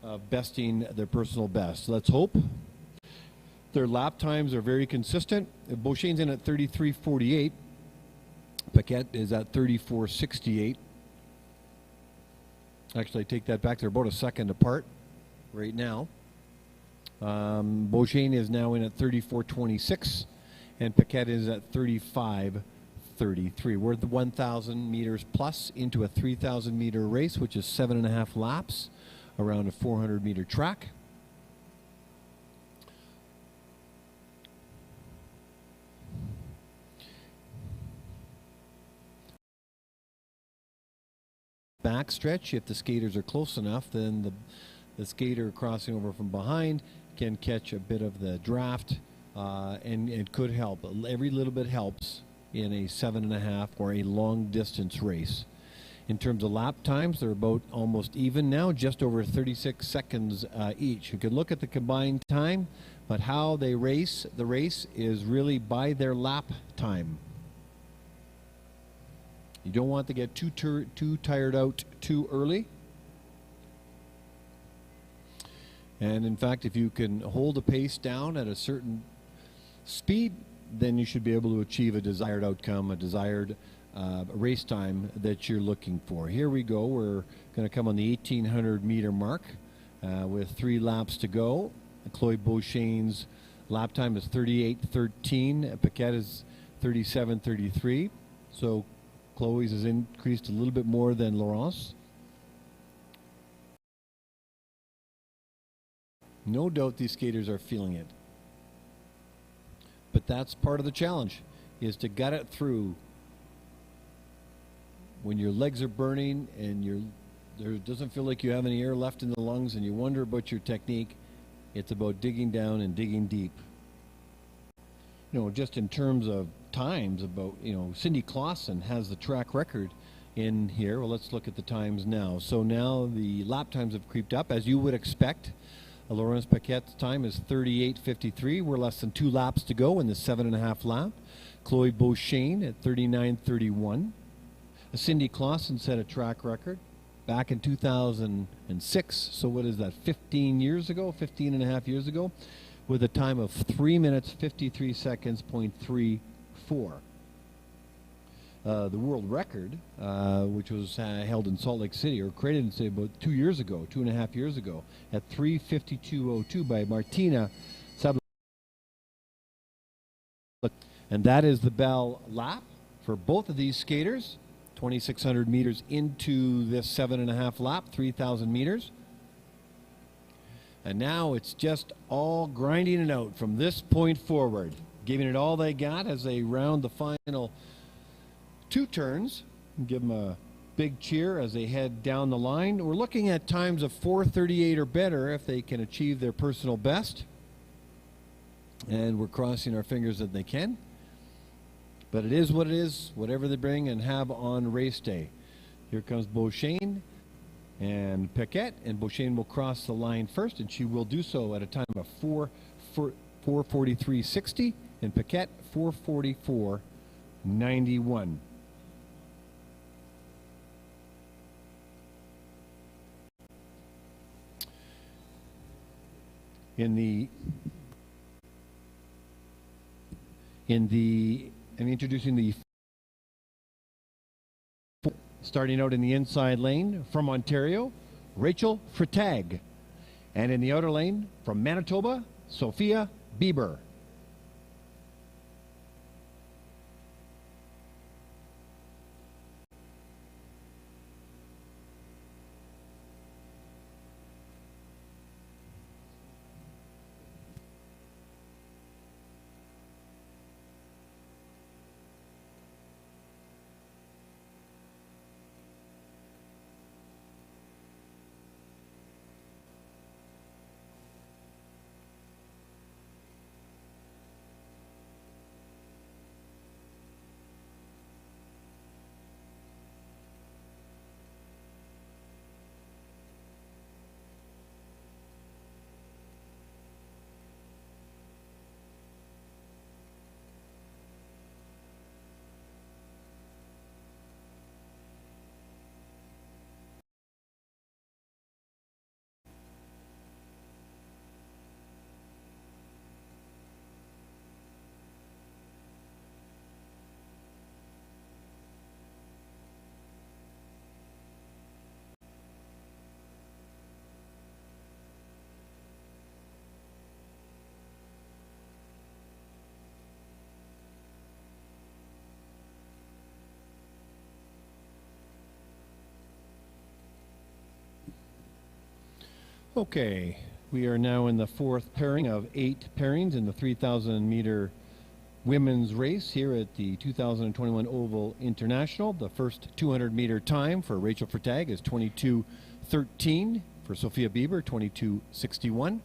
of besting their personal best. Let's hope. Their lap times are very consistent. Beauchene's in at 33.48. Paquette is at 34.68. Actually, I take that back. They're about a second apart right now. Beauchesne is now in at 34.26, and Paquette is at 35.33. We're the 1,000 meters plus into a 3,000 meter race, which is 7.5 laps around a 400 meter track. Backstretch, if the skaters are close enough, then the skater crossing over from behind can catch a bit of the draft, and it could help. Every little bit helps in a 7.5 or a long distance race. In terms of lap times, they're about almost even now, just over 36 seconds each. You can look at the combined time, but how they race the race is really by their lap time. You don't want to get too tired out too early. And in fact, if you can hold a pace down at a certain speed, then you should be able to achieve a desired outcome, a desired race time that you're looking for. Here we go. We're going to come on the 1800 meter mark with 3 laps to go. Chloe Beauchene's lap time is 38:13. Paquette is 37:33. So Chloe's has increased a little bit more than Laurence. No doubt these skaters are feeling it. But that's part of the challenge, is to gut it through when your legs are burning and there doesn't feel like you have any air left in the lungs and you wonder about your technique. It's about digging down and digging deep. You know, just in terms of times, about, you know, Cindy Clausen has the track record in here. Well, let's look at the times now. So now the lap times have creeped up, as you would expect. Laurence Paquette's time is 38:53. We're less than 2 laps to go in the 7.5 lap. Chloe Beauchene at 39:31. Cindy Clausen set a track record back in 2006. So what is that, 15 years ago, 15 and a half years ago, with a time of 3 minutes, 53 seconds, .34. The world record, which was held in Salt Lake City, or created in about 2 years ago, 2.5 years ago, at 3:52.02 by Martina Sablikova. And that is the bell lap for both of these skaters. 2,600 meters into this 7.5 lap, 3,000 meters. And now it's just all grinding it out from this point forward, giving it all they got as they round the final 2 turns. Give them a big cheer as they head down the line. We're looking at times of 4:38 or better if they can achieve their personal best. And we're crossing our fingers that they can. But it is what it is, whatever they bring and have on race day. Here comes Beauchene and Paquette, and Beauchene will cross the line first, and she will do so at a time of 4:43.60, and Paquette 4:44.91. I'm introducing the, starting out in the inside lane from Ontario, Rachel Freitag. And in the outer lane from Manitoba, Sophia Bieber. Okay, we are now in the 4th pairing of 8 pairings in the 3,000 meter women's race here at the 2021 Oval International. The first 200 meter time for Rachel Freitag is 22:13. For Sophia Bieber, 22:61.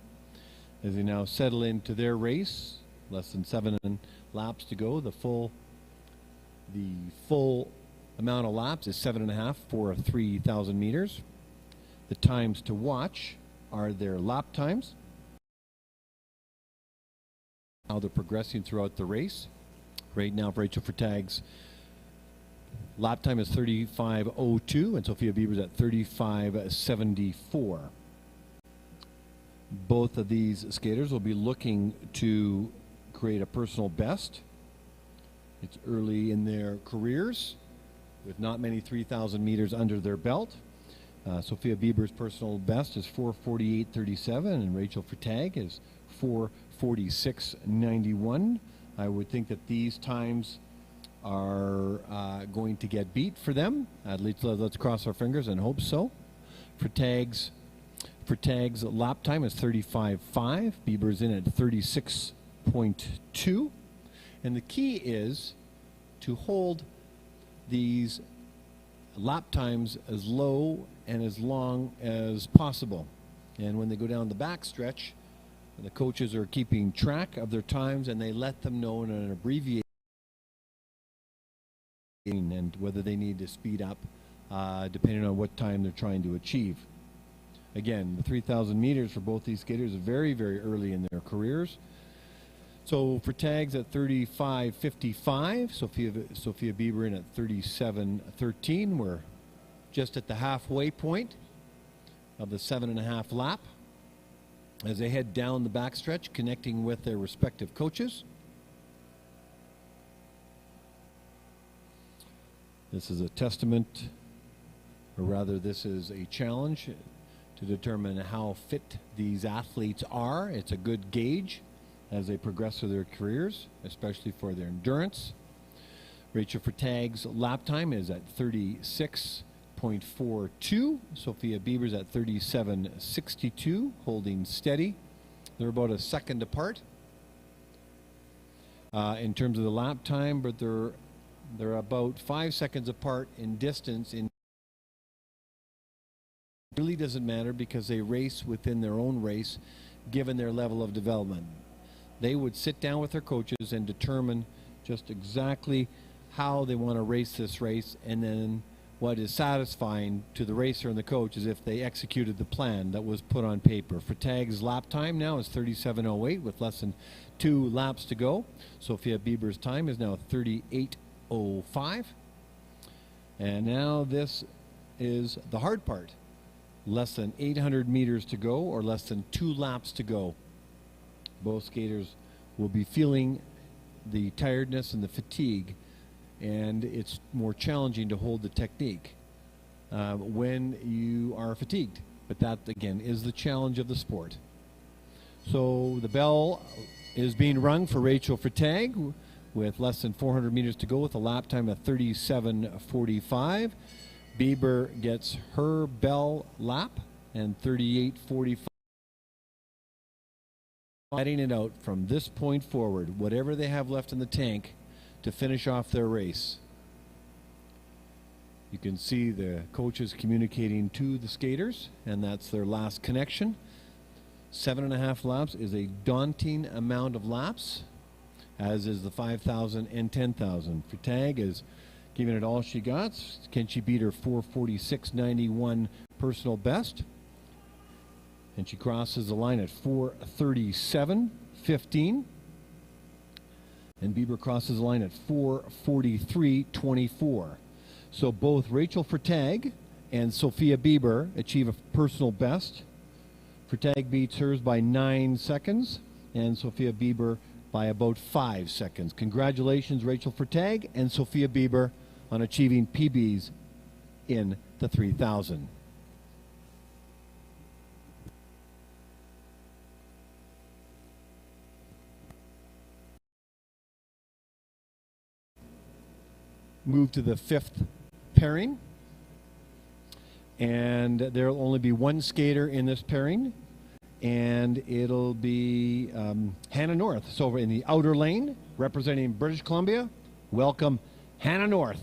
As they now settle into their race, less than 7 laps to go. The full amount of laps is 7.5 for 3,000 meters. The times to watch are their lap times, how they're progressing throughout the race. Right now, for Rachel Freitag's lap time is 35:02, and Sophia Bieber's at 35:74. Both of these skaters will be looking to create a personal best. It's early in their careers, with not many 3,000 meters under their belt. Sophia Bieber's personal best is 4:48.37, and Rachel Freitag is 4:46.91. I would think that these times are going to get beat for them. At least let's cross our fingers and hope so. Freitag's lap time is 35.5. Bieber's in at 36.2. And the key is to hold these lap times as low and as long as possible. And when they go down the back stretch, the coaches are keeping track of their times, and they let them know in an abbreviation and whether they need to speed up depending on what time they're trying to achieve. Again, the 3,000 meters for both these skaters is very, very early in their careers. So Freitag's at 35.55, Sophia Bieber in at 37.13. We're just at the halfway point of the 7.5 lap as they head down the backstretch, connecting with their respective coaches. This is a testament, or rather this is a challenge to determine how fit these athletes are. It's a good gauge as they progress through their careers, especially for their endurance. Rachel Freitag's lap time is at 36.42. Sophia Bieber's at 37.62, holding steady. They're about a second apart in terms of the lap time, but they're about 5 seconds apart in distance. It really doesn't matter because they race within their own race, given their level of development. They would sit down with their coaches and determine just exactly how they want to race this race, and then what is satisfying to the racer and the coach is if they executed the plan that was put on paper. Freitag's lap time now is 37:08 with less than 2 laps to go. Sophia Bieber's time is now 38:05. And now this is the hard part. Less than 800 meters to go, or less than 2 laps to go. Both skaters will be feeling the tiredness and the fatigue, and it's more challenging to hold the technique when you are fatigued. But that, again, is the challenge of the sport. So the bell is being rung for Rachel Freitag with less than 400 meters to go with a lap time of 37:45. Bieber gets her bell lap and 38:45. Letting it out from this point forward, whatever they have left in the tank to finish off their race. You can see the coaches communicating to the skaters, and that's their last connection. 7.5 laps is a daunting amount of laps, as is the 5,000 and 10,000. Freitag is giving it all she got. Can she beat her 4:46.91 personal best? And she crosses the line at 4:37.15. And Bieber crosses the line at 4:43.24. So both Rachel Freitag and Sophia Bieber achieve a personal best. Freitag beats hers by 9 seconds, and Sophia Bieber by about 5 seconds. Congratulations, Rachel Freitag and Sophia Bieber, on achieving PBs in the 3,000. Move to the 5th pairing, and there will only be one skater in this pairing, and it'll be Hannah North. So in the outer lane, representing British Columbia, welcome Hannah North.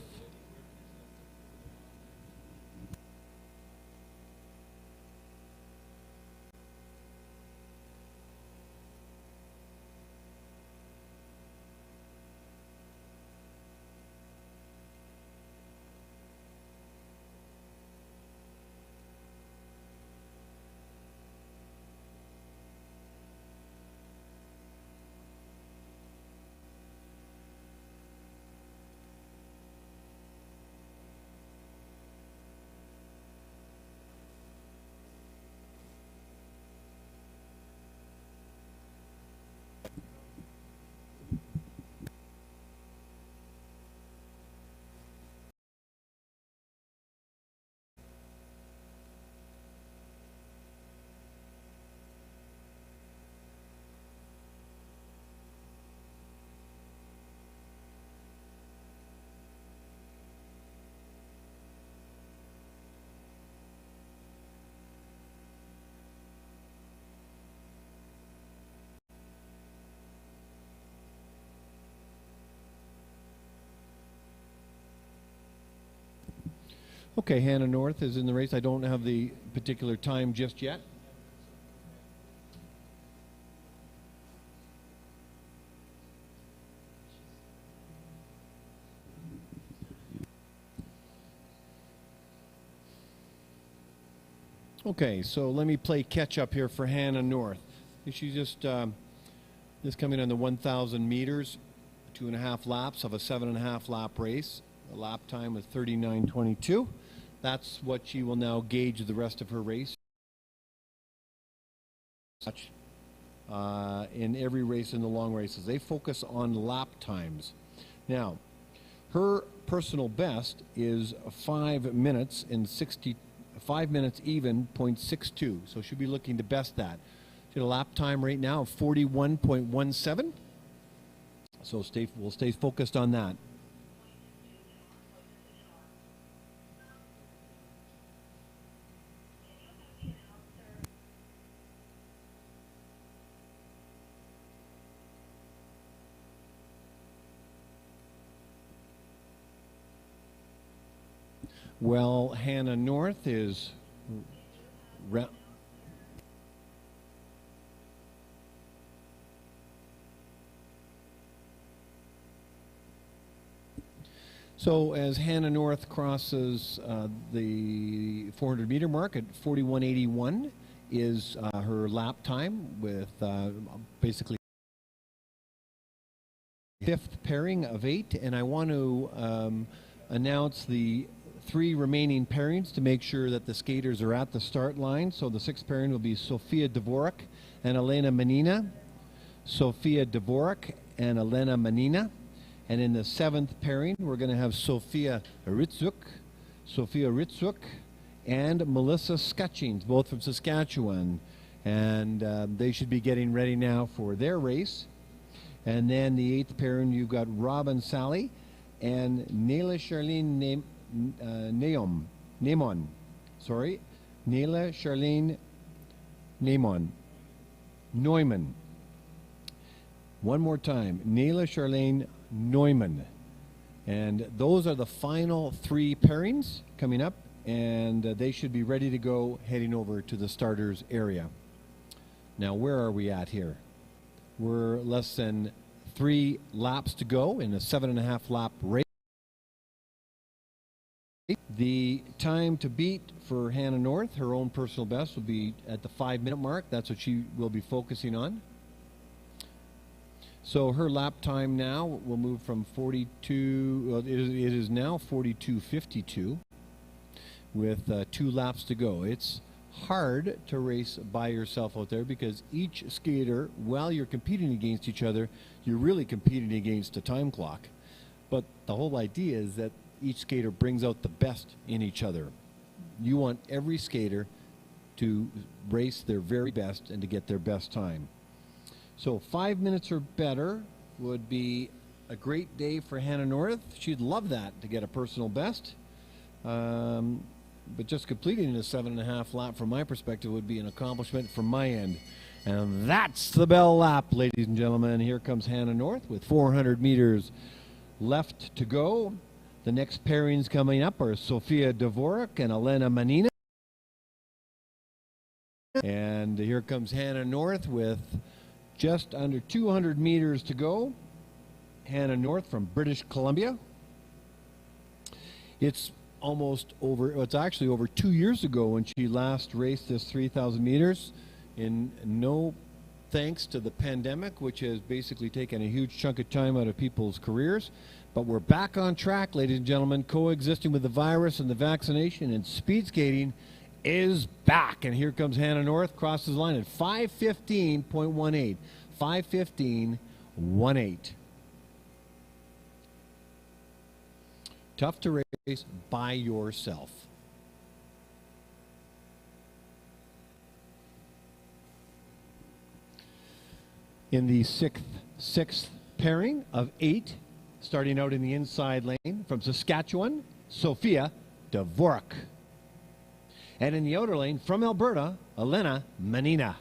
Okay, Hannah North is in the race. I don't have the particular time just yet. Okay, so let me play catch up here for Hannah North. She's just coming on the 1,000 meters, 2.5 laps of a 7.5 lap race. A lap time of 39:22. That's what she will now gauge the rest of her race. In every race in the long races, they focus on lap times. Now, her personal best is 5 minutes and 5 minutes even 0.62. So she'll be looking to best that. She had a lap time right now of 41.17. So we'll stay focused on that. Well, Hannah North is so as Hannah North crosses the 400-meter mark at 41:81 is her lap time with basically fifth pairing of 8, and I want to announce the 3 remaining pairings to make sure that the skaters are at the start line. So the 6th pairing will be Sofia Dvorak and Elena Manina. Sofia Dvorak and Elena Manina. And in the 7th pairing, we're going to have Sofia Ritsuk and Melissa Skutchings, both from Saskatchewan. And they should be getting ready now for their race. And then the 8th pairing, you've got Robin Sally and Nela Charlene Neymon. Sorry. Nela Charlene Neumann. One more time. Nela Charlene Neumann. And those are the final 3 pairings coming up, and they should be ready to go heading over to the starters area. Now, where are we at here? We're less than 3 laps to go in a 7.5 lap race. The time to beat for Hannah North, her own personal best, will be at the 5-minute mark. That's what she will be focusing on. So her lap time now will move from 42, well, it is now 42:52 with 2 laps to go. It's hard to race by yourself out there because each skater, while you're competing against each other, you're really competing against a time clock. But the whole idea is that each skater brings out the best in each other. You want every skater to race their very best and to get their best time. So 5 minutes or better would be a great day for Hannah North. She'd love that, to get a personal best. But just completing a 7.5 lap from my perspective would be an accomplishment from my end. And that's the bell lap, ladies and gentlemen. Here comes Hannah North with 400 meters left to go. The next pairings coming up are Sofia Dvorak and Elena Manina. And here comes Hannah North with just under 200 meters to go. Hannah North from British Columbia. It's almost over, it's actually over 2 years ago when she last raced this 3,000 meters. In no thanks to the pandemic, which has basically taken a huge chunk of time out of people's careers. But we're back on track, ladies and gentlemen, coexisting with the virus and the vaccination, and speed skating is back. And here comes Hannah North, crosses the line at 5:15.18. 5:15.18. Tough to race by yourself. In the sixth pairing of 8, starting out in the inside lane from Saskatchewan, Sofia Dvorak. And in the outer lane from Alberta, Elena Manina.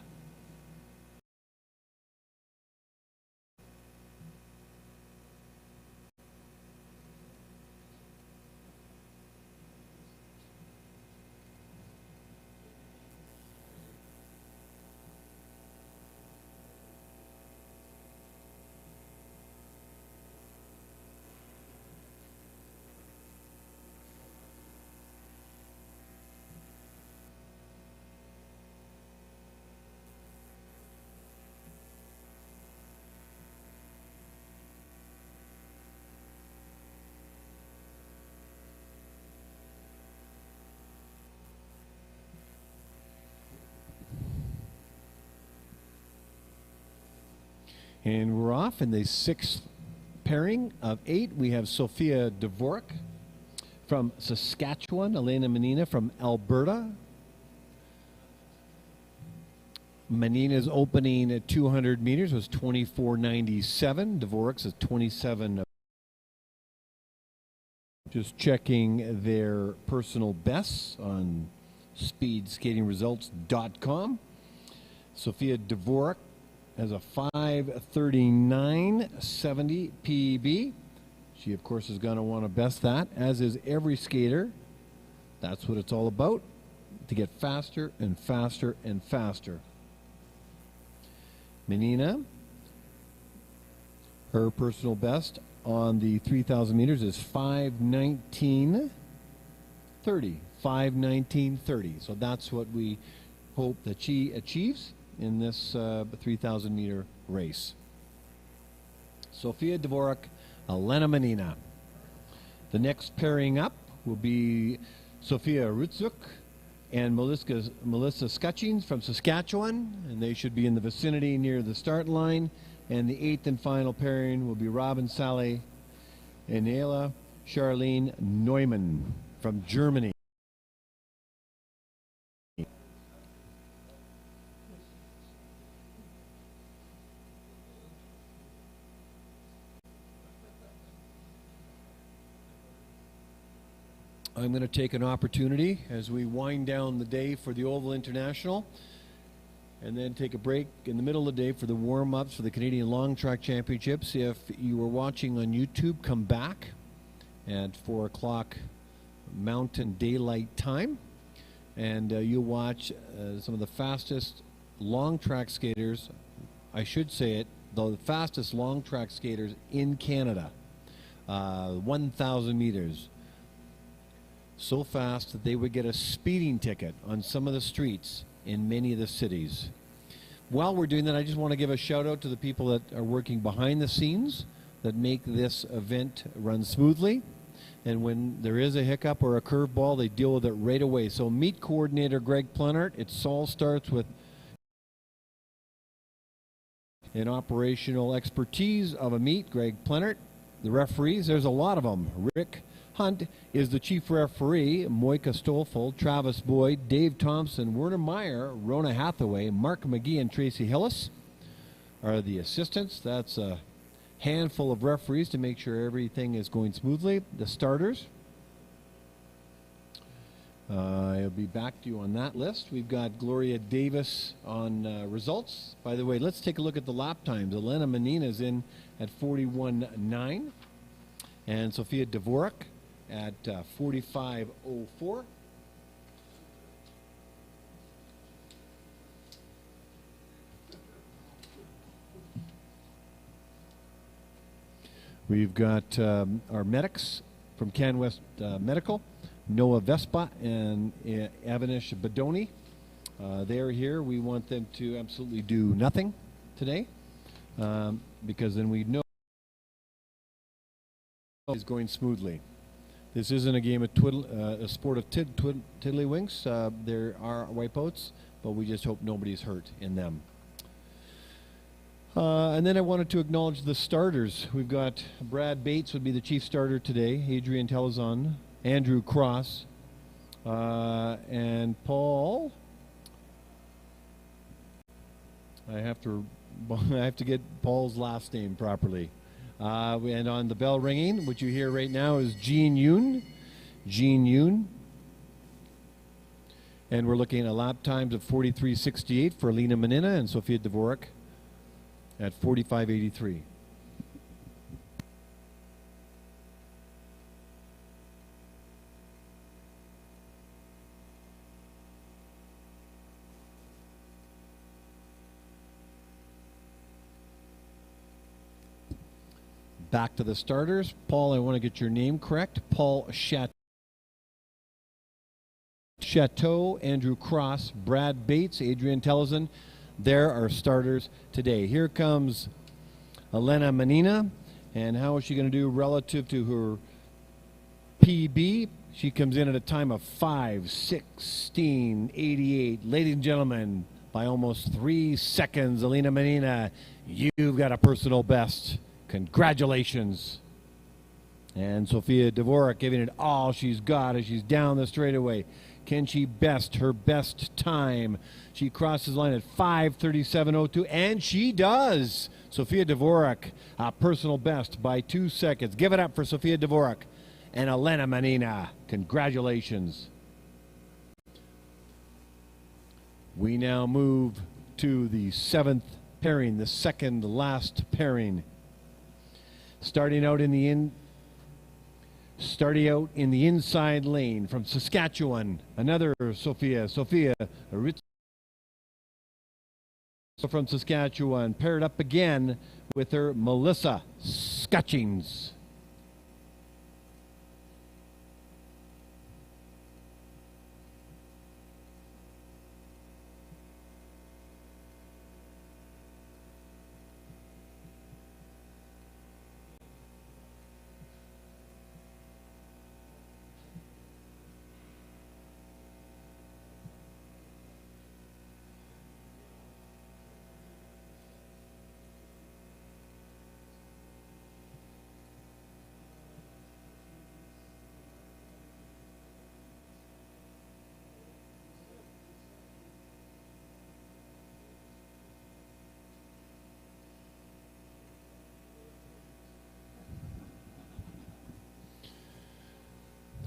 And we're off in the sixth pairing of 8. We have Sofia Dvorak from Saskatchewan, Elena Menina from Alberta. Menina's opening at 200 meters was 24.97. Dvorak's is 27. Just checking their personal bests on speedskatingresults.com. Sofia Dvorak has a 5:39.70 PB. She, of course, is going to want to best that, as is every skater. That's what it's all about, to get faster and faster and faster. Menina, her personal best on the 3,000 meters is 5:19.30. 5:19.30. So that's what we hope that she achieves in this 3,000 meter race. Sofia Dvorak, Elena Menina. The next pairing up will be Sofia Rutzuk and Melissa Skutchings from Saskatchewan, and they should be in the vicinity near the start line. And the 8th and final pairing will be Robin Saleh and Ayla Charlene Neumann from Germany. I'm going to take an opportunity as we wind down the day for the Oval International, and then take a break in the middle of the day for the warm-ups for the Canadian Long Track Championships. If you were watching on YouTube, come back at 4 o'clock Mountain Daylight Time, and you'll watch some of the fastest long track skaters, I should say it, the fastest long track skaters in Canada, 1,000 meters. So fast that they would get a speeding ticket on some of the streets in many of the cities. While we're doing that, I just want to give a shout out to the people that are working behind the scenes that make this event run smoothly. And when there is a hiccup or a curveball, they deal with it right away. So meet coordinator Greg Plenart. It all starts with an operational expertise of a meet, Greg Plenart. The referees, there's a lot of them. Rick Hunt is the chief referee. Moika Stolfel, Travis Boyd, Dave Thompson, Werner Meyer, Rona Hathaway, Mark McGee, and Tracy Hillis are the assistants. That's a handful of referees to make sure everything is going smoothly. The starters, I'll be back to you on that list. We've got Gloria Davis on results. By the way, let's take a look at the lap times. Elena Menina is in at 41.9, and Sofia Dvorak at 45.04. We've got our medics from CanWest Medical, Noah Vespa and Avanish Badoni. They're here. We want them to absolutely do nothing today, because then we know it's going smoothly. This isn't a game of a sport of tiddlywinks. There are wipeouts, but we just hope nobody's hurt in them. And then I wanted to acknowledge the starters. We've got Brad Bates would be the chief starter today, Adrian Telezon, Andrew Cross, and Paul. I have to get Paul's last name properly. And on the bell ringing, what you hear right now is Jean Yoon. Jean Yoon. And we're looking at lap times of 43.68 for Elena Menina and Sofia Dvorak at 45.83. Back to the starters. Paul, I want to get your name correct. Paul Chateau, Andrew Cross, Brad Bates, Adrian Telezon. There are starters today. Here comes Elena Menina. And how is she going to do relative to her PB? She comes in at a time of 5:16.88. Ladies and gentlemen, by almost 3 seconds. Elena Menina, you've got a personal best. Congratulations. And Sofia Dvorak giving it all she's got as she's down the straightaway. Can she best her best time? She crosses the line at 5:37.02, and she does. Sofia Dvorak, a personal best by 2 seconds. Give it up for Sofia Dvorak and Elena Menina. Congratulations. We now move to the 7th pairing, the second last pairing. Starting out in the inside lane from Saskatchewan, another Sofia Ritz from Saskatchewan, paired up again with her Melissa Scutchings.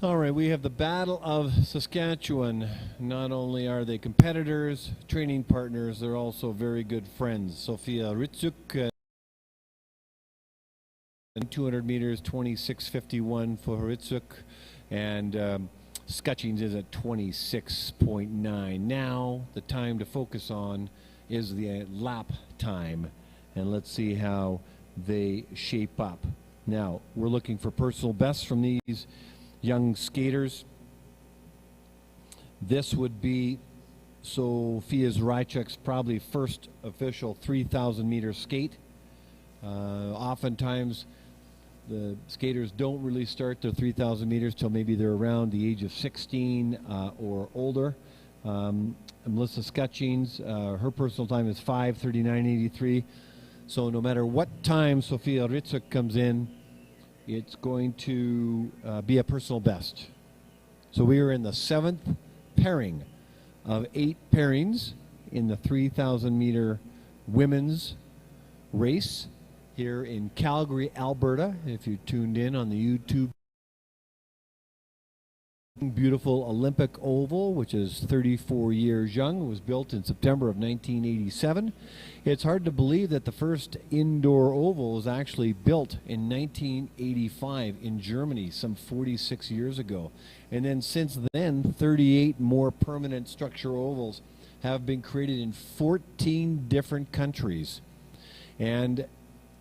All right, we have the Battle of Saskatchewan. Not only are they competitors, training partners, they're also very good friends. Sofia Ritsouk, 200 meters, 26:51 for Ritsouk, and Scutchings is at 26.9. Now, the time to focus on is the lap time, and let's see how they shape up. Now, we're looking for personal bests from these young skaters. This would be Sofia Zarychuk's probably first official 3,000 meter skate. Oftentimes the skaters don't really start their 3,000 meters till maybe they're around the age of 16 or older. Melissa Scutchings, her personal time is 5:39.83. So no matter what time Sofia Ritsouk comes in, it's going to be a personal best. So we are in the 7th pairing of 8 pairings in the 3,000 meter women's race here in Calgary, Alberta. If you tuned in on the YouTube, beautiful Olympic oval, which is 34 years young. It was built in September of 1987. It's hard to believe that the first indoor oval was actually built in 1985 in Germany, some 46 years ago. And then since then, 38 more permanent structure ovals have been created in 14 different countries. And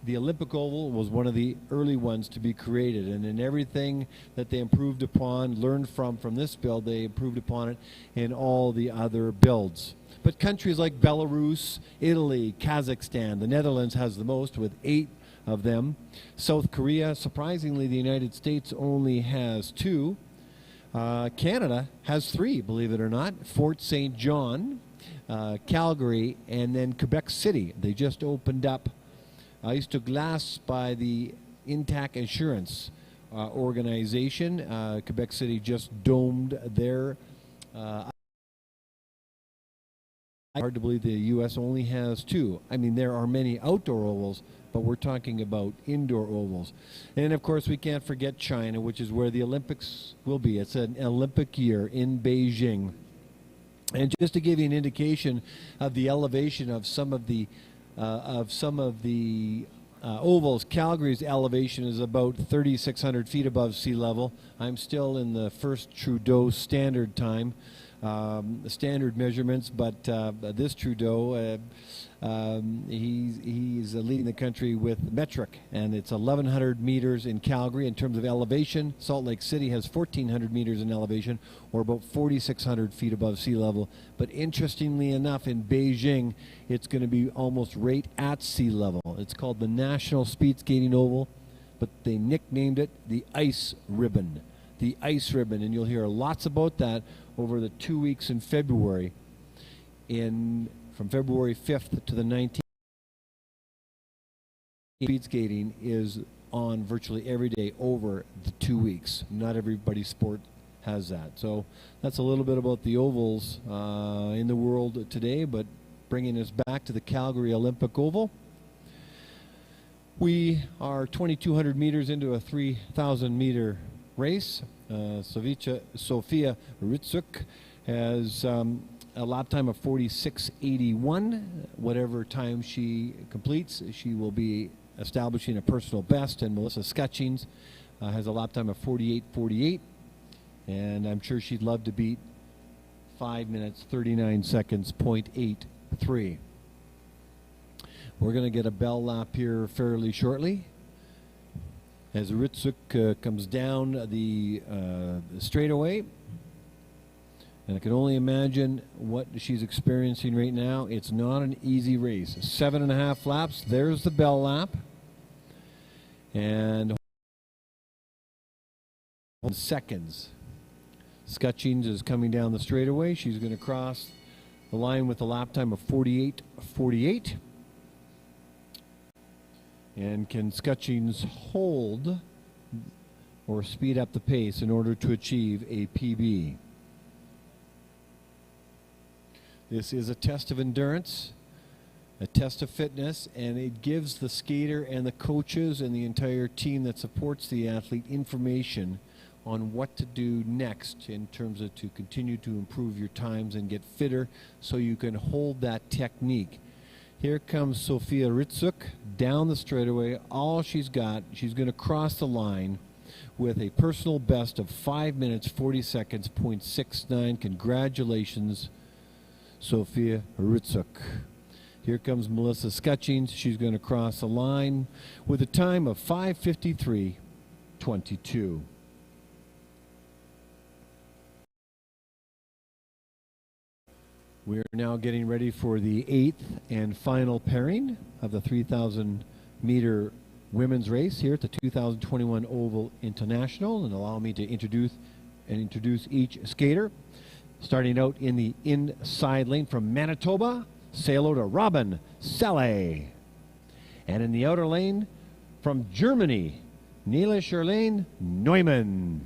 the Olympic Oval was one of the early ones to be created, and in everything that they improved upon, learned from this build, they improved upon it in all the other builds. But countries like Belarus, Italy, Kazakhstan, the Netherlands has the most with 8 of them. South Korea, surprisingly, the United States only has 2. Canada has 3, believe it or not. Fort St. John, Calgary, and then Quebec City. They just opened up Ice to Glass by the Intact Insurance organization. Quebec City just domed their. Hard to believe the U.S. only has 2. I mean, there are many outdoor ovals, but we're talking about indoor ovals. And of course, we can't forget China, which is where the Olympics will be. It's an Olympic year in Beijing. And just to give you an indication of the elevation of some of the ovals, Calgary's elevation is about 3,600 feet above sea level. I'm still in the first Trudeau standard time, standard measurements, but this Trudeau, he's leading the country with metric, and it's 1,100 meters in Calgary in terms of elevation. Salt Lake City has 1,400 meters in elevation, or about 4,600 feet above sea level. But interestingly enough, in Beijing, it's going to be almost right at sea level. It's called the National Speed Skating Oval, but they nicknamed it the Ice Ribbon. The Ice Ribbon, and you'll hear lots about that over the 2 weeks in February in from February 5th to the 19th. Speed skating is on virtually every day over the 2 weeks. Not everybody's sport has that. So that's a little bit about the ovals in the world today, but bringing us back to the Calgary Olympic Oval. We are 2,200 meters into a 3,000 meter race. Sofia Ritsuk has a lap time of 46.81. Whatever time she completes, she will be establishing a personal best. And Melissa Skutchings has a lap time of 48.48. And I'm sure she'd love to beat 5 minutes, 39 seconds, 0.83. We're going to get a bell lap here fairly shortly as Ritsuk comes down the straightaway. And I can only imagine what she's experiencing right now. It's not an easy race. 7.5 laps. There's the bell lap. And seconds. Skutchings is coming down the straightaway. She's going to cross the line with a lap time of 48.48. And can Skutchings hold or speed up the pace in order to achieve a PB? This is a test of endurance, a test of fitness, and it gives the skater and the coaches and the entire team that supports the athlete information on what to do next in terms of to continue to improve your times and get fitter so you can hold that technique. Here comes Sofia Ritsuk down the straightaway. All she's got, she's going to cross the line with a personal best of 5 minutes, 40 seconds, 0.69. Congratulations, Sofia Ritsuk. Here comes Melissa Skutchings. She's going to cross the line with a time of 5:53.22. We're now getting ready for the 8th and final pairing of the 3,000 meter women's race here at the 2021 Oval International. And allow me to introduce each skater. Starting out in the inside lane from Manitoba, say hello to Robin Selle. And in the outer lane from Germany, Nele Charlene Neumann.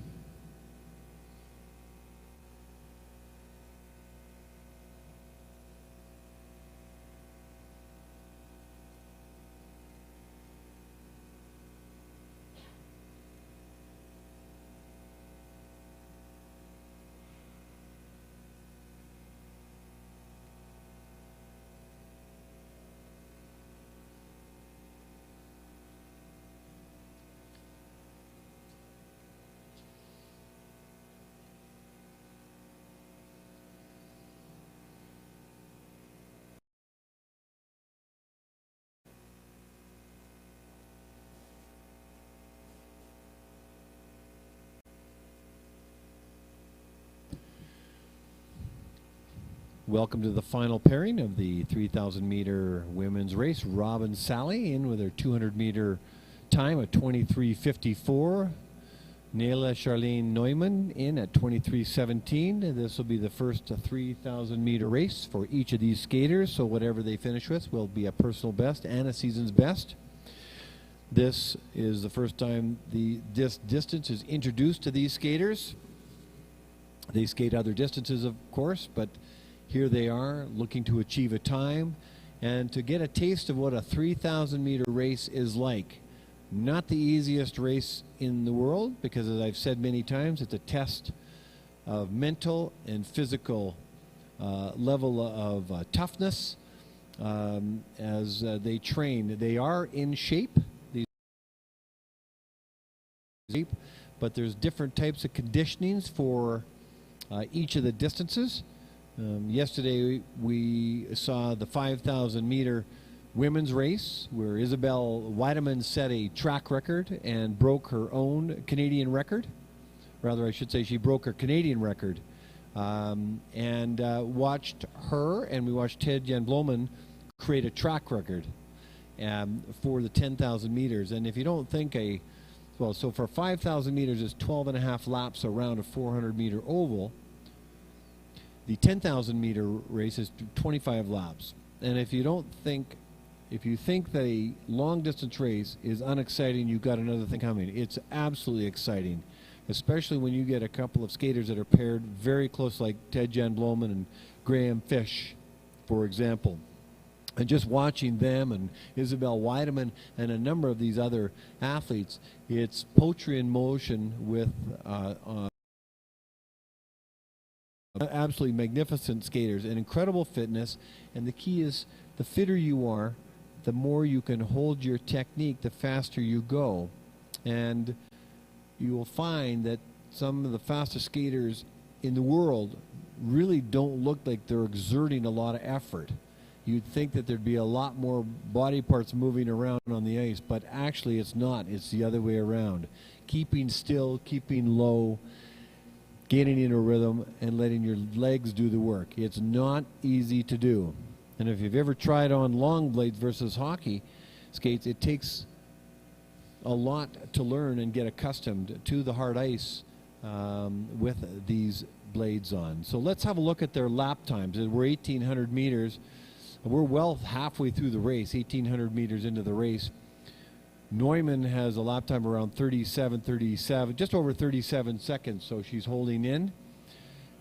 Welcome to the final pairing of the 3,000 meter women's race. Robin Selle in with her 200 meter time at 23:54. Nele Charlene Neumann in at 23:17. This will be the first 3,000 meter race for each of these skaters, so whatever they finish with will be a personal best and a season's best. This is the first time this distance is introduced to these skaters. They skate other distances, of course, but here they are looking to achieve a time and to get a taste of what a 3,000 meter race is like. Not the easiest race in the world because, as I've said many times, it's a test of mental and physical level of toughness as they train. They are in shape, but there's different types of conditionings for each of the distances. Yesterday we saw the 5,000 meter women's race where Isabelle Weideman set a track record and broke her own Canadian record. Rather, I should say she broke her Canadian record. And watched her, and we watched Ted Jan Bloemen create a track record for the 10,000 meters. And if you don't think so for 5,000 meters is 12.5 laps around a 400 meter oval. The 10,000 meter race is 25 laps. And if you think that a long distance race is unexciting, you've got another thing coming. It's absolutely exciting, especially when you get a couple of skaters that are paired very close, like Ted Jan Bloemen and Graham Fish, for example. And just watching them and Isabel Weideman and a number of these other athletes, it's poetry in motion with absolutely magnificent skaters and incredible fitness. And the key is, the fitter you are, the more you can hold your technique, the faster you go. And you will find that some of the fastest skaters in the world really don't look like they're exerting a lot of effort. You'd think that there'd be a lot more body parts moving around on the ice, but actually it's not. It's the other way around. Keeping still, keeping low, getting in a rhythm, and letting your legs do the work. It's not easy to do. And if you've ever tried on long blades versus hockey skates, it takes a lot to learn and get accustomed to the hard ice with these blades on. So let's have a look at their lap times. We're 1,800 meters. We're well halfway through the race, 1,800 meters into the race. Neumann has a lap time around 37, just over 37 seconds, so she's holding in.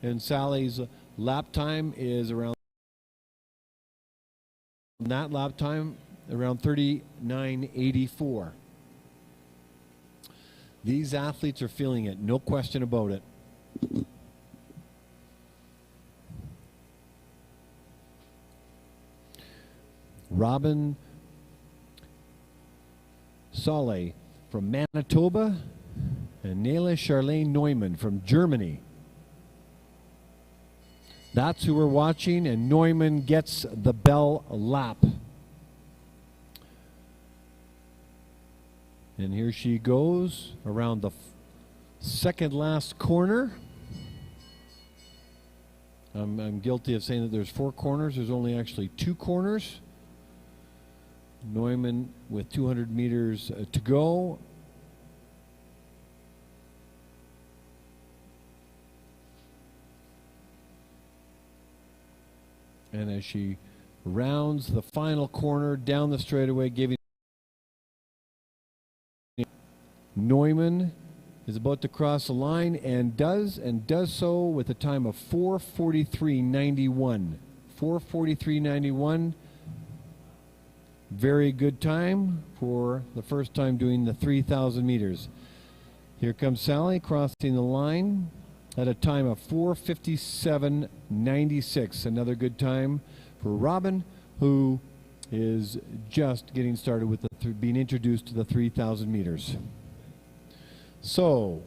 And Sally's lap time is around, that lap time, around 39.84. These athletes are feeling it, no question about it. Robin Saleh from Manitoba and Nele Charlene Neumann from Germany. That's who we're watching, and Neumann gets the bell lap. And here she goes around the second last corner. I'm guilty of saying that there's 4 corners. There's only actually 2 corners. Neumann with 200 meters to go. And as she rounds the final corner down the straightaway, giving Neumann is about to cross the line and does so with a time of 4:43.91. 4:43.91. Very good time for the first time doing the 3,000 meters. Here comes Sally crossing the line at a time of 4:57.96. Another good time for Robin, who is just getting started with being introduced to the 3,000 meters. So,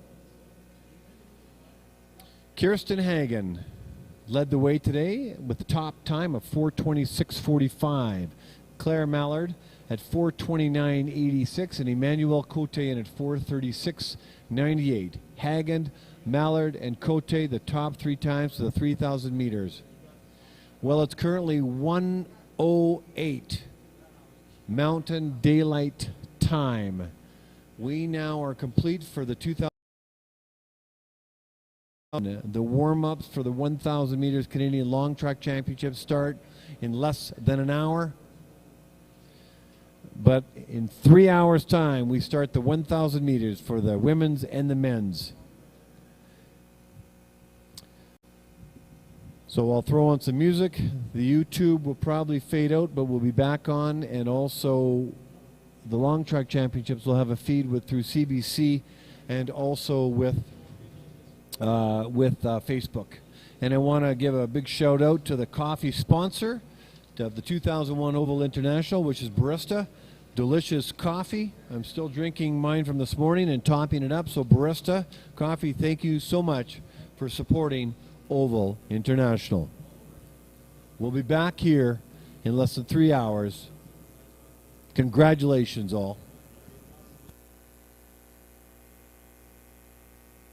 Kirsten Hagen led the way today with the top time of 4:26.45. Claire Mallard at 4:29.86 and Emmanuel Cote in at 4:36.98. Hagen, Mallard, and Cote, the top 3 times to the 3,000 meters. Well, it's currently 1:08 Mountain Daylight Time. We now are complete for the 2,000. The warm-ups for the 1,000 meters Canadian Long Track Championship start in less than an hour. But in 3 hours' time, we start the 1,000 meters for the women's and the men's. So I'll throw on some music. The YouTube will probably fade out, but we'll be back on. And also, the Long Track Championships will have a feed through CBC and also with Facebook. And I want to give a big shout out to the coffee sponsor of the 2001 Oval International, which is Barista. Delicious coffee. I'm still drinking mine from this morning and topping it up. So Barista Coffee, thank you so much for supporting Oval International. We'll be back here in less than 3 hours. Congratulations all.